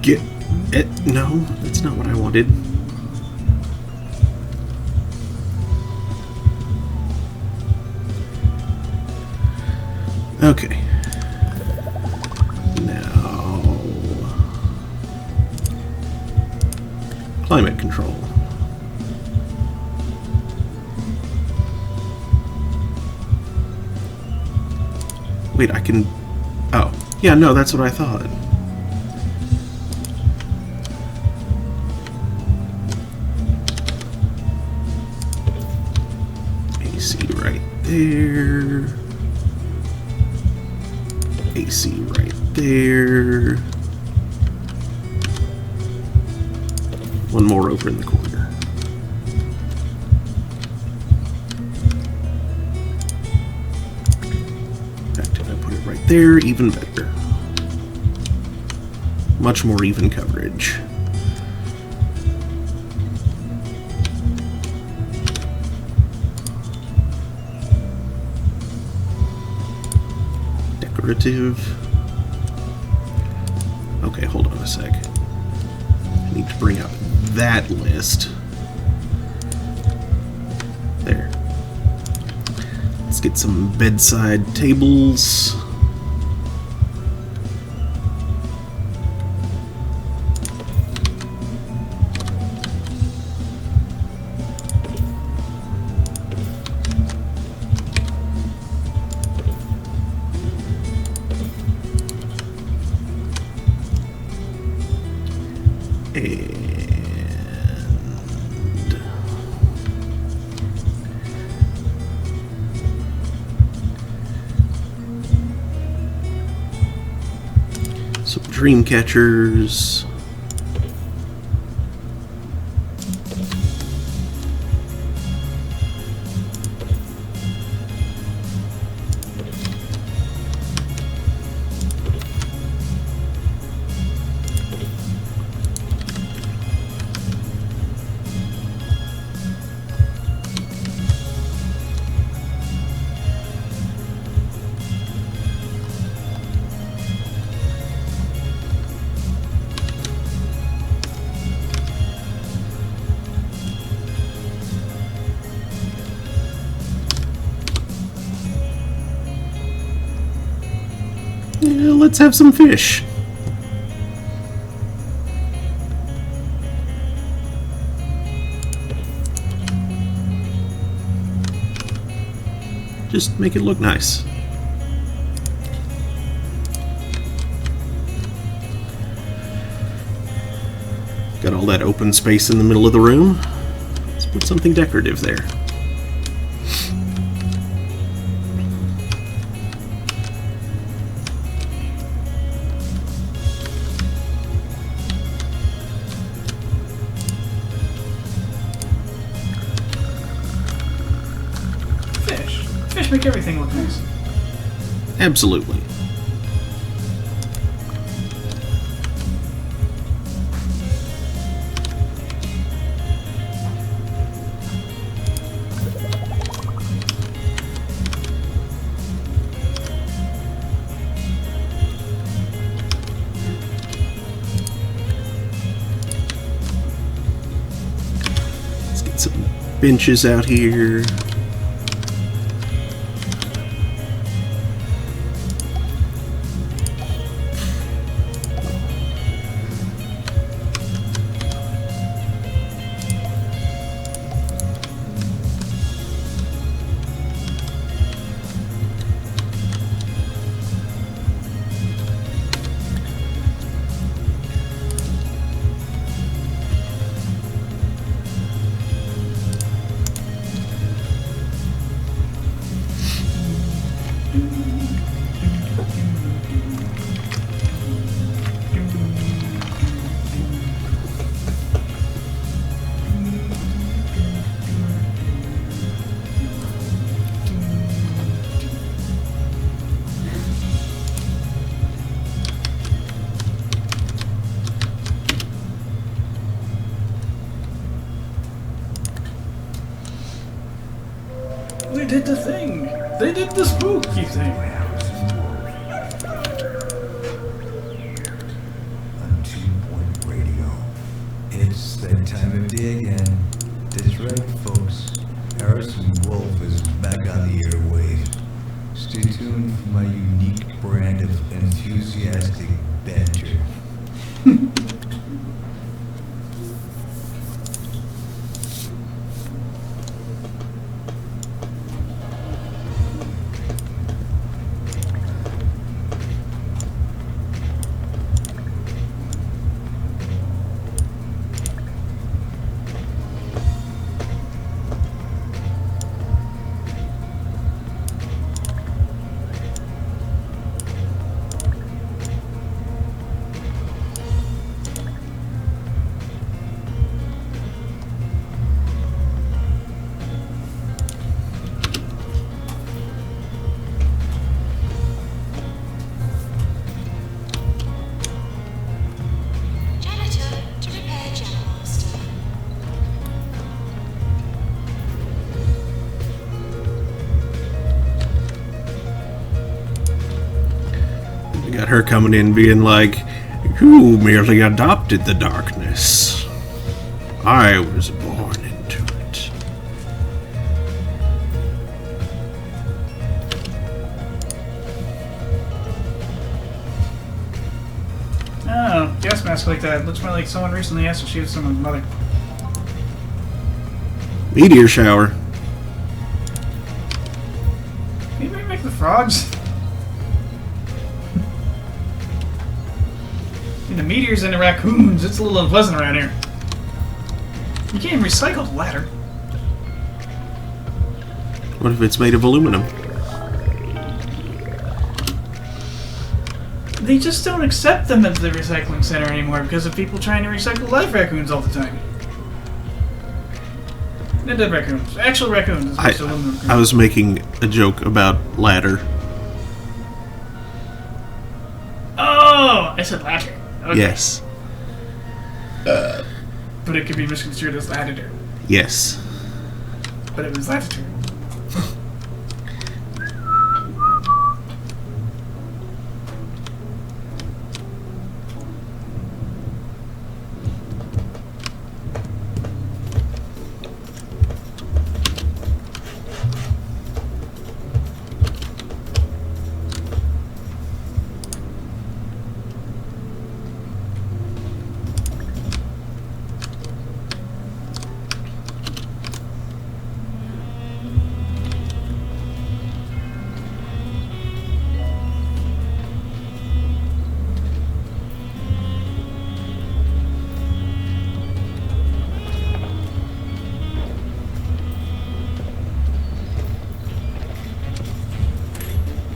Get it? No, that's not what I wanted. Okay. Now, climate control. Wait, I can... Oh, yeah, no, that's what I thought. AC right there. AC right there. One more over in the corner. In fact, if I put it right there, even better. Much more even coverage. Decorative. Okay, hold on a sec. I need to bring up that list. There. Let's get some bedside tables. Some dream catchers. Yeah, let's have some fish. Just make it look nice. Got all that open space in the middle of the room. Let's put something decorative there. Fish make everything look nice. Absolutely. Let's get some benches out here. They did the thing. They did the spooky thing. On 2-Point Radio. It's that time of day again. That's right, folks. Harrison Wolf is back on the airwaves. Stay tuned for my unique brand of enthusiastic banter. Got her coming in being like, "You merely adopted the darkness. I was born into it." Oh, gas mask like that. Looks more like someone recently asked if she was someone's mother. Meteor shower. Can you make the frogs? And the meteors and the raccoons. It's a little unpleasant around here. You can't even recycle the ladder. What if it's made of aluminum? They just don't accept them at the recycling center anymore because of people trying to recycle live raccoons all the time. Not dead raccoons. Actual raccoons. As opposed to aluminum. I was making a joke about ladder. Oh! I said ladder. Okay. Yes. But it could be misconstrued as latitude. Yes. But it was latitude.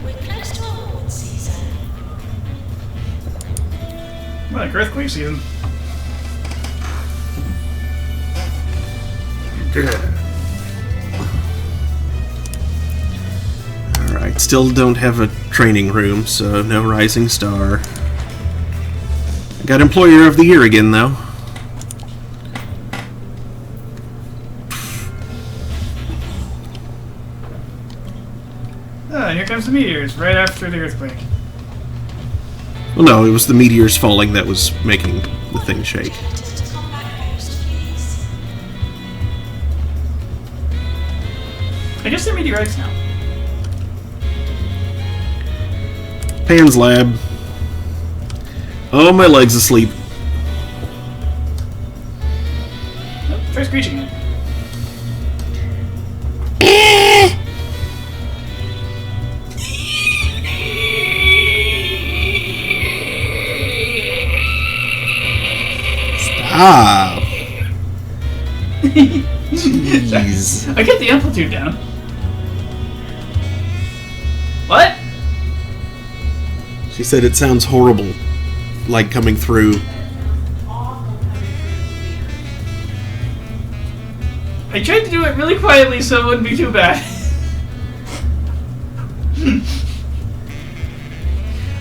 We're close to award season. Well, like earthquake season. Alright, still don't have a training room, so no Rising Star. Got Employer of the Year again, though. Ah, here comes the meteors, right after the earthquake. Well, no, it was the meteors falling that was making the thing shake. Just to combat ghost, please. I guess they're meteorites now. Pan's lab. Oh, my leg's asleep. Oh, try screeching it. Stop. Jeez. I get the amplitude down. What? She said it sounds horrible, like coming through. I tried to do it really quietly so it wouldn't be too bad.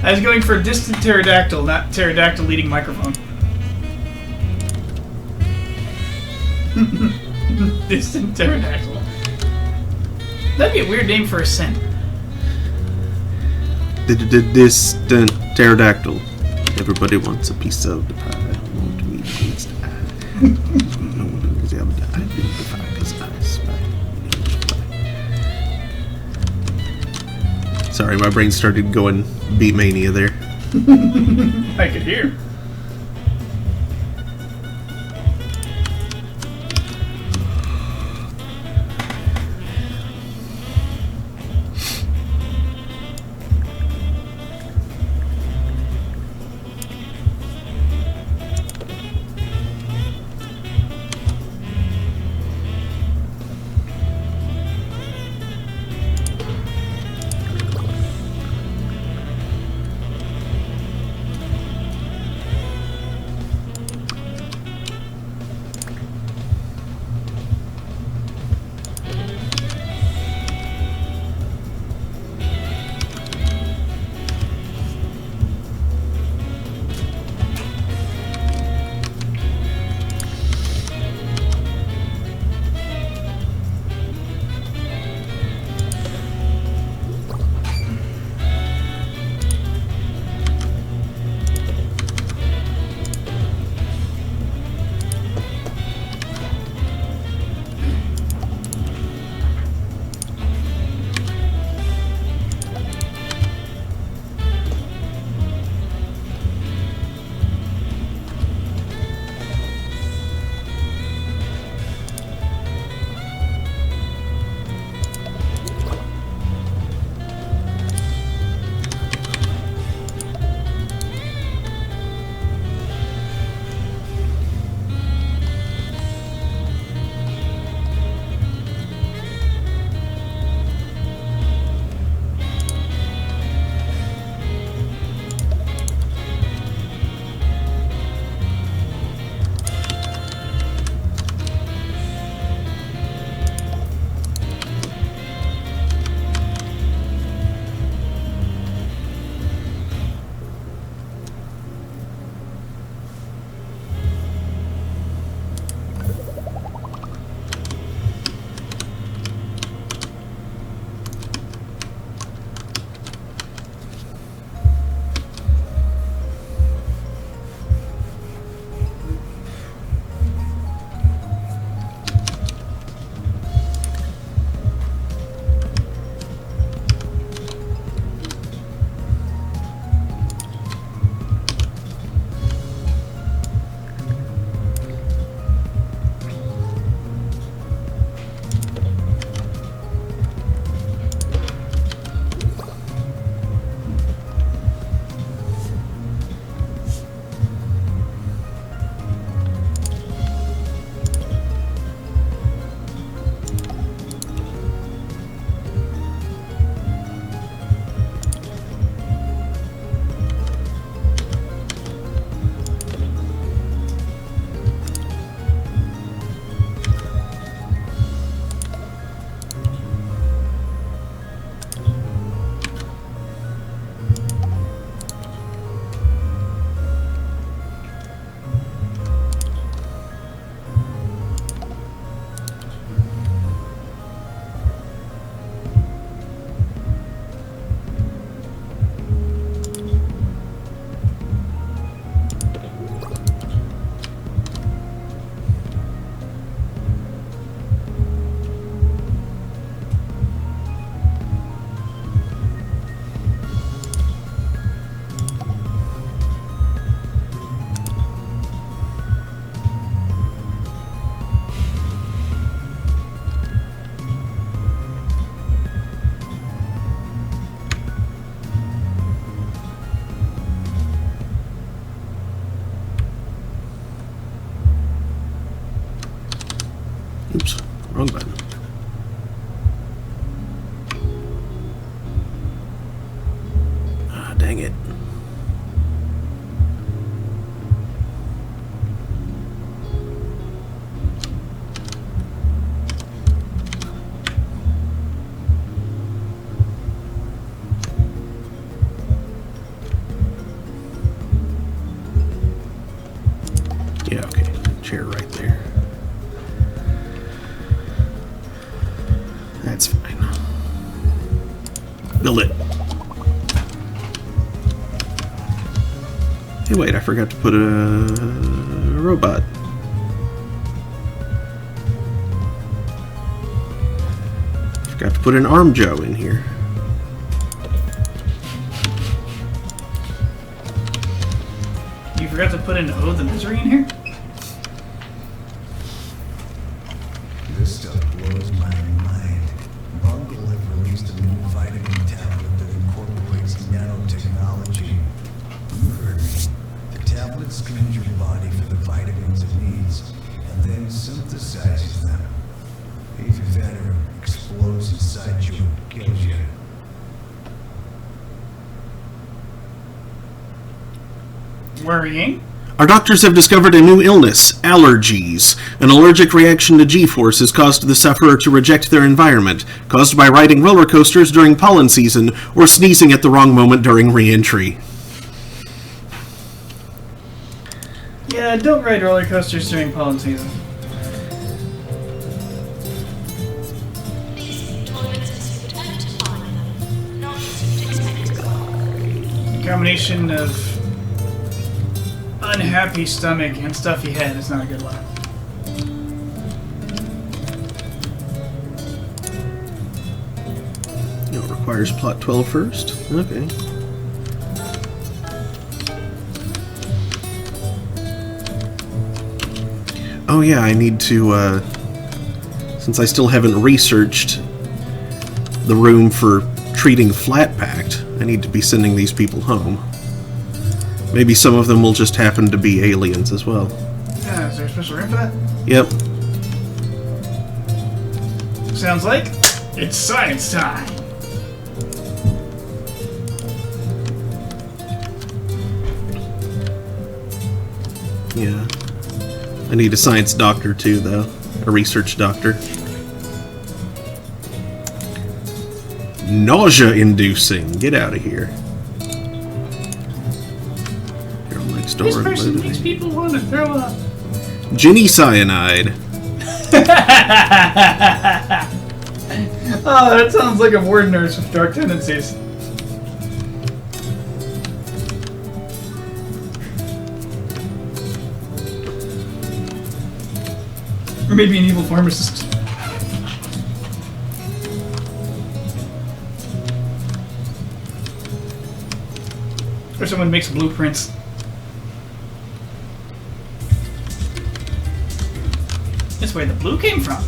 I was going for distant pterodactyl, not pterodactyl leading microphone. Distant pterodactyl. That'd be a weird name for a scent. The distant pterodactyl. Everybody wants a piece of the pie. Want me to taste the eye. No one is able to identify because I spy. Sorry, my brain started going Beatmania there. I could hear. Wrong button. Ah, dang it. Yeah, okay. Chair right there. That's fine. Build it. Hey, wait, I forgot to put a robot. Forgot to put an Arm Joe in here. You forgot to put in Oh the Misery in here? This stuff blows my mind. Bungle have released a new vitamin tablet that incorporates nanotechnology. You heard me. The tablet screens your body for the vitamins it needs, and then synthesizes them. If you've had it explodes inside you and kills you. Worrying. Our doctors have discovered a new illness, allergies. An allergic reaction to G-force has caused the sufferer to reject their environment, caused by riding roller coasters during pollen season or sneezing at the wrong moment during re-entry. Yeah, don't ride roller coasters during pollen season. These toilets as you would hope to find them, not as you'd expect. Combination of unhappy stomach and stuffy head is not a good one. It requires plot 12 first. Okay. Oh yeah, I need to, since I still haven't researched the room for treating flat-packed, I need to be sending these people home. Maybe some of them will just happen to be aliens as well. Yeah, is there a special room for that? Yep. Sounds like it's science time. Yeah. I need a science doctor too, though. A research doctor. Nausea-inducing. Get out of here. Girl next door. This person makes people want to throw up. Ginny cyanide. Oh, that sounds like a ward nurse with dark tendencies. Or maybe an evil pharmacist. Or someone makes blueprints. That's where the blue came from.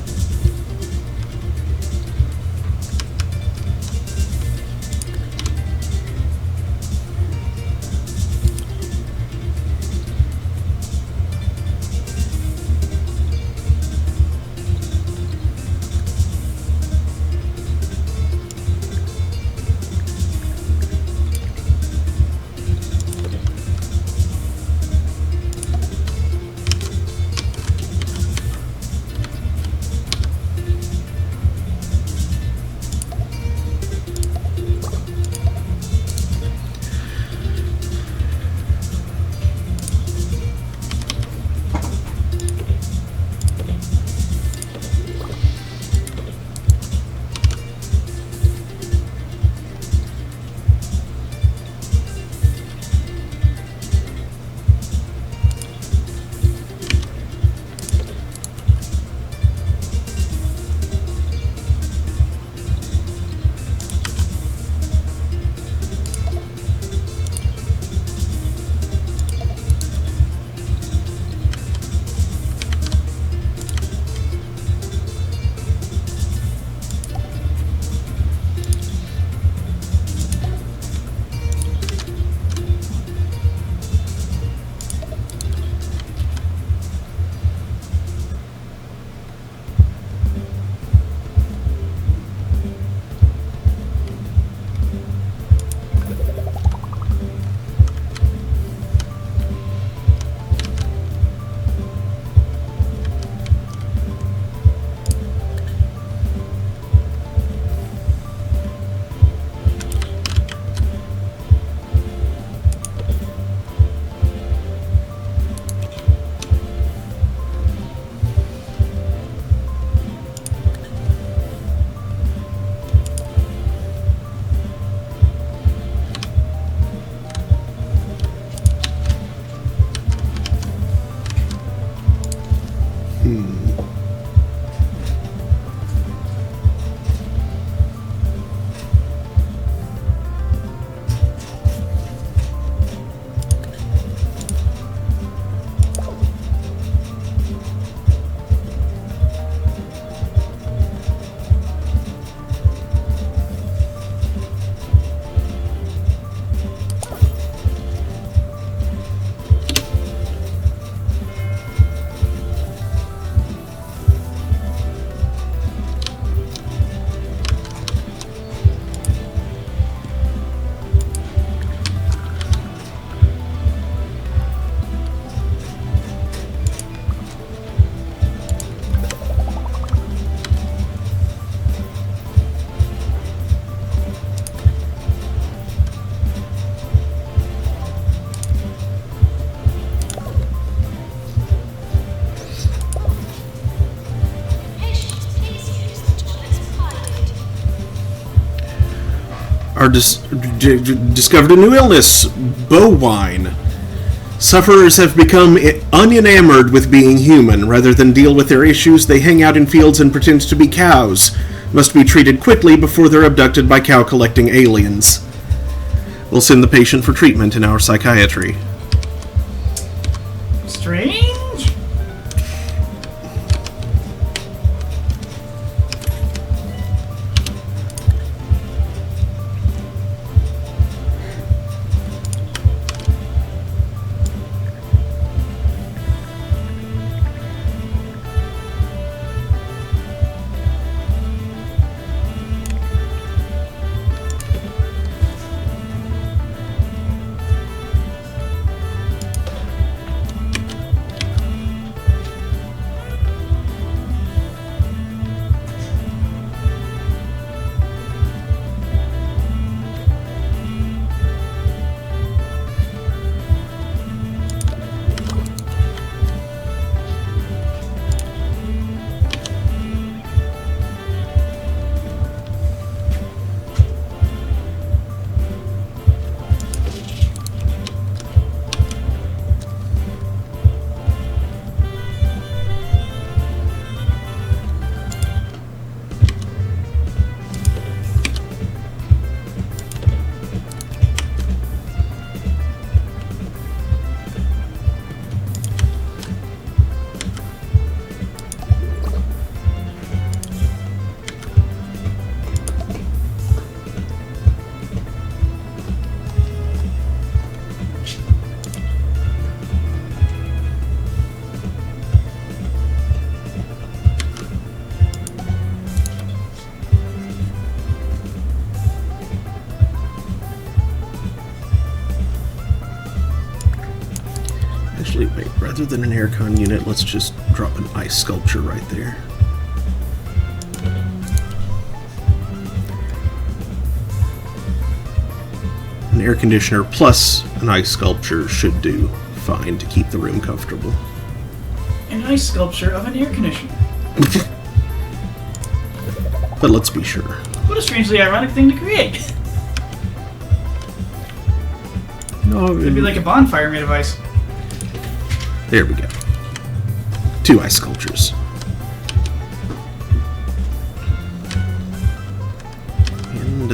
discovered a new illness, bovine. Sufferers have become unenamored with being human. Rather than deal with their issues, they hang out in fields and pretend to be cows. Must be treated quickly before they're abducted by cow-collecting aliens. We'll send the patient for treatment in our psychiatry. Strange? Actually, wait, rather than an aircon unit, let's just drop an ice sculpture right there. An air conditioner plus an ice sculpture should do fine to keep the room comfortable. An ice sculpture of an air conditioner. But let's be sure. What a strangely ironic thing to create. No, It'd be like a bonfire made of ice. there we go. 2 ice sculptures. And,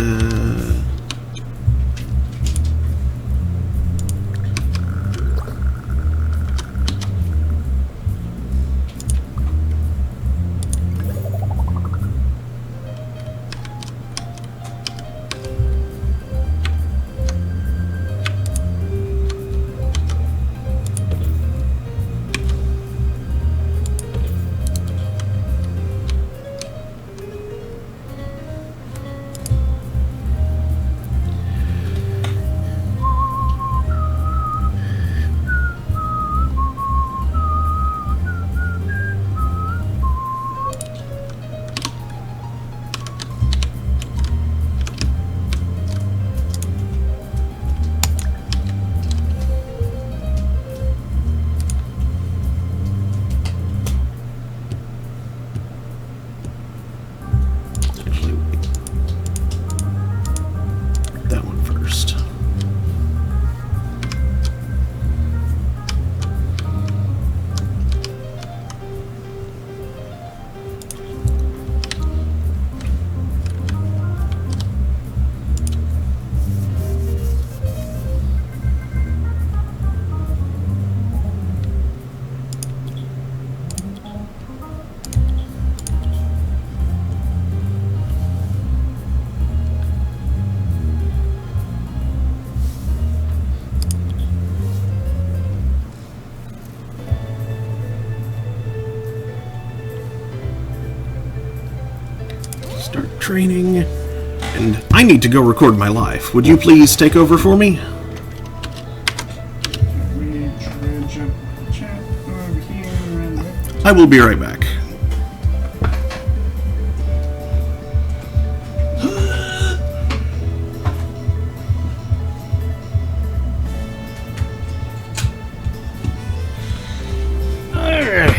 that one first. Start training. And I need to go record my live. Would you please take over for me? I will be right back. Alright.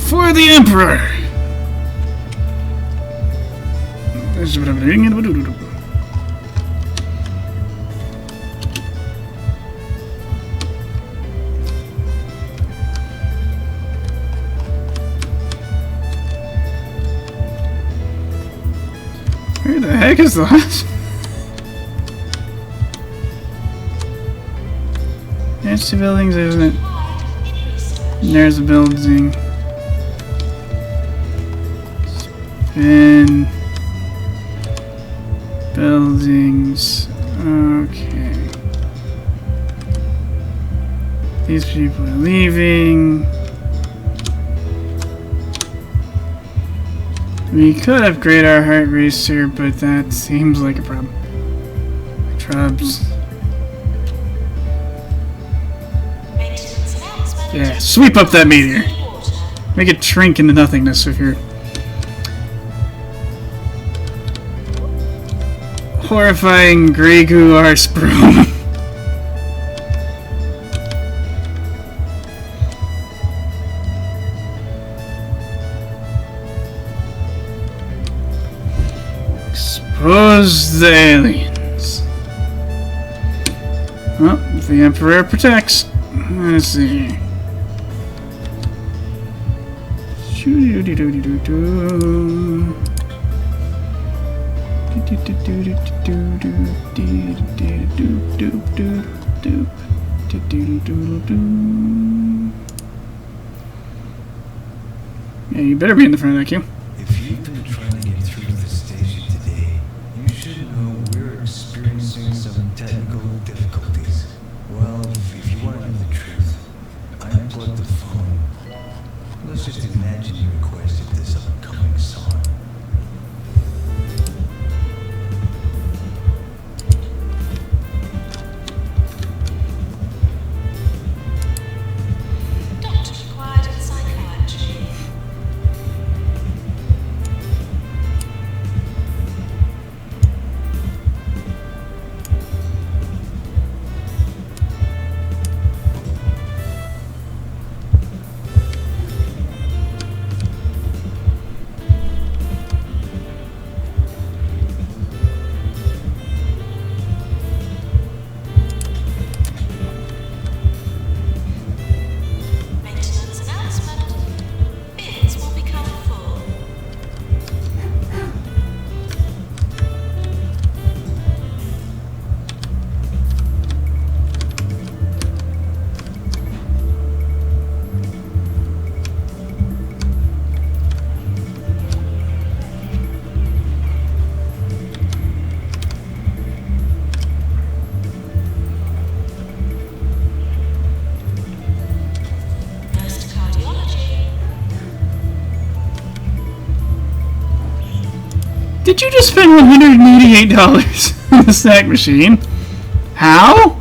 For the Emperor. quick as that. There's two buildings, isn't it? There's a building. Spin. Buildings. Okay. These people are leaving. We could upgrade our heart racer, but that seems like a problem. Trubs. Yeah, sweep up that meteor. Make it shrink into nothingness with your horrifying Grey Goo Arsbro. Expose the aliens. Well, the Emperor protects. Let's see. Yeah, you better be in the front of that queue. If you've been trying to get through to the station today, you should know we're experiencing some technical difficulties. Well, if you want to know the truth, I unplugged the phone. Let's just imagine you requested this upcoming song. Doctor required in psychiatry. Maintenance announcement. Bins will become full. First cardiology. Did you just spend $188 on the snack machine? How?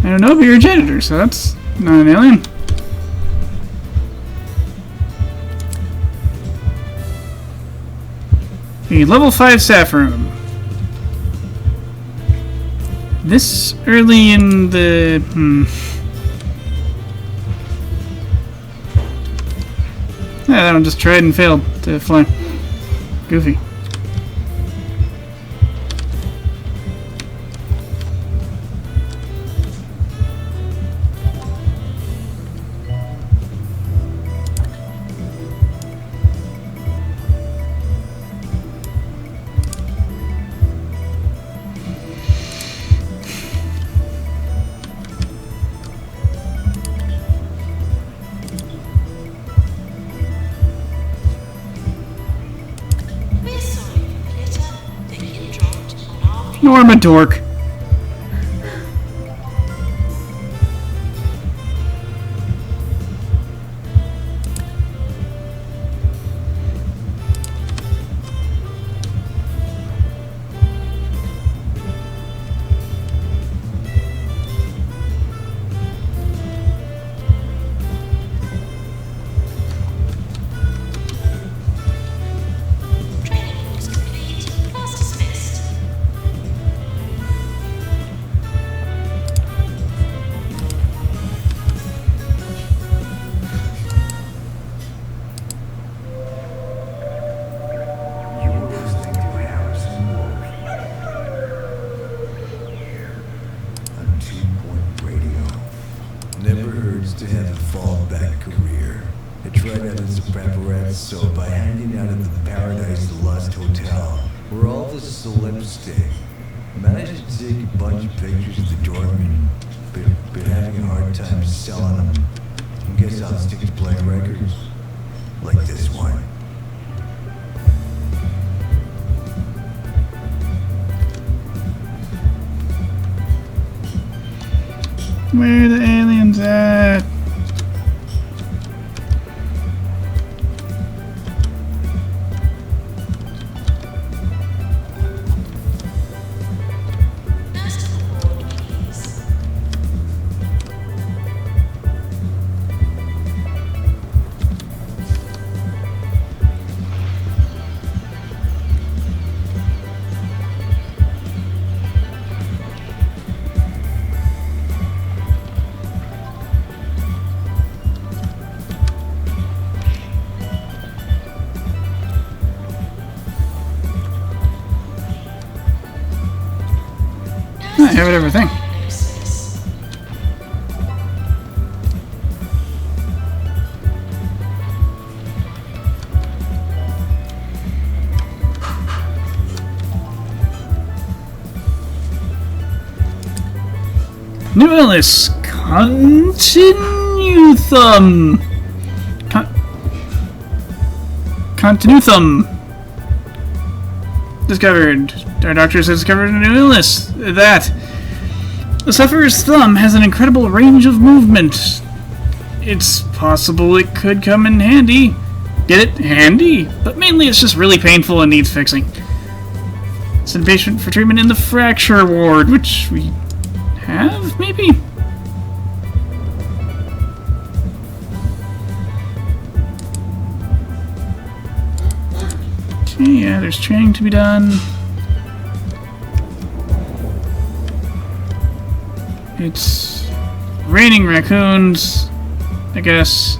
I don't know, but you're a janitor, so that's not an alien. A level 5 saffron. This early in the yeah, that one just tried and failed to fly. Goofy. We're sorry for the litter that you dropped on our Norma dork. training course complete. Class dismissed. to have a fallback career. I tried out as a paparazzo by hanging out at the Paradise Lost Hotel, where all the celebs stay. Managed to take a bunch of pictures of the doorman, but been having a hard time selling them. I guess I'll stick to playing records, like this one. Where are the aliens at? First to the board, please. I have everything. Diagnosis. New illness. Continuthum. Continuthum. Discovered. Our doctors have discovered a new illness. That. The sufferer's thumb has an incredible range of movement. It's possible it could come in handy. Get it? Handy? But mainly it's just really painful and needs fixing. Send patient for treatment in the fracture ward, which we have, maybe? Okay, yeah, there's training to be done. It's raining raccoons, I guess.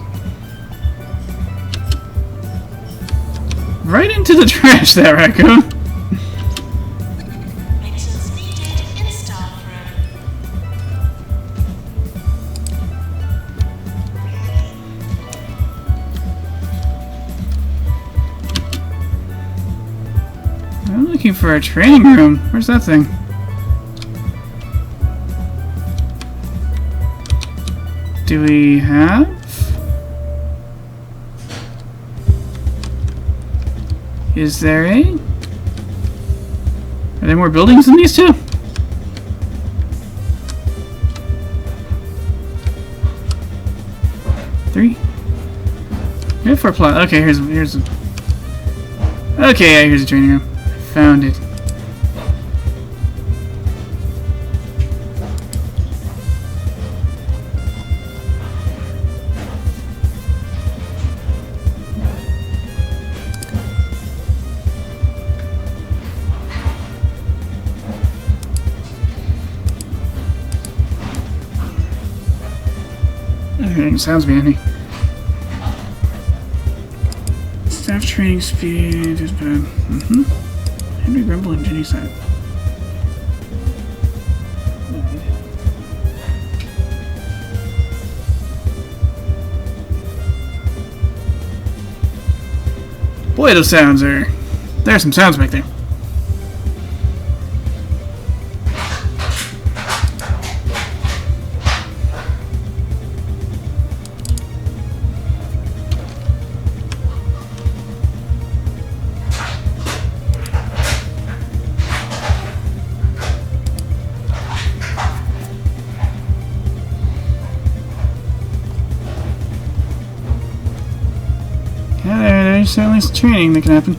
Right into the trash, that raccoon. Items needed in staff room. I'm looking for a training room. Where's that thing? Do we have? Is there a? Are there more buildings than these two? Three? We have 4 plot. Okay, here's a. Okay, yeah, here's a training room. Found it. Everything sounds handy. Staff training speed is bad. Henry Grumble and Jenny side. Boy, those sounds are. There are some sounds back there. Yeah, there's certainly some training that can happen.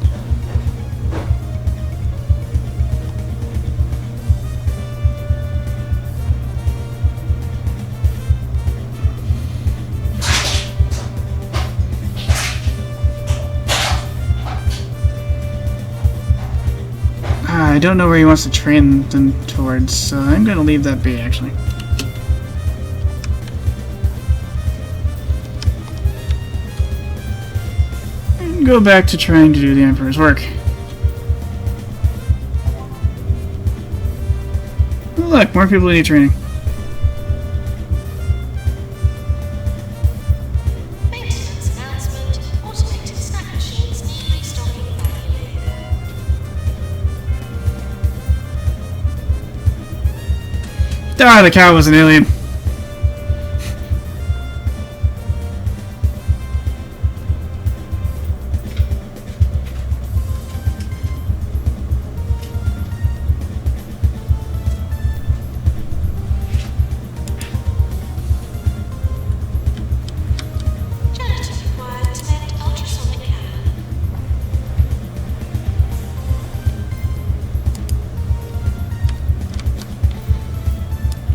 I don't know where he wants to train them towards, so I'm gonna leave that be, actually. And go back to trying to do the Emperor's work. Look, more people need training. Ah, the cow was an alien. Janitor required to send ultrasonic camera.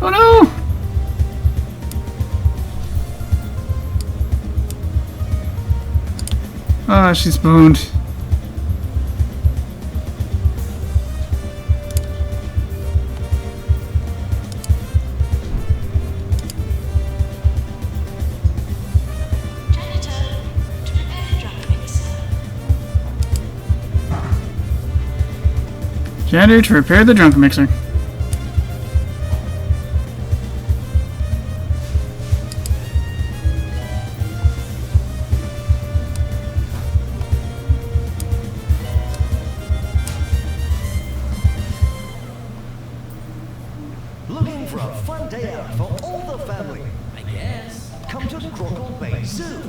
Oh no! Ah, she's boned. Janitor, to repair drug mixer. Janitor to repair the drunk mixer. Looking for a fun day out for all the family? I guess. Come to Crockle Bay Zoo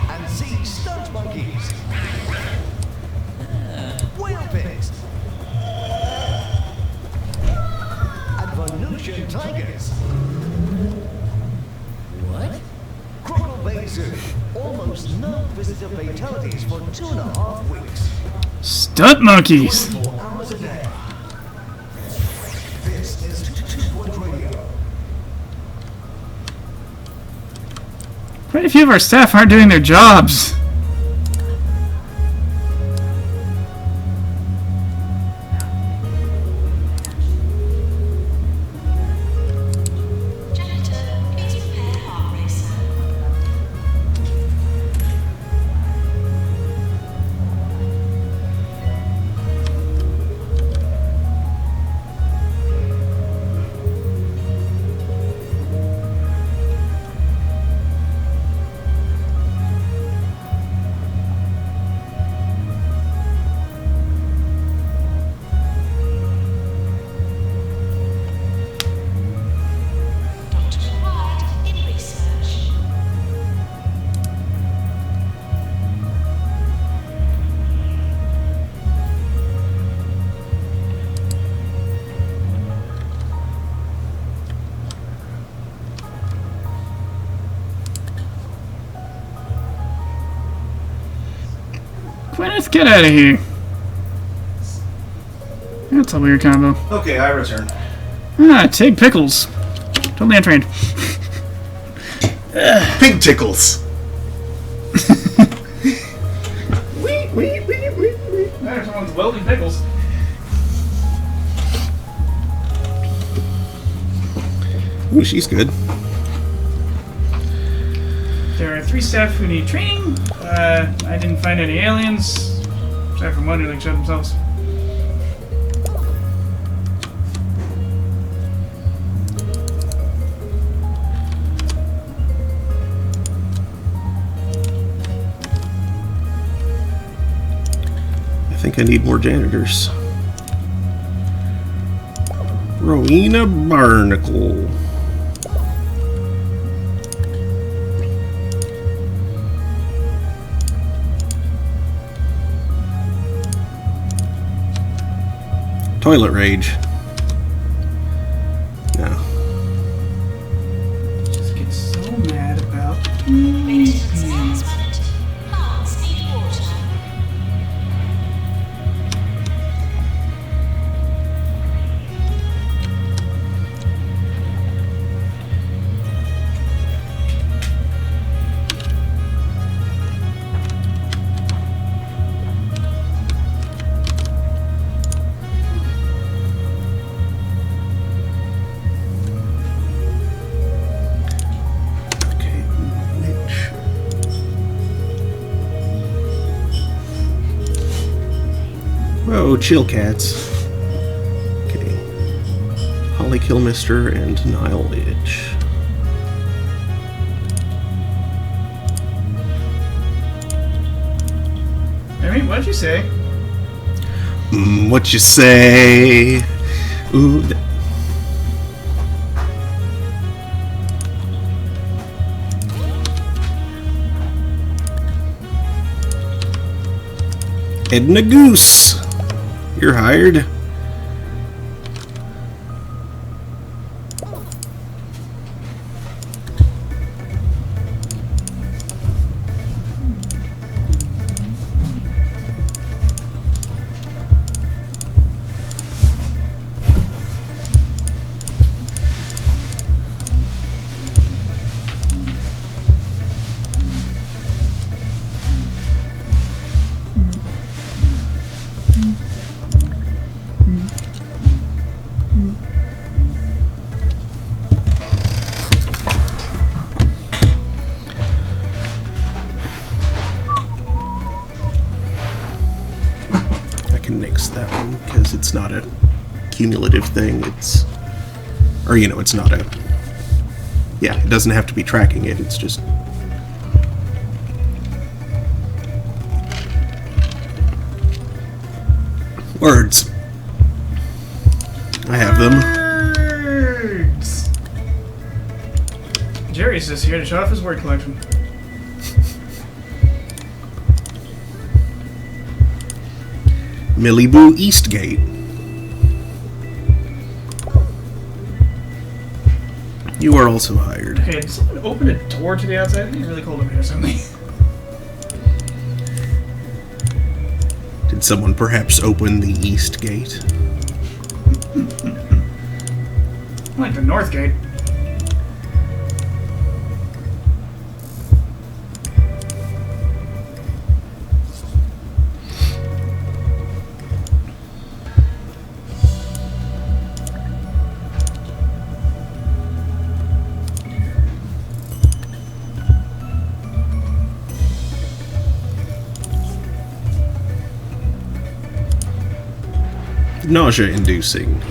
and see stunt monkeys, whale pigs, and Venusian tigers. What? Crockle Bay Zoo. Almost no visitor fatalities for 2.5 weeks. Stunt monkeys! 4 hours a day. This is 2 Radio. Quite a few of our staff aren't doing their jobs. Janitor, please repair heart racer. Doctor required in research. Gwyneth, get out of here. That's a weird combo. Okay, I return. Ah, Tig Pickles. Totally untrained. Pig tickles. There's someone's welding pickles. Ooh, she's good. There are 3 staff who need training. I didn't find any aliens, aside from one who showed themselves. I think I need more janitors. Rowena Barnacle. Toilet rage. No. Just get so mad about. Maintenance announcement. Plants need water. Okay, Mitch. Whoa, chill cats. Okay. Holly Killmister and Nile Itch. I mean, what'd you say? What you say? Ooh, Edna Goose, you're hired. Nix that one because it's not a cumulative thing. It's, or you know, it's not a, yeah, it doesn't have to be tracking it. It's just words. I have them. Words. Jerry's just here to show off his word collection. Millie Boo Eastgate. You are also hired. Okay, did someone open a door to the outside? It's really cold over here or something. Did someone perhaps open the East Gate? Like the North Gate. Nausea-inducing.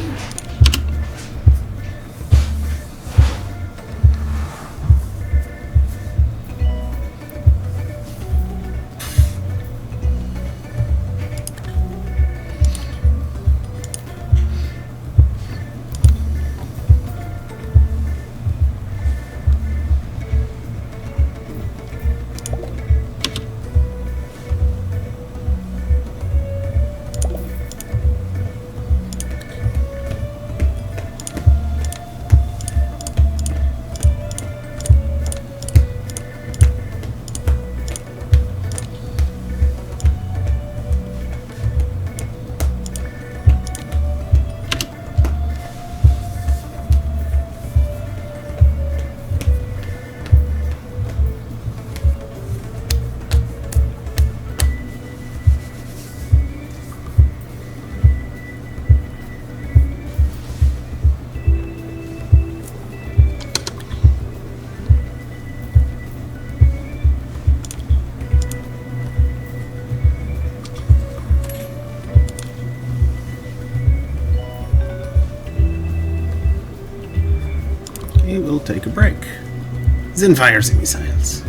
Okay, we'll take a break. Zenfire missiles.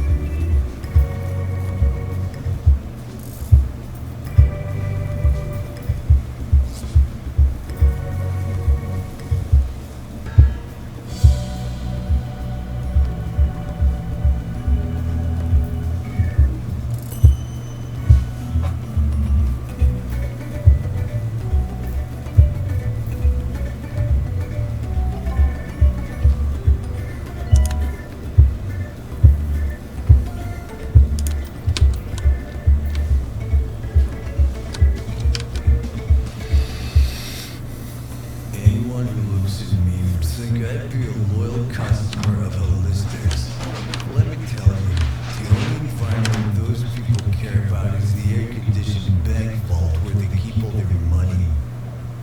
Anyone who looks at me would think I'd be a loyal customer of Holistic's. Let me tell you, the only environment those people care about is the air-conditioned bank vault where they keep all their money.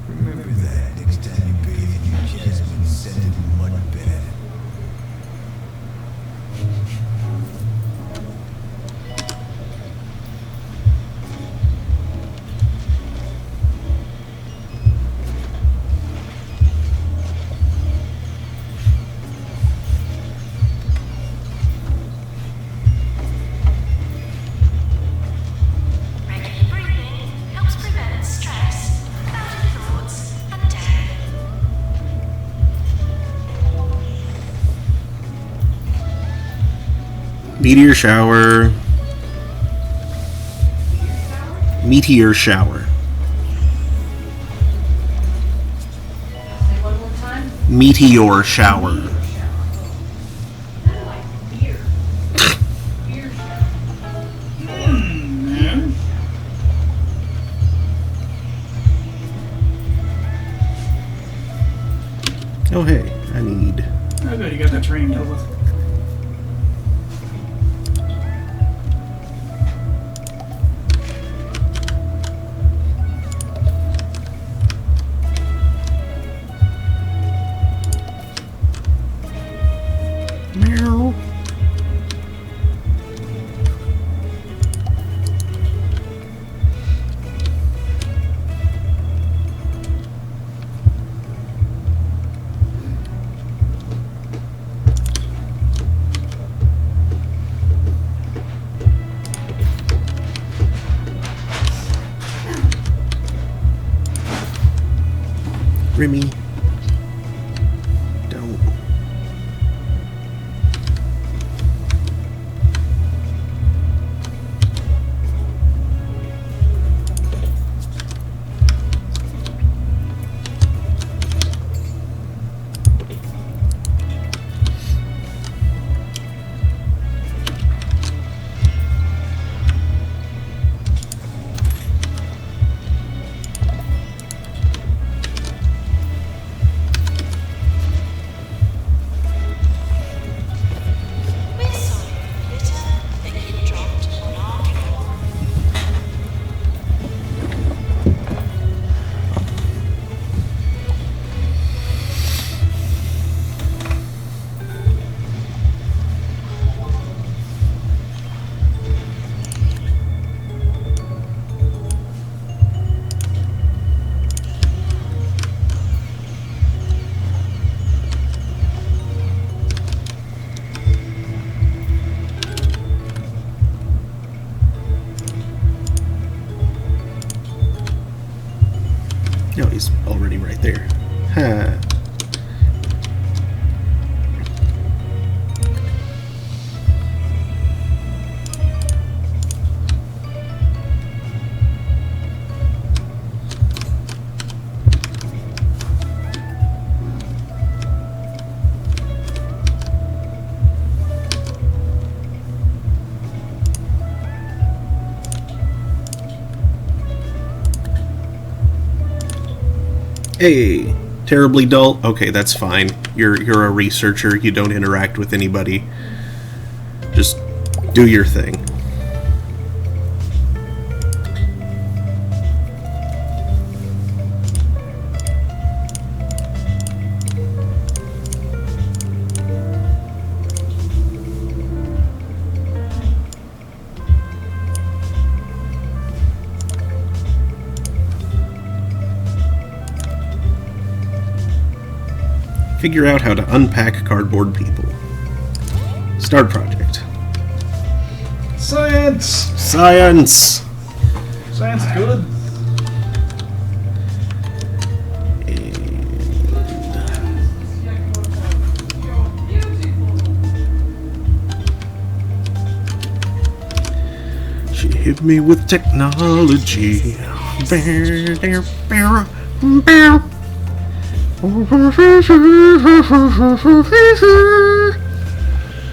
Remember that next time you bathe in your jasmine-scented mud bed. Regular breathing helps prevent stress, bad thoughts, and death. Meteor shower. Meteor shower. Say one more time. Meteor shower. Kind of like beer. Beer shower. Yeah. Oh hey, I need. Oh, good. You got that terrain dealt with. Meow. Remy. Don't. We're sorry for the litter that you dropped on our floor. No, he's already right there. Huh. Hey, terribly dull. Okay, that's fine. You're a researcher. You don't interact with anybody. Just do your thing. Figure out how to unpack cardboard people. Start project. Science! Science! Science is good. She hit me with technology.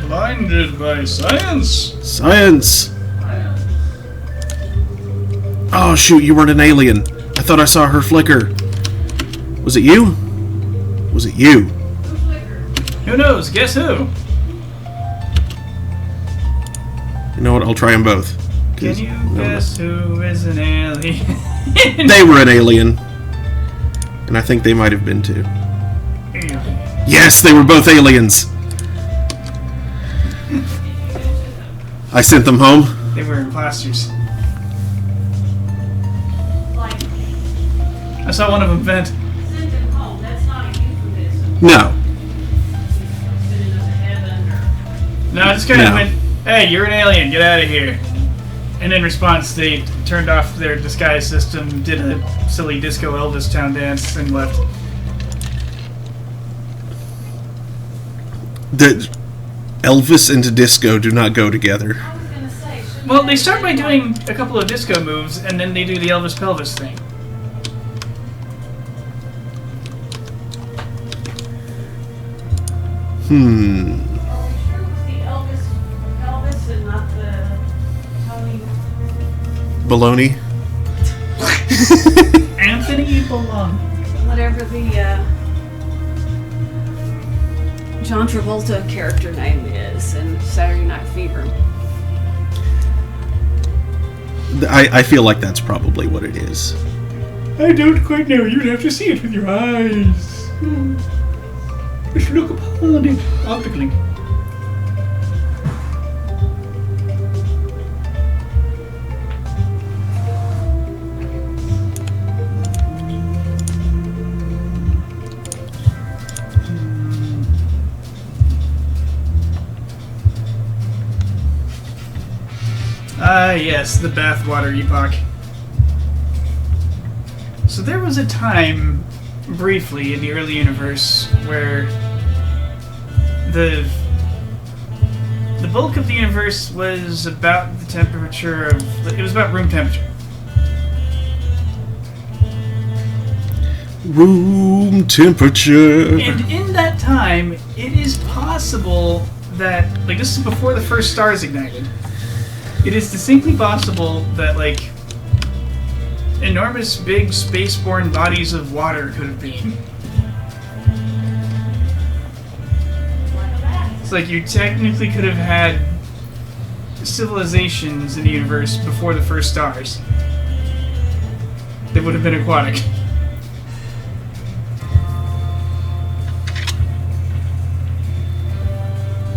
Blinded by science. Science! Oh shoot, you weren't an alien. I thought I saw her flicker. Was it you? Was it you? Who knows? Guess who? You know what? I'll try them both. Can you guess who is an alien? They were an alien. And I think they might have been too. Yes, they were both aliens. I sent them home. They were imposters. Like, I saw one of them vent. send him home. That's not a euphemism. No. Send him to heaven or. No, I just kind of No. went, hey, you're an alien, get out of here. And in response, they turned off their disguise system, did a silly disco Elvis town dance, and left. The Elvis and disco do not go together. I was gonna say, shouldn't Well, they start by doing a couple of disco moves, and then they do the Elvis pelvis thing. Hmm. Are we sure it was the Elvis and not the Tony? Baloney. Anthony Bolon. Whatever the John Travolta character name is in Saturday Night Fever. I feel like that's probably what it is. I don't quite know. You'd have to see it with your eyes. Just look upon it optically. Ah, yes, the bathwater epoch. So there was a time, briefly, in the early universe where the bulk of the universe was about the temperature of... It was about room temperature. Room temperature. And in that time, it is possible that... Like, this is before the first stars ignited. It is distinctly possible that, like, enormous, big, spaceborne bodies of water could have been. It's like you technically could have had civilizations in the universe before the first stars. They would have been aquatic.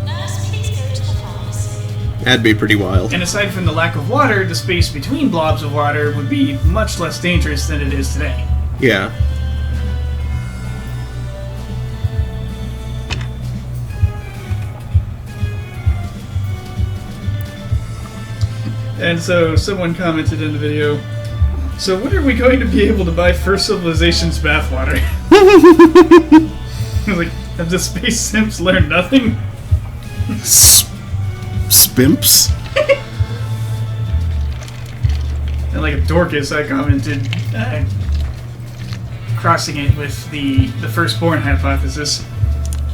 Nurse, please go to the pharmacy. That'd be pretty wild. And aside from the lack of water, the space between blobs of water would be much less dangerous than it is today. Yeah. And so someone commented in the video, so when are we going to be able to buy First Civilization's bathwater? Like, have the space simps learned nothing? Spimps? And like Dorcas, I commented, crossing it with the firstborn hypothesis.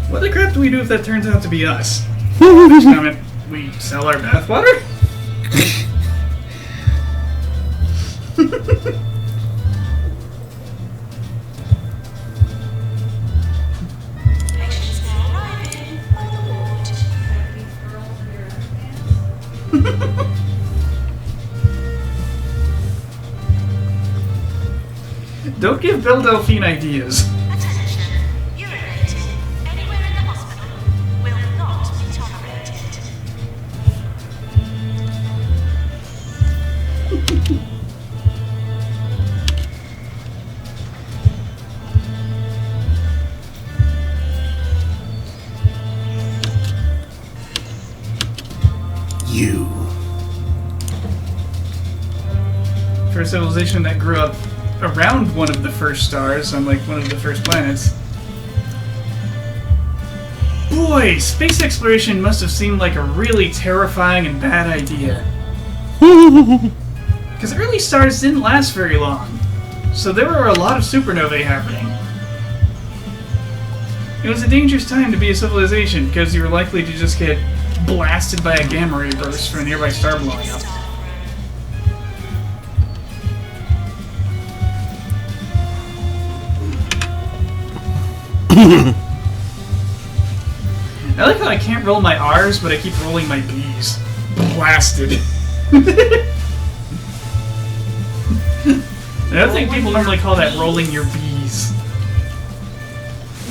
What the crap do we do if that turns out to be us? Comment, we sell our bathwater? Patients now arriving on the ward. Don't give Bill Delphine ideas. Attention. Urinating anywhere in the hospital will not be tolerated. You. For a civilization that grew up around one of the first stars on like one of the first planets. Boy, space exploration must have seemed like a really terrifying and bad idea. Because early stars didn't last very long, so there were a lot of supernovae happening. It was a dangerous time to be a civilization because you were likely to just get blasted by a gamma ray burst from a nearby star blowing up. I like how I can't roll my R's, but I keep rolling my B's. Blasted. I don't think people normally call that rolling your B's.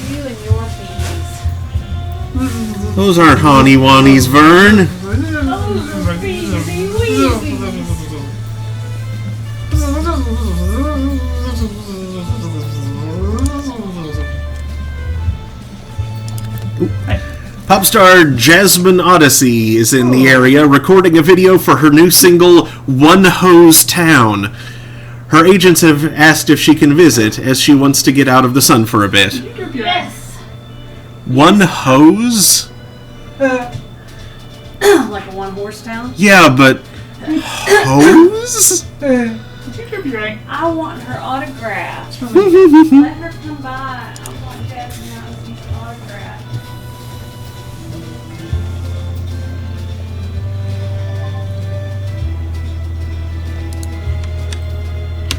You and your bees. Those aren't Honey Wannies, Vern. Oh, beesy weesies. Pop star Jasmine Odyssey is in the area recording a video for her new single, One Hose Town. Her agents have asked if she can visit, as she wants to get out of the sun for a bit. Yes. One hose? Like a one-horse town? Yeah, but Hose? Did you grab your right? I want her autograph. Let her come by. I want Dad to know she's autograph.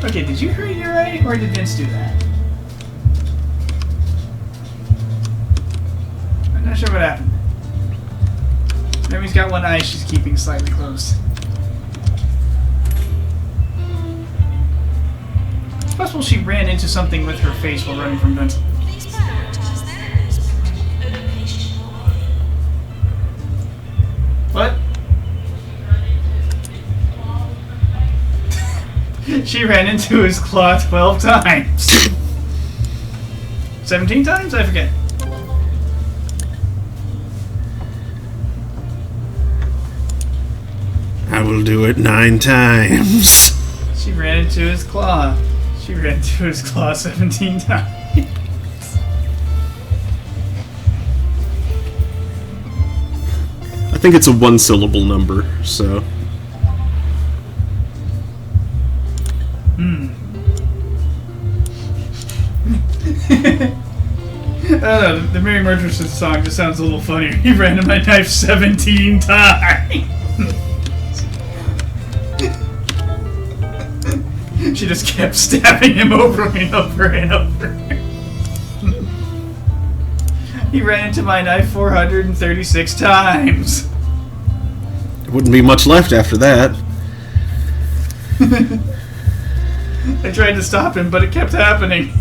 Okay, did you hurt your eye, or did Vince do that? I'm not sure what happened. Maybe he's got one eye she's keeping slightly closed. It's possible she ran into something with her face while running from Vince. Please prioritize their announcement. A location away. What? She ran into his claw 12 times. 17 times? I forget. I will do it 9 times. She ran into his claw. She ran into his claw 17 times. I think it's a 1-syllable number, so. I don't know, the Mary Murchison song just sounds a little funnier. He ran to my knife 17 times. She just kept stabbing him over and over and over. He ran into my knife 436 times. There wouldn't be much left after that. I tried to stop him, but it kept happening.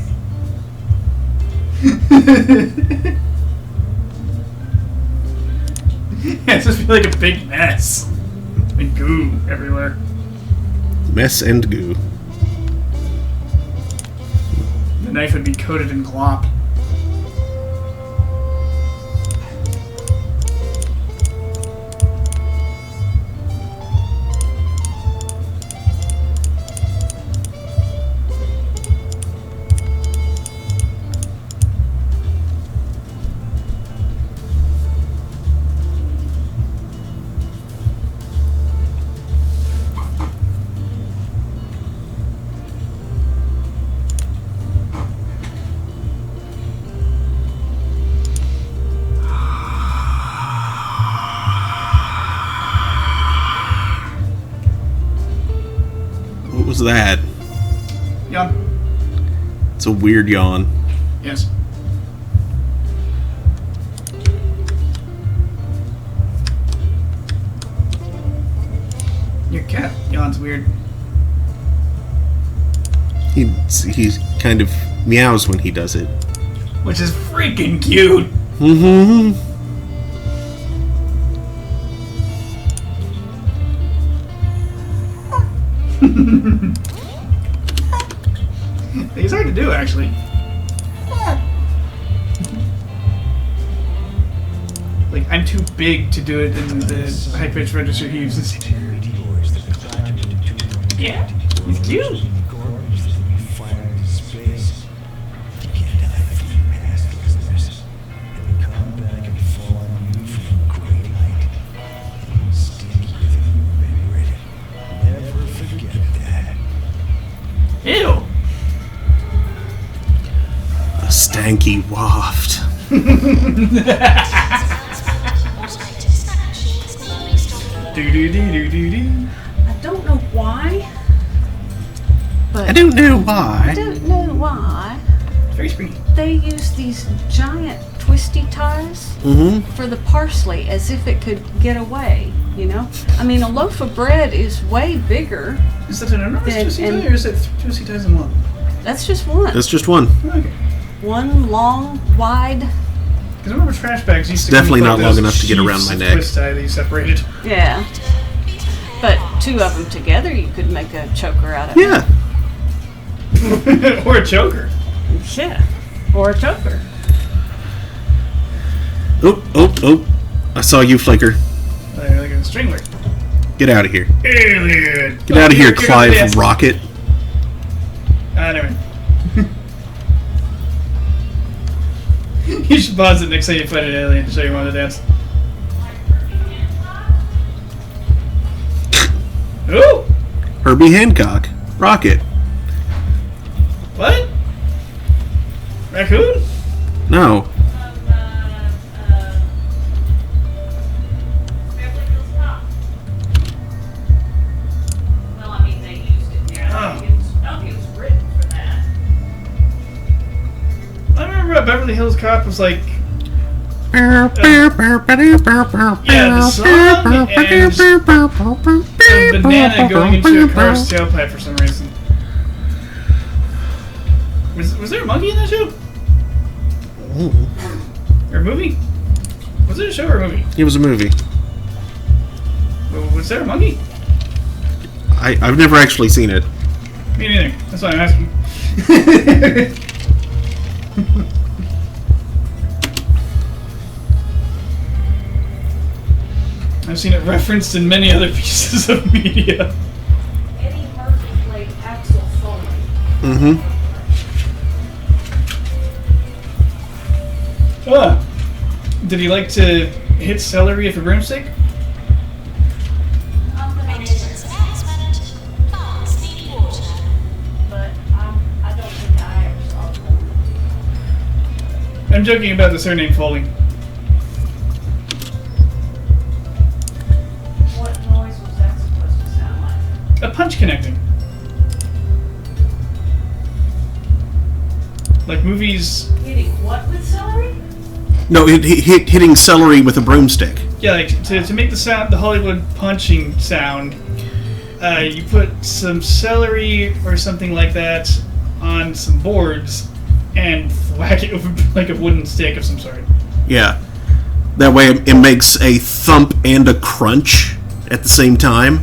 Yeah, it's just feel like a big mess. And goo everywhere. Mess and goo. The knife would be coated in glop. What was that? Yawn. It's a weird yawn. Yes. Your cat yawns weird. He kind of meows when he does it. Which is freaking cute. Mm-hmm. It's hard to do, actually. Like, I'm too big to do it in the high-pitched register he uses. Yeah, he's cute. Ew. A stanky waft. Do-do-do-do-do-do. I don't know why, but I don't know I why. don't know why Very springy. they use these giant twisty ties Mm-hmm. for the parsley as if it could get away, you know? I mean, a loaf of bread is way bigger. Is that an enormous And- twisty and- tie, or is it twisty ties in one? That's just one. That's just one. Okay. One long, wide. Because I remember trash bags used to Definitely come with, not like, long those enough to get around sheaths my of neck. Twist tie that you separated. Yeah. But two of them together, you could make a choker out of. Yeah. Or a choker. Yeah. Or a choker. Oh. I saw you, Flicker. Like a stringler. Get out of here. Alien! Get out of here, Clive Rocket. Never mind. You should pause it next time you fight an alien to show you one of the dance. Who? Herbie Hancock. Rocket. What? Raccoon? No. Beverly Hills Cop. Well, I mean, they used it there. I don't think it was written for that. I remember Beverly Hills Cop was like, Yeah, the song and a banana going into a car's tailpipe for some reason. Was there a monkey in that show? Or a movie? Was it a show or a movie? It was a movie. Was there a monkey? I've never actually seen it. Me neither. That's why I'm asking. I've seen it referenced in many other pieces of media. Eddie Murphy played Axel Foley. Mm-hmm. Did he like to hit celery with a broomstick? Maintenance announcement. Cars need water. But I don't think I ever saw him. I'm joking about the surname Foley. What noise was that supposed to sound like? A punch connecting. Like movies. Hitting what with celery? No, hitting celery with a broomstick. Yeah, like to make the sound, the Hollywood punching sound, you put some celery or something like that on some boards and whack it with like a wooden stick of some sort. Yeah. That way it makes a thump and a crunch at the same time.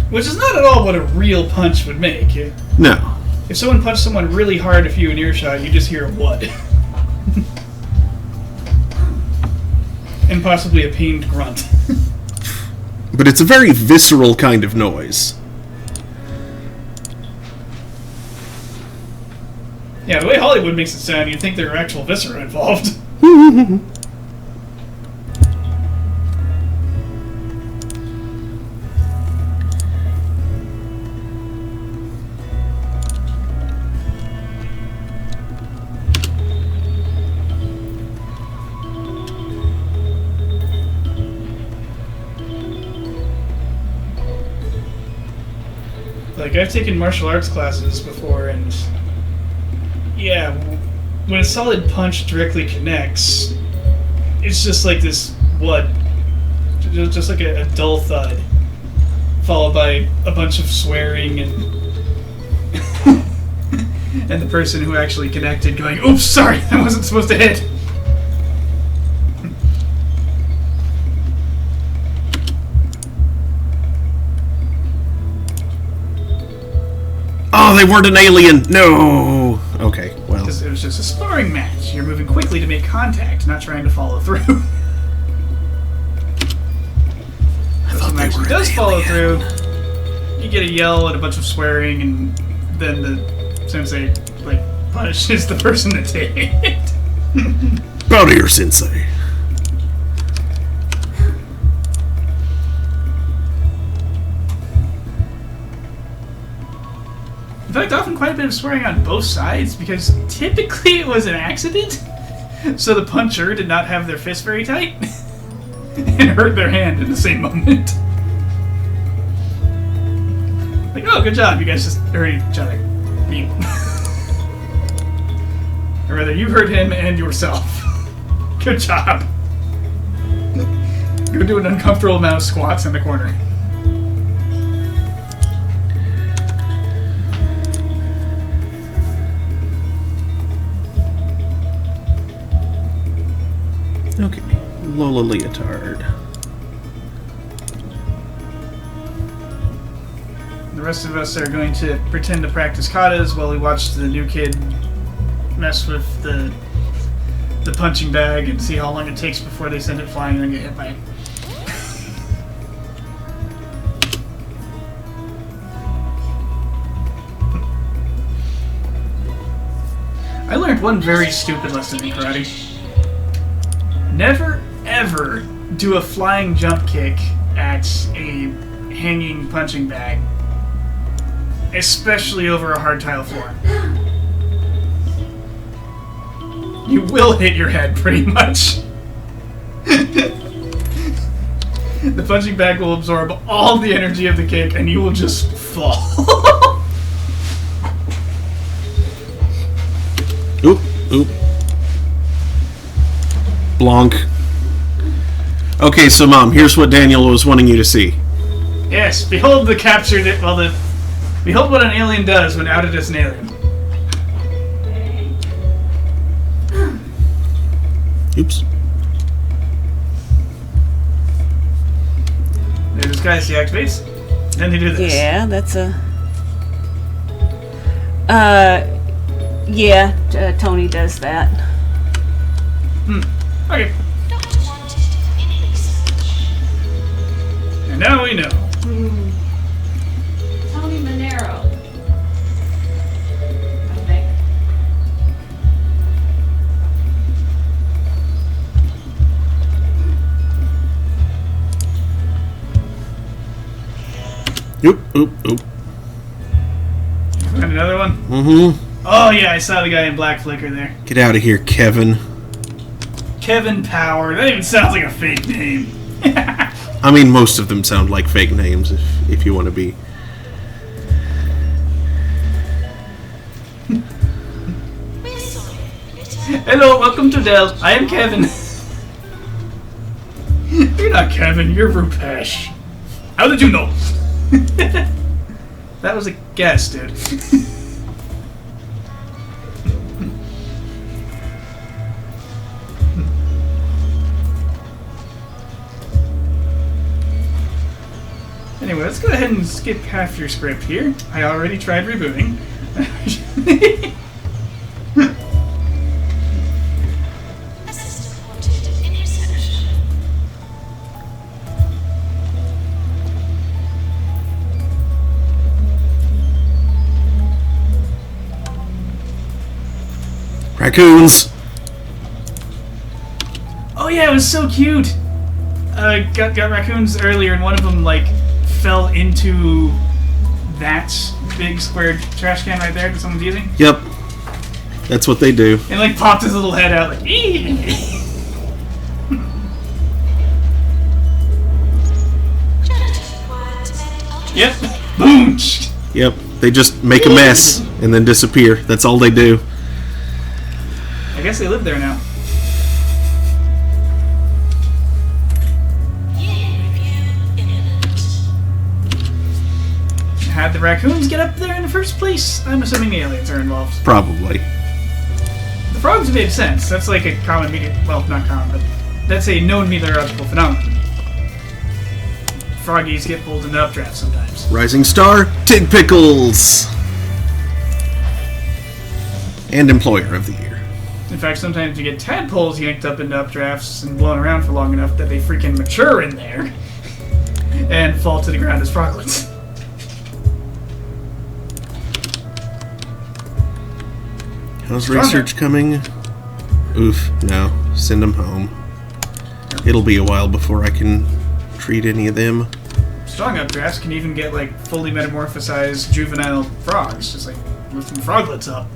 Which is not at all what a real punch would make. No. If someone punched someone really hard a few in earshot, you just hear a wud. And possibly a pained grunt. But it's a very visceral kind of noise. Yeah, the way Hollywood makes it sound, you'd think there are actual viscera involved. Like, I've taken martial arts classes before, and yeah, when a solid punch directly connects, it's just like this, just like a dull thud, followed by a bunch of swearing and and the person who actually connected going, "Oops, sorry, I wasn't supposed to hit." Oh, they weren't an alien! No! Okay, well. Because it was just a sparring match. You're moving quickly to make contact, not trying to follow through. If someone actually does follow through, you get a yell and a bunch of swearing, and then the sensei, like, punishes the person that did it. Bow to your sensei. In fact, often quite a bit of swearing on both sides, because typically it was an accident, so the puncher did not have their fist very tight, and hurt their hand in the same moment. Like, oh, good job, you guys just hurt each other. Me. Or rather, you hurt him and yourself. Good job. Go do an uncomfortable amount of squats in the corner. Okay, Lola Leotard. The rest of us are going to pretend to practice katas while we watch the new kid mess with the punching bag and see how long it takes before they send it flying and then get hit by it. I learned one very stupid lesson in karate. Never, ever do a flying jump kick at at a hanging punching bag, especially over a hard tile floor, you will hit your head pretty much. The punching bag will absorb all the energy of the kick and you will just fall. Oop, oop. Blanc. Okay, so Mom, here's what Daniel was wanting you to see. Yes, behold the captured it. Well, behold what an alien does when outed as an alien. Oops. Their disguise deactivates. Then they do this. Yeah, that's a. Tony does that. Okay. Doctor wanted in research. And now we know. Tony Monero. I think. Oop, oop, oop. Find another one. Mm-hmm. Oh yeah, I saw the guy in black flicker there. Get out of here, Kevin. Kevin Power. That even sounds like a fake name. I mean, most of them sound like fake names, if you want to be. We're sorry, Glitter. Hello, welcome to Dell. I am Kevin. You're not Kevin, you're Rupesh. How did you know? That was a guess, dude. Anyway, let's go ahead and skip half your script here. I already tried rebooting. Assistant wanted in reception. Raccoons! Oh yeah, it was so cute. Got raccoons earlier, and one of them like fell into that big square trash can right there that someone's using, Yep. That's what they do. and like popped his little head out like. Ee! Janitor's required to make ultrasound. Yep. Boom. Yep. They just make a mess and then disappear. That's all they do. I guess they live there now. Yearly review imminent. How'd the raccoons get up there in the first place? I'm assuming the aliens are involved. Probably. The frogs made sense. That's like a common well, not common, but that's a known meteorological phenomenon. Froggies get pulled into updrafts sometimes. Rising Star, Tig Pickles! And Employer of the Year. In fact, sometimes you get tadpoles yanked up into updrafts and blown around for long enough that they freaking mature in there and fall to the ground as froglets. How's Stronger. research coming? Oof, no. Send them home. It'll be a while before I can treat any of them. Strong updrafts can even get like fully metamorphosized juvenile frogs, just like lifting froglets up.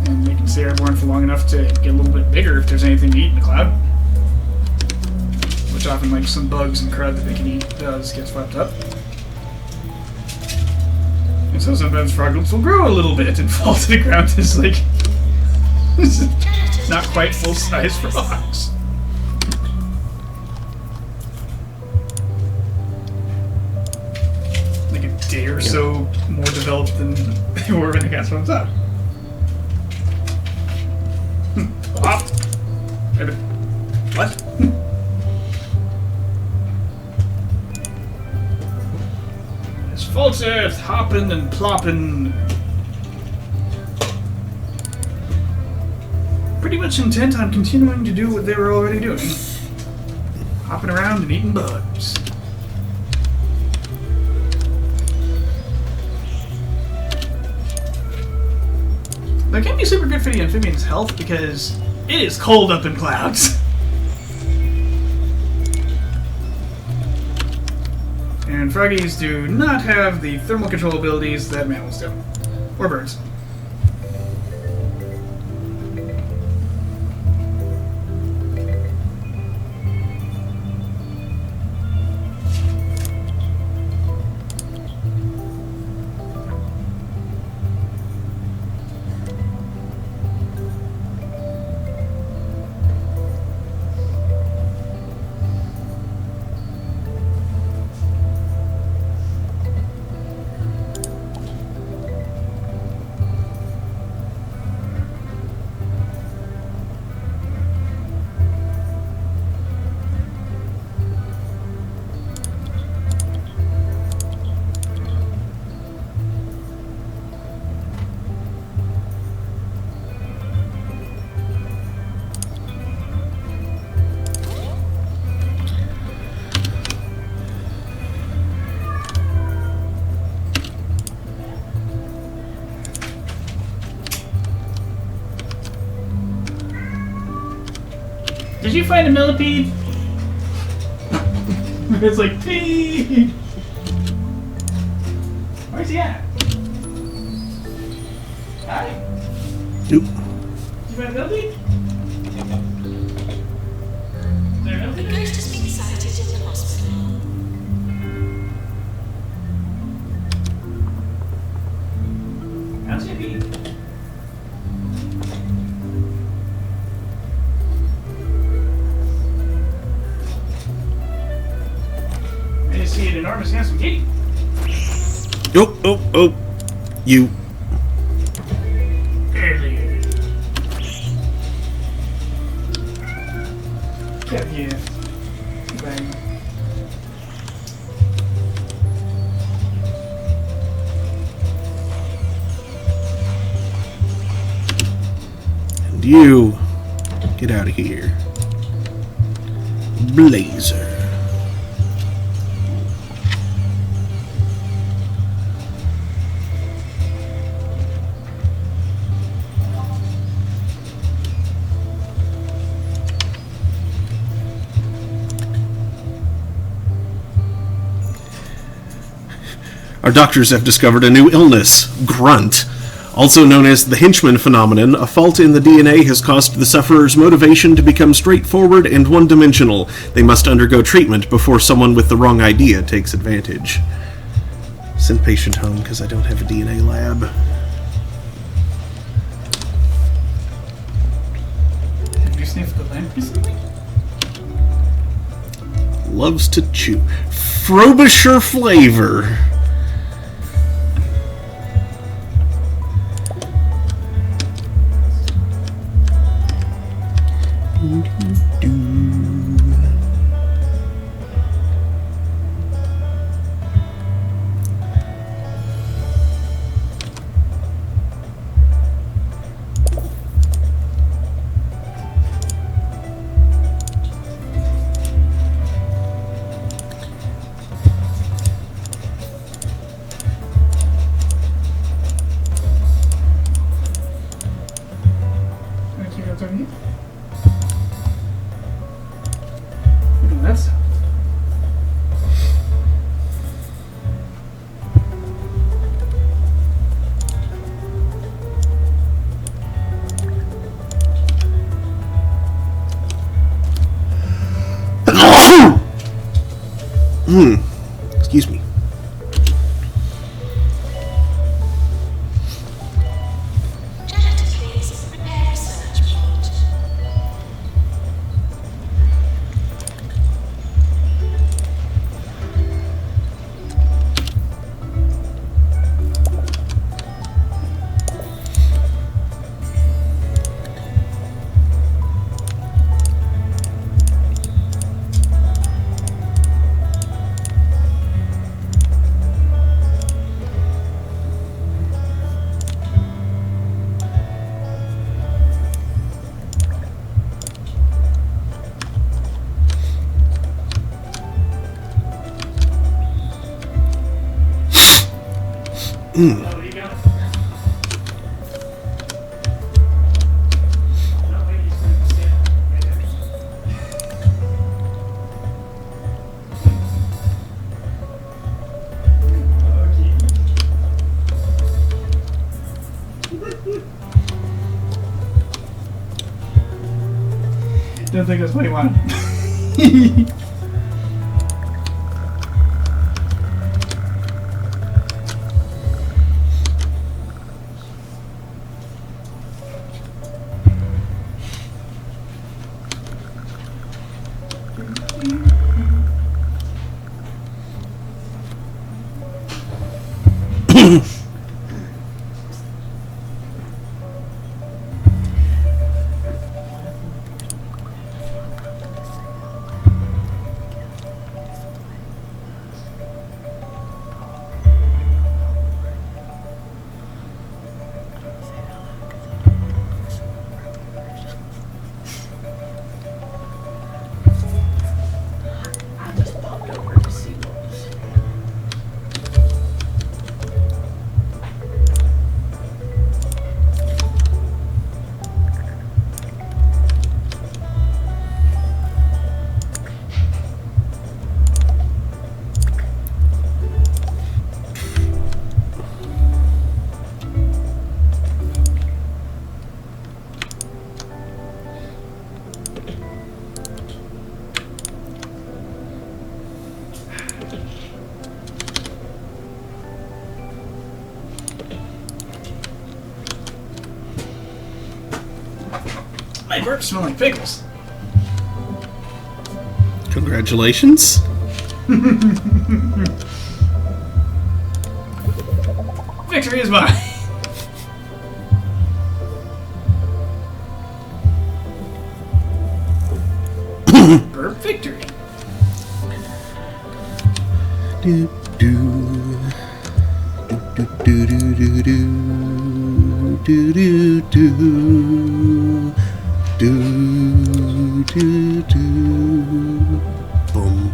And they can stay airborne for long enough to get a little bit bigger if there's anything to eat in the cloud. Which often, like some bugs and crud that they can eat, does get swept up. And so sometimes froglets will grow a little bit and fall to the ground as like not quite full-size frogs. Like a day or so more developed than they were when they got swept up. Hop. What? It's false earth hopping and plopping. Pretty much intent on continuing to do what they were already doing. Hopping around and eating bugs. That can be super good for the amphibian's health because it is cold up in clouds. And froggies do not have the thermal control abilities that mammals do. Or birds. Did you find a millipede? It's like, pee! Where's he at? Hi. Nope. Did you find a millipede? Is there a The millipede? ghost has been sighted in the hospital. How's your feet? I just see an enormous handsome kitty. Oh. You. Earlier. Yeah. Bang. And you. Get out of here. Blazer. Our doctors have discovered a new illness, grunt. Also known as the Henchman phenomenon, a fault in the DNA has caused the sufferer's motivation to become straightforward and one-dimensional. They must undergo treatment before someone with the wrong idea takes advantage. Send patient home because I don't have a DNA lab. Have you sniffed the lamp recently? Loves to chew. Frobisher flavor. Wanna check out over here? Look at that stuff. Excuse me. Janitor, please. Prepare a search plot. Oh, you got it. don't think that's what he wanted. I just popped over to see what was. My burps smell like pickles. Congratulations. Victory is mine. Burp victory. Do, do. Do, do, do, do, do. Do, do, do. Do, do, do. Boom.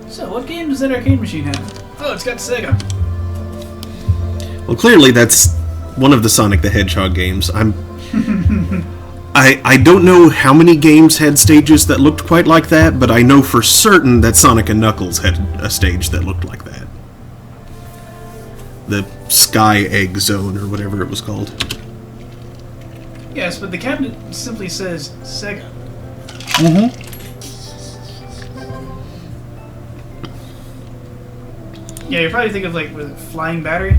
So, what game does that arcade machine have? Oh, it's got Sega. Well, clearly that's one of the Sonic the Hedgehog games. I don't know how many games had stages that looked quite like that, but I know for certain that Sonic and Knuckles had a stage that looked like that. The Sky Egg Zone, or whatever it was called. Yes, but the cabinet simply says Sega. Mm-hmm. Yeah, you're probably thinking of, like, with Flying Battery.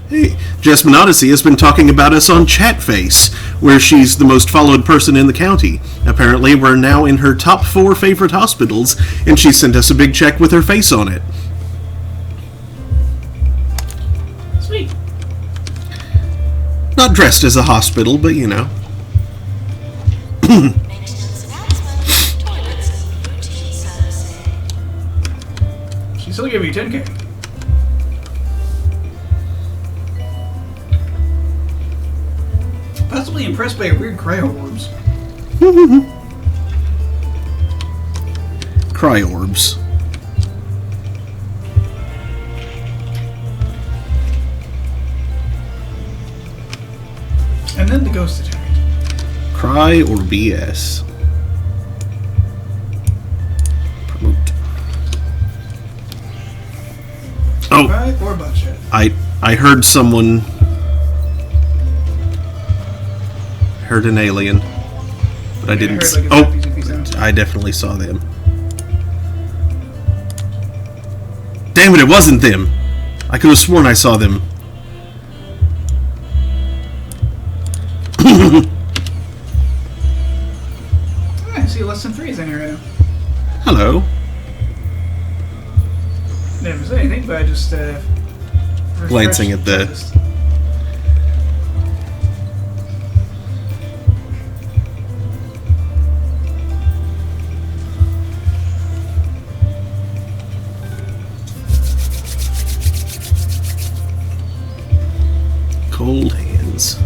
Hey, Jasmine Odyssey has been talking about us on Chatface, where she's the most followed person in the county. Apparently, we're now in her top 4 favorite hospitals, and she sent us a big check with her face on it. Sweet. Not dressed as a hospital, but you know. Next still give you 10K. Possibly impressed by your weird cryo orbs. Cryorbs. And then the ghost attacked. Cry or BS? Promote. Oh, Cry or buckshot. I heard someone. Heard an alien. But I didn't. heard like a Oh, zappy zippy sound. I definitely saw them. Damn it, it wasn't them. I could have sworn I saw them. I see less than 3 is in here right now. Hello. Never said anything, but I just Glancing at the- refreshed. Cold hands.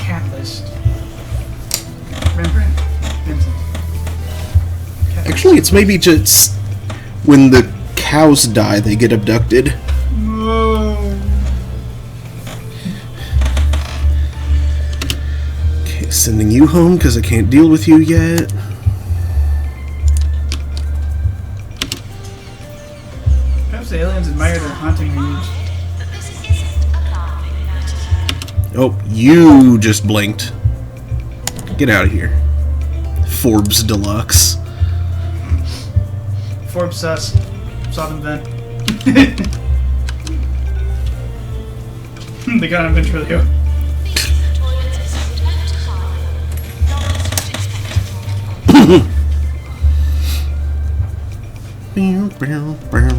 Cat list. Rembrandt. Vincent. Cat Actually, it's maybe just when the cows die, they get abducted. Whoa. Okay, sending you home because I can't deal with you yet. Perhaps the aliens admire their haunting news. But this isn't alarming, notice. Oh, you just blinked. Get out of here. Forbes Deluxe. Forbes sus. Saw them then. They got him Ventrilo. These toilets are so fine. Not as you'd expect. Bow, bow, bow,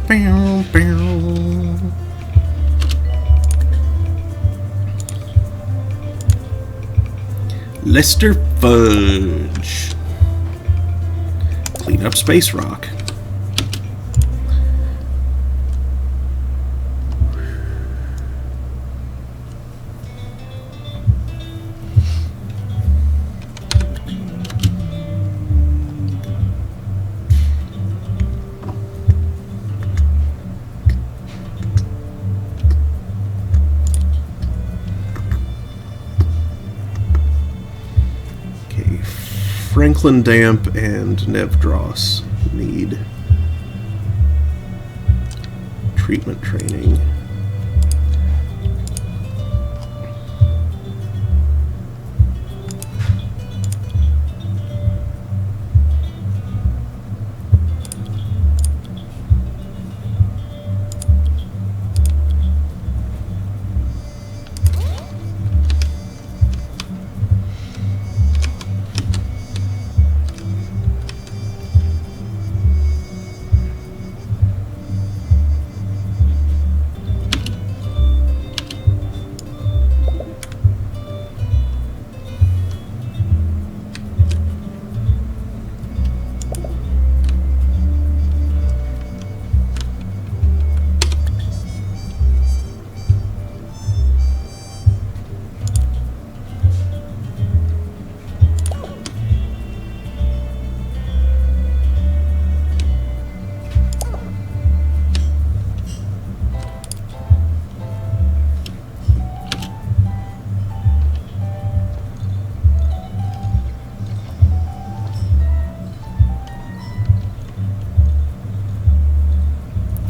bow, bow. Lester Fudge. Clean up Space Rock. Okay, Franklin Damp and Nevdros need treatment training.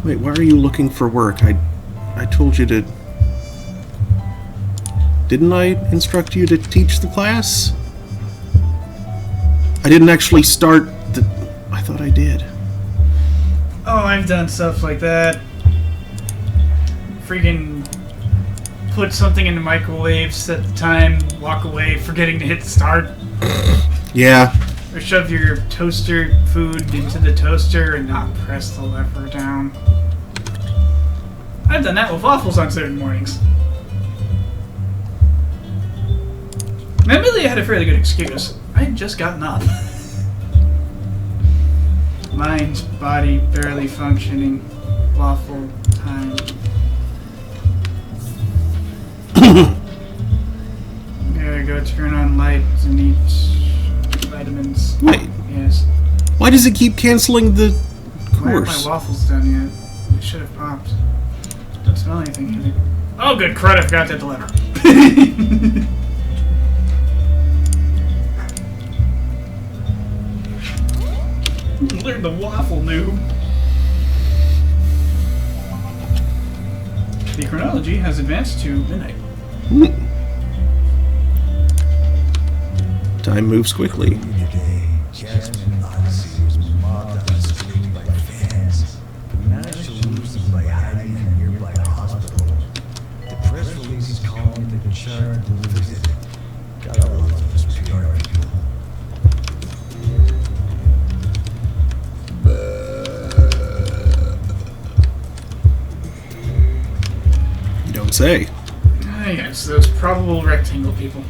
Wait, why are you looking for work? I told you to... Didn't I instruct you to teach the class? I didn't actually start the... I thought I did. Oh, I've done stuff like that. Freaking put something in the microwave, set the time, walk away, forgetting to hit start. Yeah. Or shove your toaster food into the toaster and not press the lever down. I've done that with waffles on certain mornings. And admittedly, I had a fairly good excuse. I had just gotten up. Mind, body, barely functioning. Waffle time. There we go, turn on lights and eat vitamins. Wait, Yes. why does it keep canceling the Why aren't course? my waffles done yet? They should have popped. Don't smell anything either. Oh, good crud, I forgot to deliver. Learn the waffle, noob. The chronology has advanced to midnight. Time moves quickly. Today, Jasmine Odyssey was mobbed on the street by fans who managed to lose them by hiding in a nearby hospital. The press releases calling it the charitable visit. Gotta love those PR people. You don't say. Ah, yes, those probable rectangle people.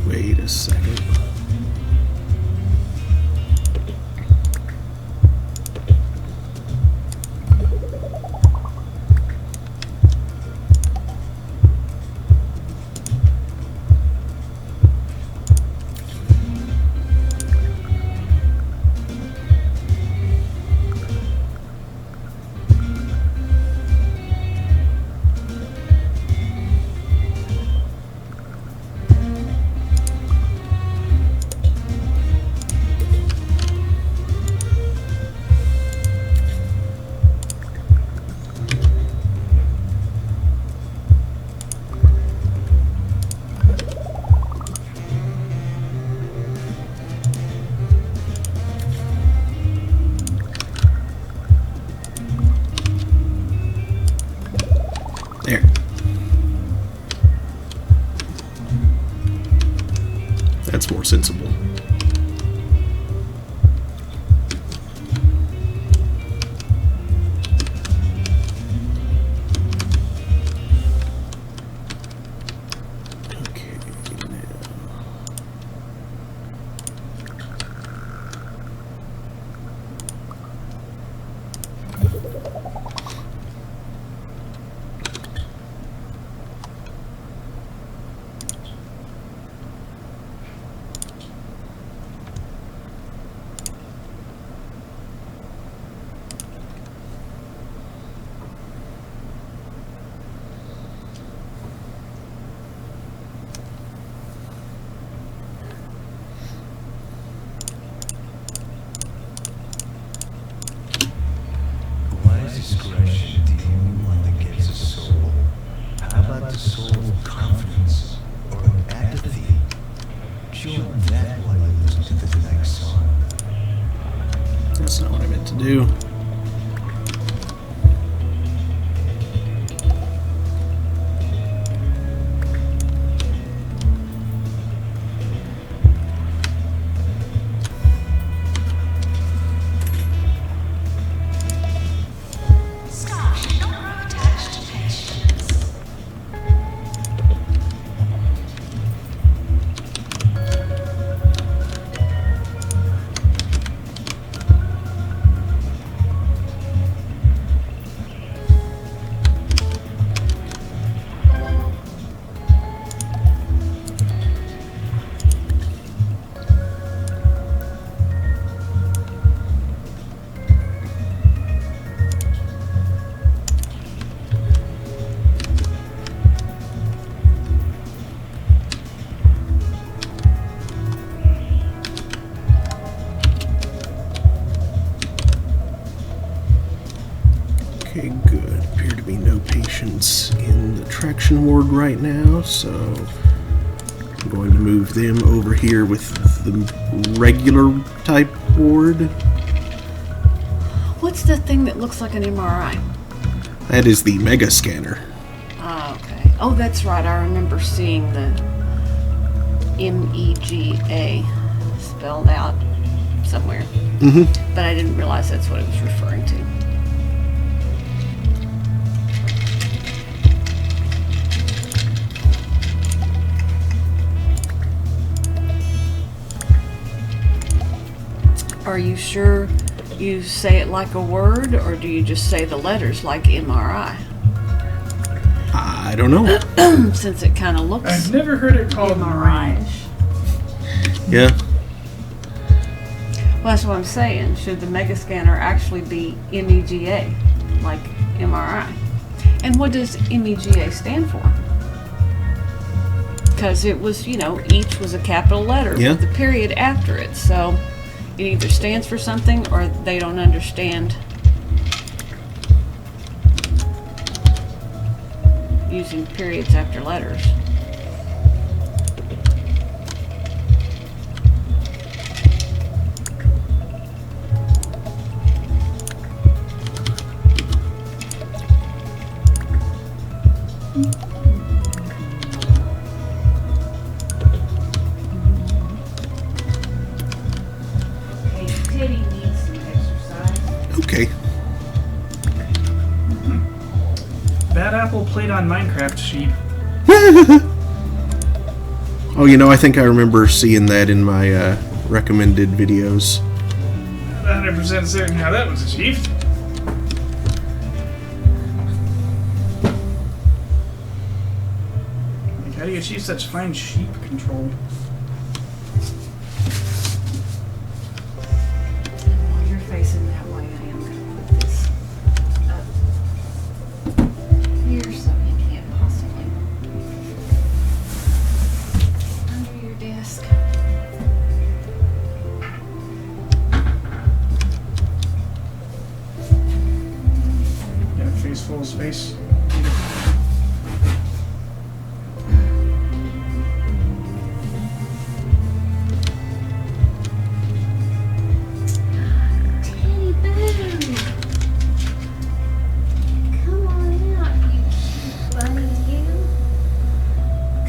Wait a second. There. That's more sensible. Okay, now. Why is discretion the only one that gets a soul? How about the soul of confidence or of apathy? Join that while you listen to the next song. That's not what I meant to do. rehabilitation ward right now, so I'm going to move them over here with the regular type ward. What's the thing that looks like an MRI? That is the mega scanner. Oh, okay. Oh, that's right. I remember seeing the MEGA spelled out somewhere. Mm-hmm. But I didn't realize that's what it was referring to. Are you sure you say it like a word, or do you just say the letters like MRI? I don't know. Since it kind of looks I've never heard it called Marine. MRI-ish. Yeah. Well, that's what I'm saying. Should the mega scanner actually be MEGA, like MRI? And what does MEGA stand for? Because it was, each was a capital letter Yeah. with the period after it. So it either stands for something or they don't understand using periods after letters. Okay, Teddy needs some exercise. Okay. Bad Apple played on Minecraft sheep. Oh, I think I remember seeing that in my recommended videos. 100% certain how that was achieved. Like, how do you achieve such fine sheep control? While you're facing that way, I am going to put this up here so he can't possibly under your desk. Yeah, face full of space. Teddy Boo! Come on out, you cute bunny, you.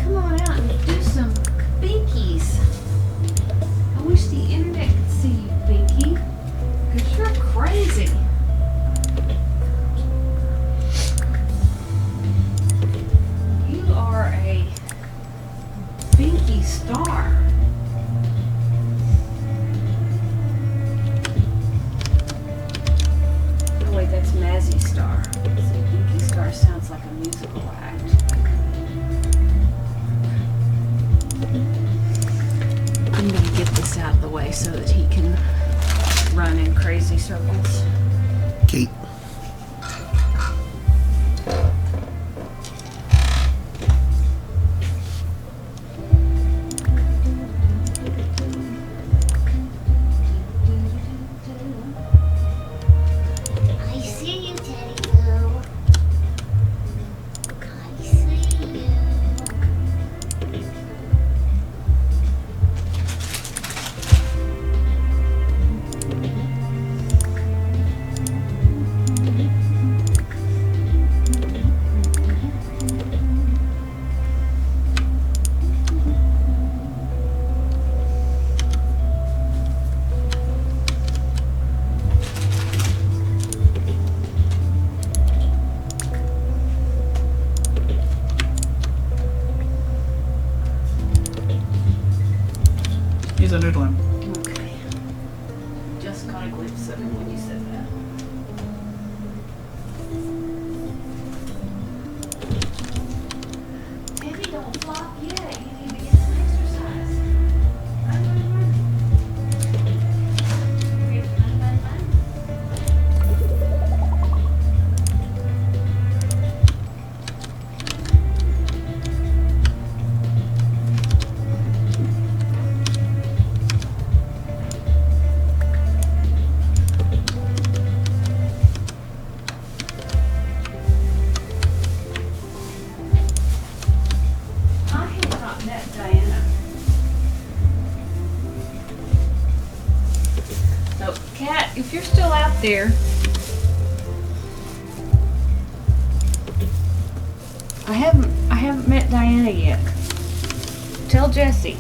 Come on out and do some binkies. I wish the internet could see you, Binky. 'Cause you're crazy. You are a Binky star. Oh wait, that's Mazzy Star. See, Binky Star sounds like a musical act. I'm gonna get this out of the way so that he can run in crazy circles. Kate. I see you, Teddy Boo. I see you. He's a noodling. Okay. Just caught a glimpse of him when you said that. Teddy, don't flop yet. You need to get some exercise. Run, run, run. Ready to run, run, run? met Diana. So, Kat, if you're still out there, I haven't met Diana yet. Tell Jesse.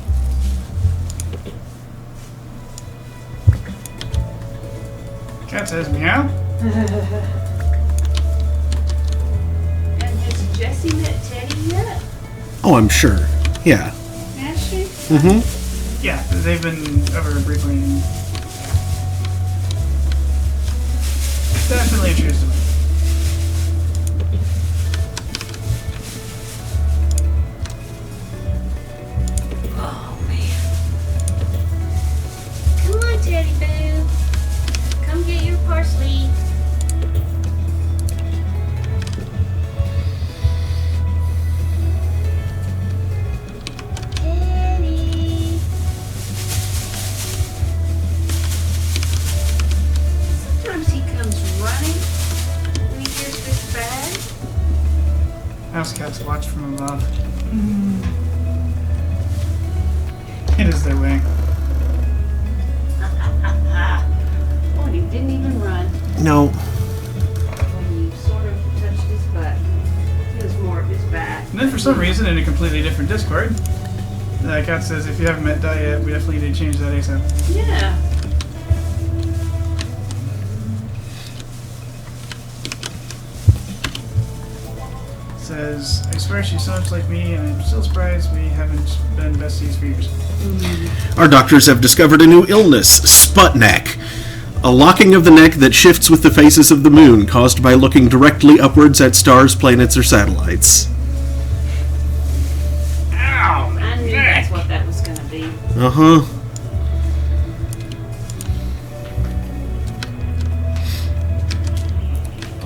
Cat says meow. And has Jessie met Teddy yet? Oh, I'm sure. Yeah. Has she? Mm-hmm. Yeah, they've been over briefly. Definitely introduced to me. Oh, man. Come on, Teddy Boo. Come get your parsley. Teddy. Sometimes he comes running when he hears this bag. House cats watch from above. It is their way. Oh, and he didn't even run No. when you sort of touched his butt. It was more of his back. And then for some reason, in a completely different Discord, Cat says, if you haven't met Di yet, we definitely need to change that ASAP. Yeah. Says, I swear she's so much like me, and I'm still surprised we haven't been besties for years. Our doctors have discovered a new illness, Sputnik. A locking of the neck that shifts with the phases of the moon, caused by looking directly upwards at stars, planets, or satellites. Ow! I knew that's what that was going to be. Uh-huh.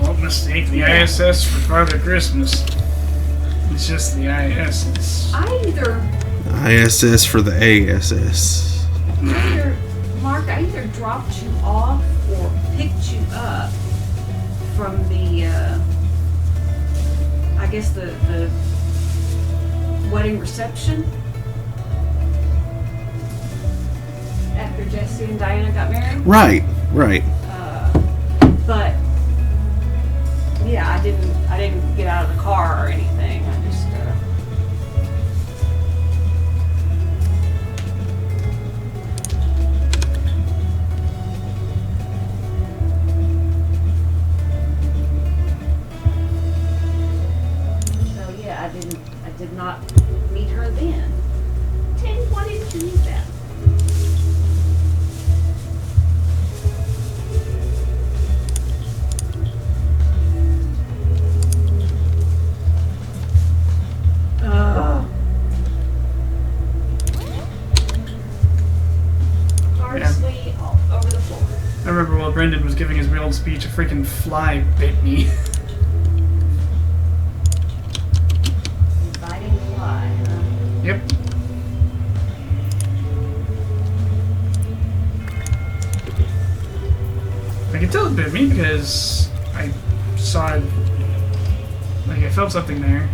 Don't mistake the ISS for Father Christmas. It's just the ISS. Either, ISS for the ASS. Mark, I either dropped you off or picked you up from the, I guess the wedding reception after Jesse and Diana got married. Right, right. But yeah, I didn't get out of the car or anything. I just so yeah, I did not meet her then. Teddy, why didn't you do that? Parsley all over the floor. I remember while Brendan was giving his real speech, a freaking fly bit me. Biting fly, huh? Yep. I could tell it bit me because I saw it, like I felt something there,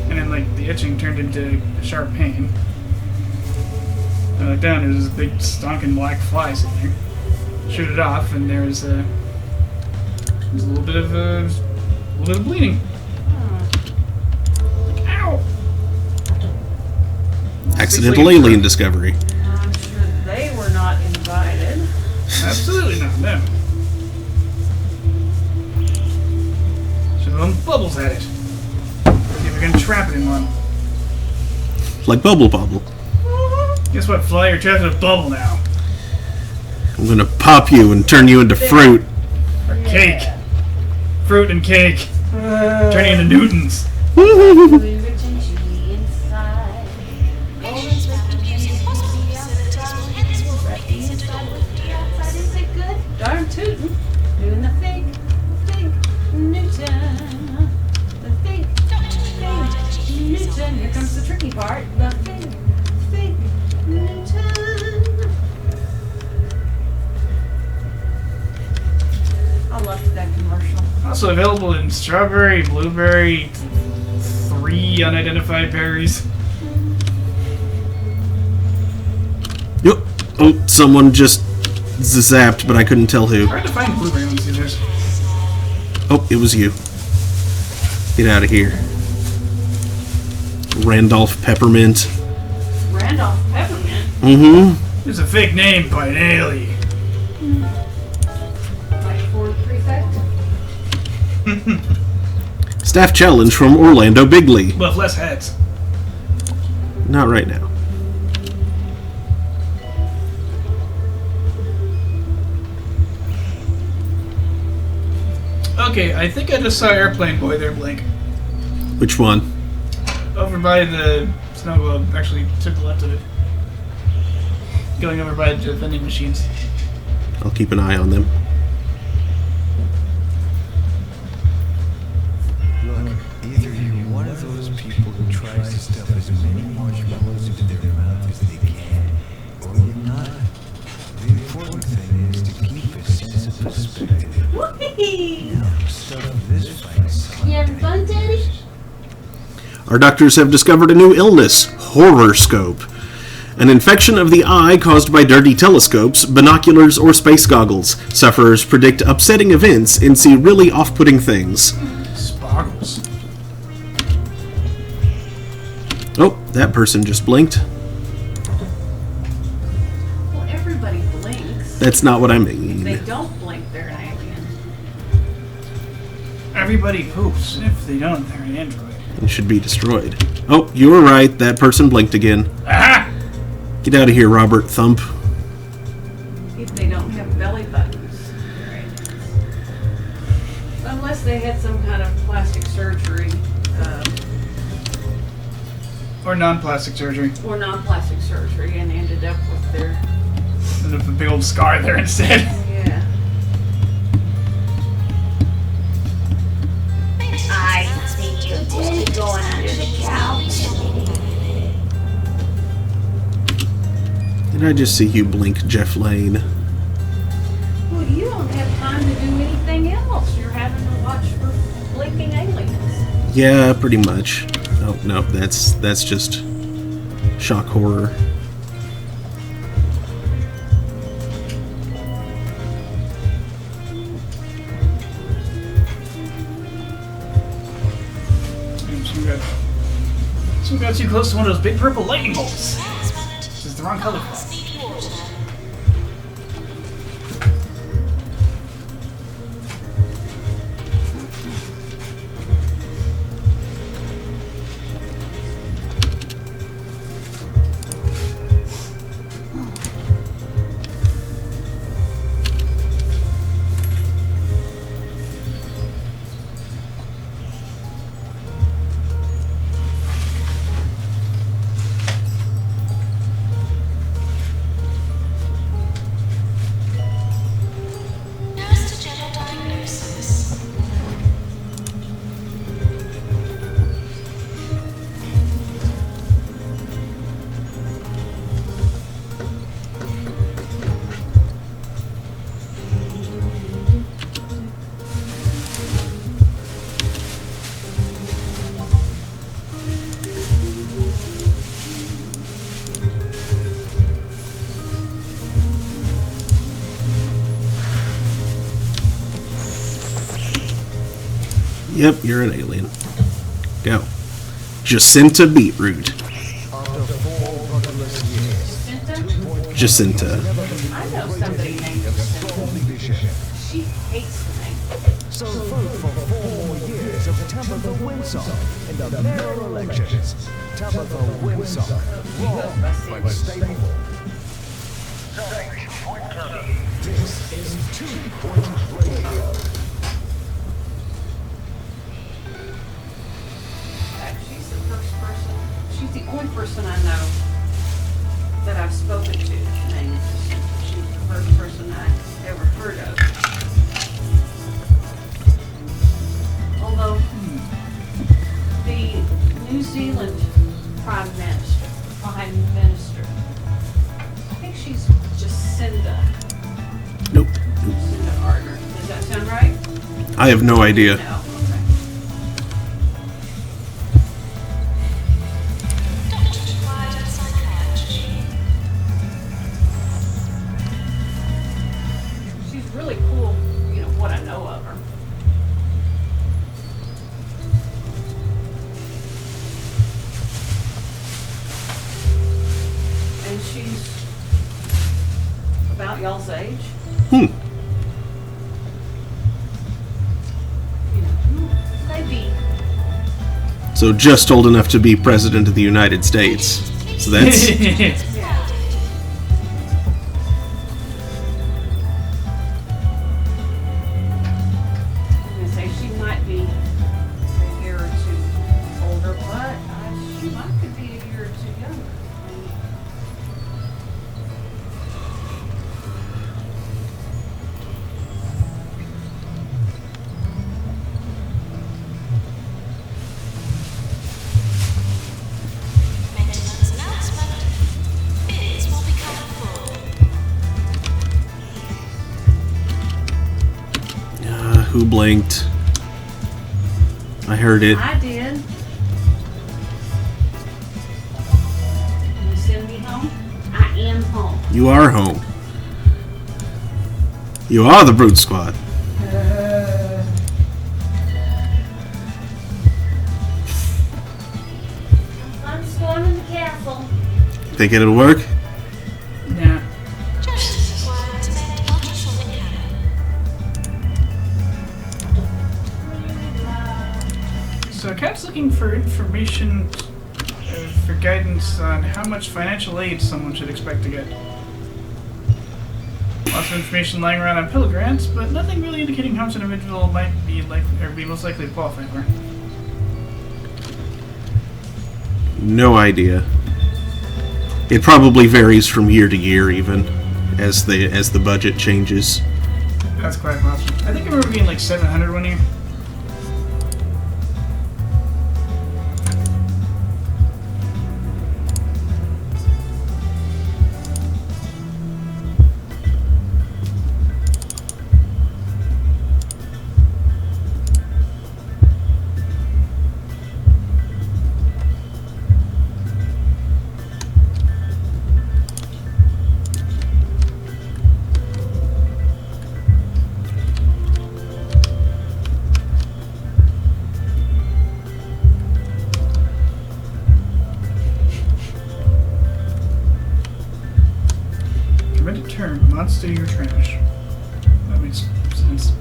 and then like the itching turned into sharp pain. I looked down, there was this big stonking black fly sitting there. Shoot it off, and there's a little bit of bleeding. Ow! Accidental alien discovery. I'm sure they were not invited. Absolutely not, no. Should have thrown bubbles at it. See if we can trap it in one. Like Bubble Bobble. Guess what, Fly? You're trapped in a bubble now. I'm gonna pop you and turn you into fruit. Or cake. Fruit and cake. Turning into Newtons. Move it into the inside. Hold it back and Beauty it's Hospital the facilities outside. will henceforth Wrap be the catered inside all with the outside. Is it good? Darn tootin'. Doing the think Newton. The think Newton. Here comes the tricky part. The Think Newton. I loved that commercial. Also available in strawberry, blueberry, 3 unidentified berries. Yep. Oh, someone just zapped, but I couldn't tell who. Hard to find Blu-ray ones these days. Oh, it was you. Get out of here. Randolph Peppermint. Randolph Peppermint. Mm-hmm. It's a fake name by an alien. Like for prefect. Staff challenge from Orlando Bigley. Well, with less heads. Not right now. Okay, I think I just saw Airplane Boy there blink. Which one? Over by the snow globe, actually to the left of it. Going over by the vending machines. I'll keep an eye on them. Look, either you're one of those people who tries to stuff as many marshmallows into their mouth as they can, or you're not. The important thing is to keep a sense of perspective. Now, stuff this fight aside. You having fun, Daddy? Our doctors have discovered a new illness, horoscope. An infection of the eye caused by dirty telescopes, binoculars, or space goggles. Sufferers predict upsetting events and see really off-putting things. Spoggles. Oh, that person just blinked. Well, everybody blinks. That's not what I If they mean. don't blink, they're an alien. Everybody poops, and if they don't, they're an android. It should be destroyed. Oh, you were right. That person blinked again. Aha! Get out of here, Robert Thump. If they don't have belly buttons, they're aliens. Unless they had some kind of plastic surgery, Or non-plastic surgery. or non-plastic surgery and ended up with their, And a big old scar there instead. yeah. I think you're just going under the couch. Did I just see you blink, Jeff Lane? Well, you don't have time to do anything else. You're having to watch for blinking aliens. Yeah, pretty much. Oh, no, that's just shock horror. Some got too close to one of those big purple lightning bolts. This is the wrong color. Speedy water. Just a general diagnosis. Yep, you're an alien. Go. Jacinta Beetroot. Jacinta. I know somebody named Jacinta. She hates the name. So vote for 4 more years of Tabitha Winsong in the mayoral elections. Tabitha Winsong, raw but stable. This is 2 Point Radio. She's the first person, she's the only person I know that I've spoken to named Jacinta. She's the first person I ever heard of. Although, the New Zealand Prime Minister, I think she's Jacinda Nope. Ardern. Does that sound right? I have no idea. No, okay. Doctor required at psychiatry. about y'all's age. Hmm. You know, Maybe. So just old enough to be president of the United States. So that's yeah. I'm gonna say she might be a year or two older, but she might could be a year or two younger. Maintenance announcement. Bids will become full. who blinked. I heard it. I did. You send me home? I am home. You are home. You are the Brute Squad. I'm storming the castle. Think it'll work? Nah. Just required to make ultrasonic cannon. So Cat's looking for information, for guidance on how much financial aid someone should expect to get. Lots of information lying around on Pell Grants, but nothing really indicating how much an individual might be be most likely to qualify for. No idea. It probably varies from year to year, even as the budget changes. That's quite possible. I think I remember being like 700 one year. Recommended term, monster your trash. That makes sense.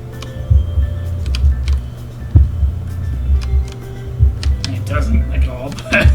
I mean, it doesn't like at all, but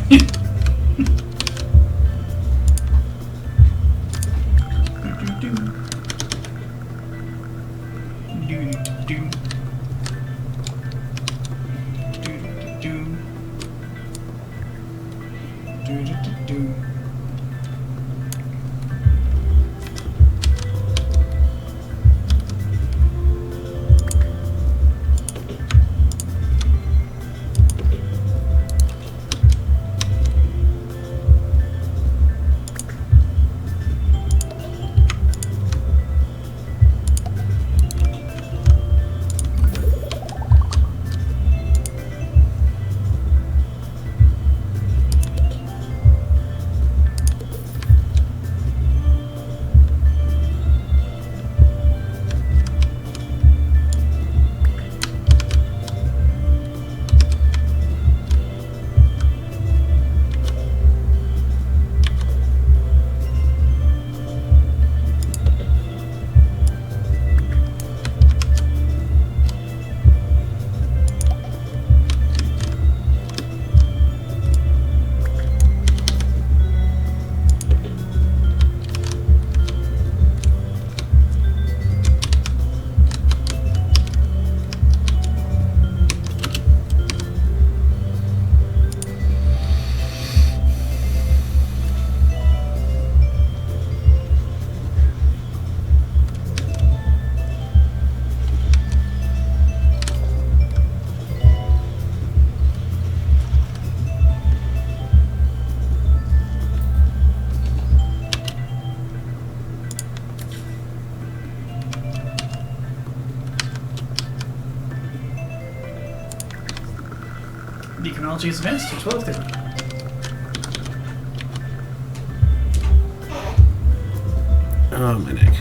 Deconology is advanced to 1230. Oh, my neck.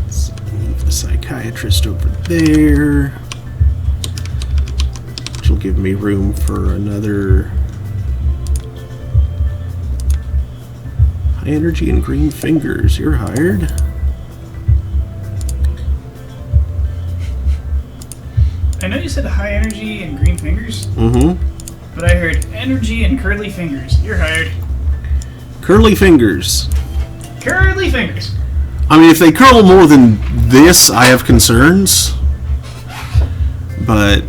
Let's move the psychiatrist over there. Which will give me room for another Energy and green fingers. You're hired. I know you said high energy and green fingers, Mm-hmm. but I heard energy and curly fingers. You're hired. Curly fingers. Curly fingers. I mean, if they curl more than this, I have concerns. But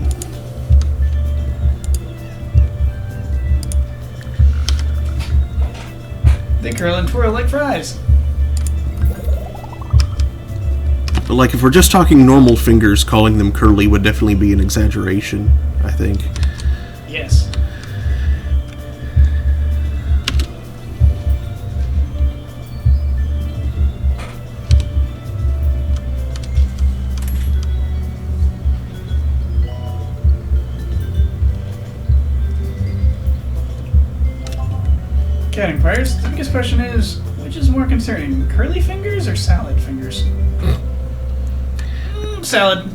They curl and twirl like fries. like, if we're just talking normal fingers, calling them curly would definitely be an exaggeration, I think. Yes. Cat inquires, the biggest question is, which is more concerning, curly fingers or salad fingers? Salad.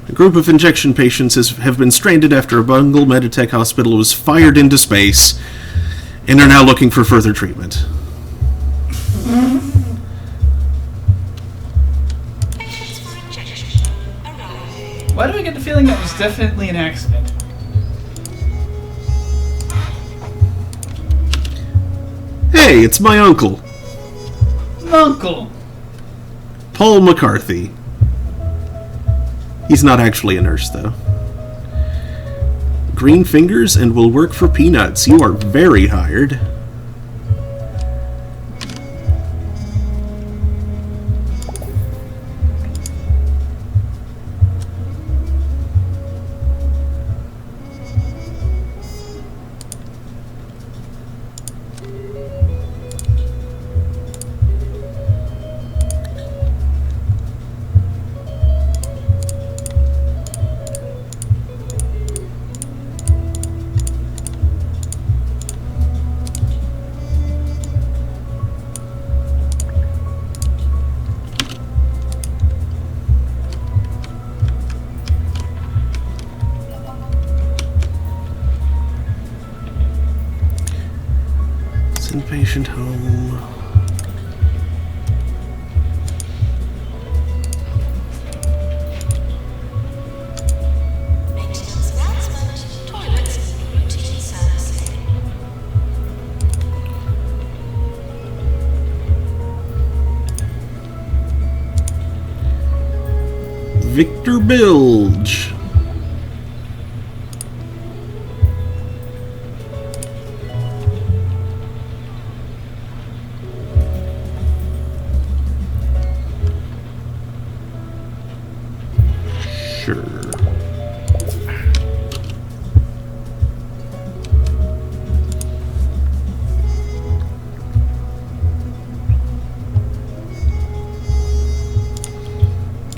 A group of injection patients have been stranded after a Bungle Meditech hospital was fired into space and are now looking for further treatment. Patients for injection. Arrive. Why do I get the feeling that was definitely an accident? Hey, it's my uncle, Uncle. Paul McCarthy. He's not actually a nurse, though. Green fingers and will work for peanuts. You are very hired. Inpatient home. Maintenance announcement. Toilets. Routine servicing. Victor Bilge. Sure.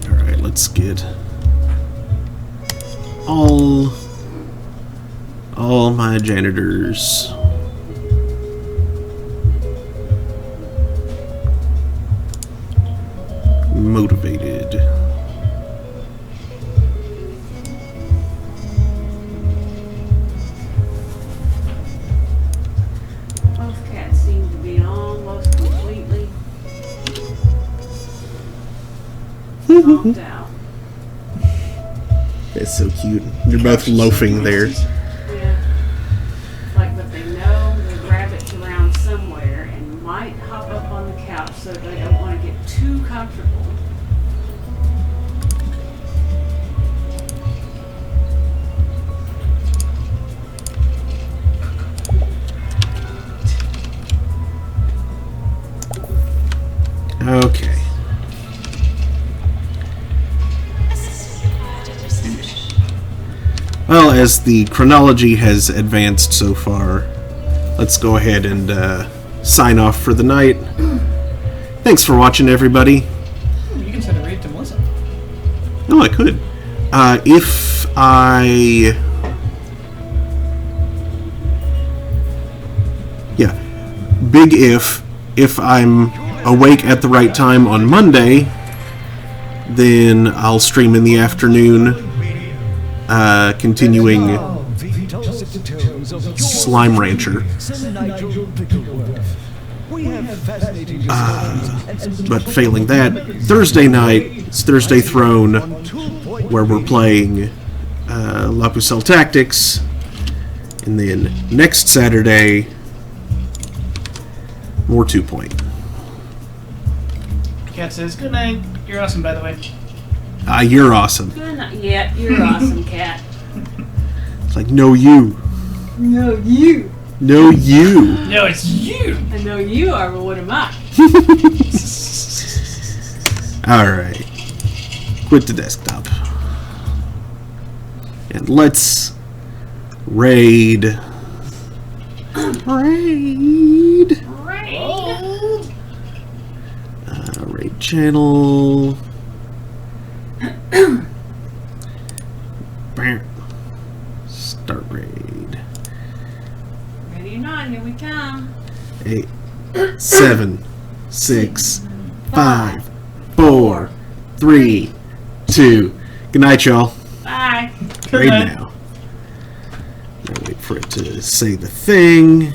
Alright, let's get all my janitors. Motivated. Both cats seem to be almost completely knocked out. It's so cute. They're both loafing there. Yeah. Like, but they know the rabbit's around somewhere and might hop up on the couch, so they don't want to get too comfortable. Okay. Assistant required at reception. Well, as the chronology has advanced so far, let's go ahead and sign off for the night. Thanks for watching, everybody. You can send a raid to Melissa. No, I could. If I... Yeah. Big if I'm awake at the right time on Monday, then I'll stream in the afternoon, continuing Slime Rancher. We have fascinating discussions and But failing that, Thursday night, it's Thursday Throne, where we're playing La Pucelle Tactics. And then next Saturday, more 2 Point. Cat says, good night. You're awesome, by the way. You're awesome. Good night. Yeah, you're awesome, cat. It's like, no, you. No, you. No, you. No, it's you! I know you are, but what am I? Alright. Quit the desktop. And let's raid. Raid. Raid channel. Start raid. Ready or not, here we come. 8, 7, 6, 5, 4, 3, 2. Good night, y'all. Bye. Good Raid night. now. Now wait for it to say the thing.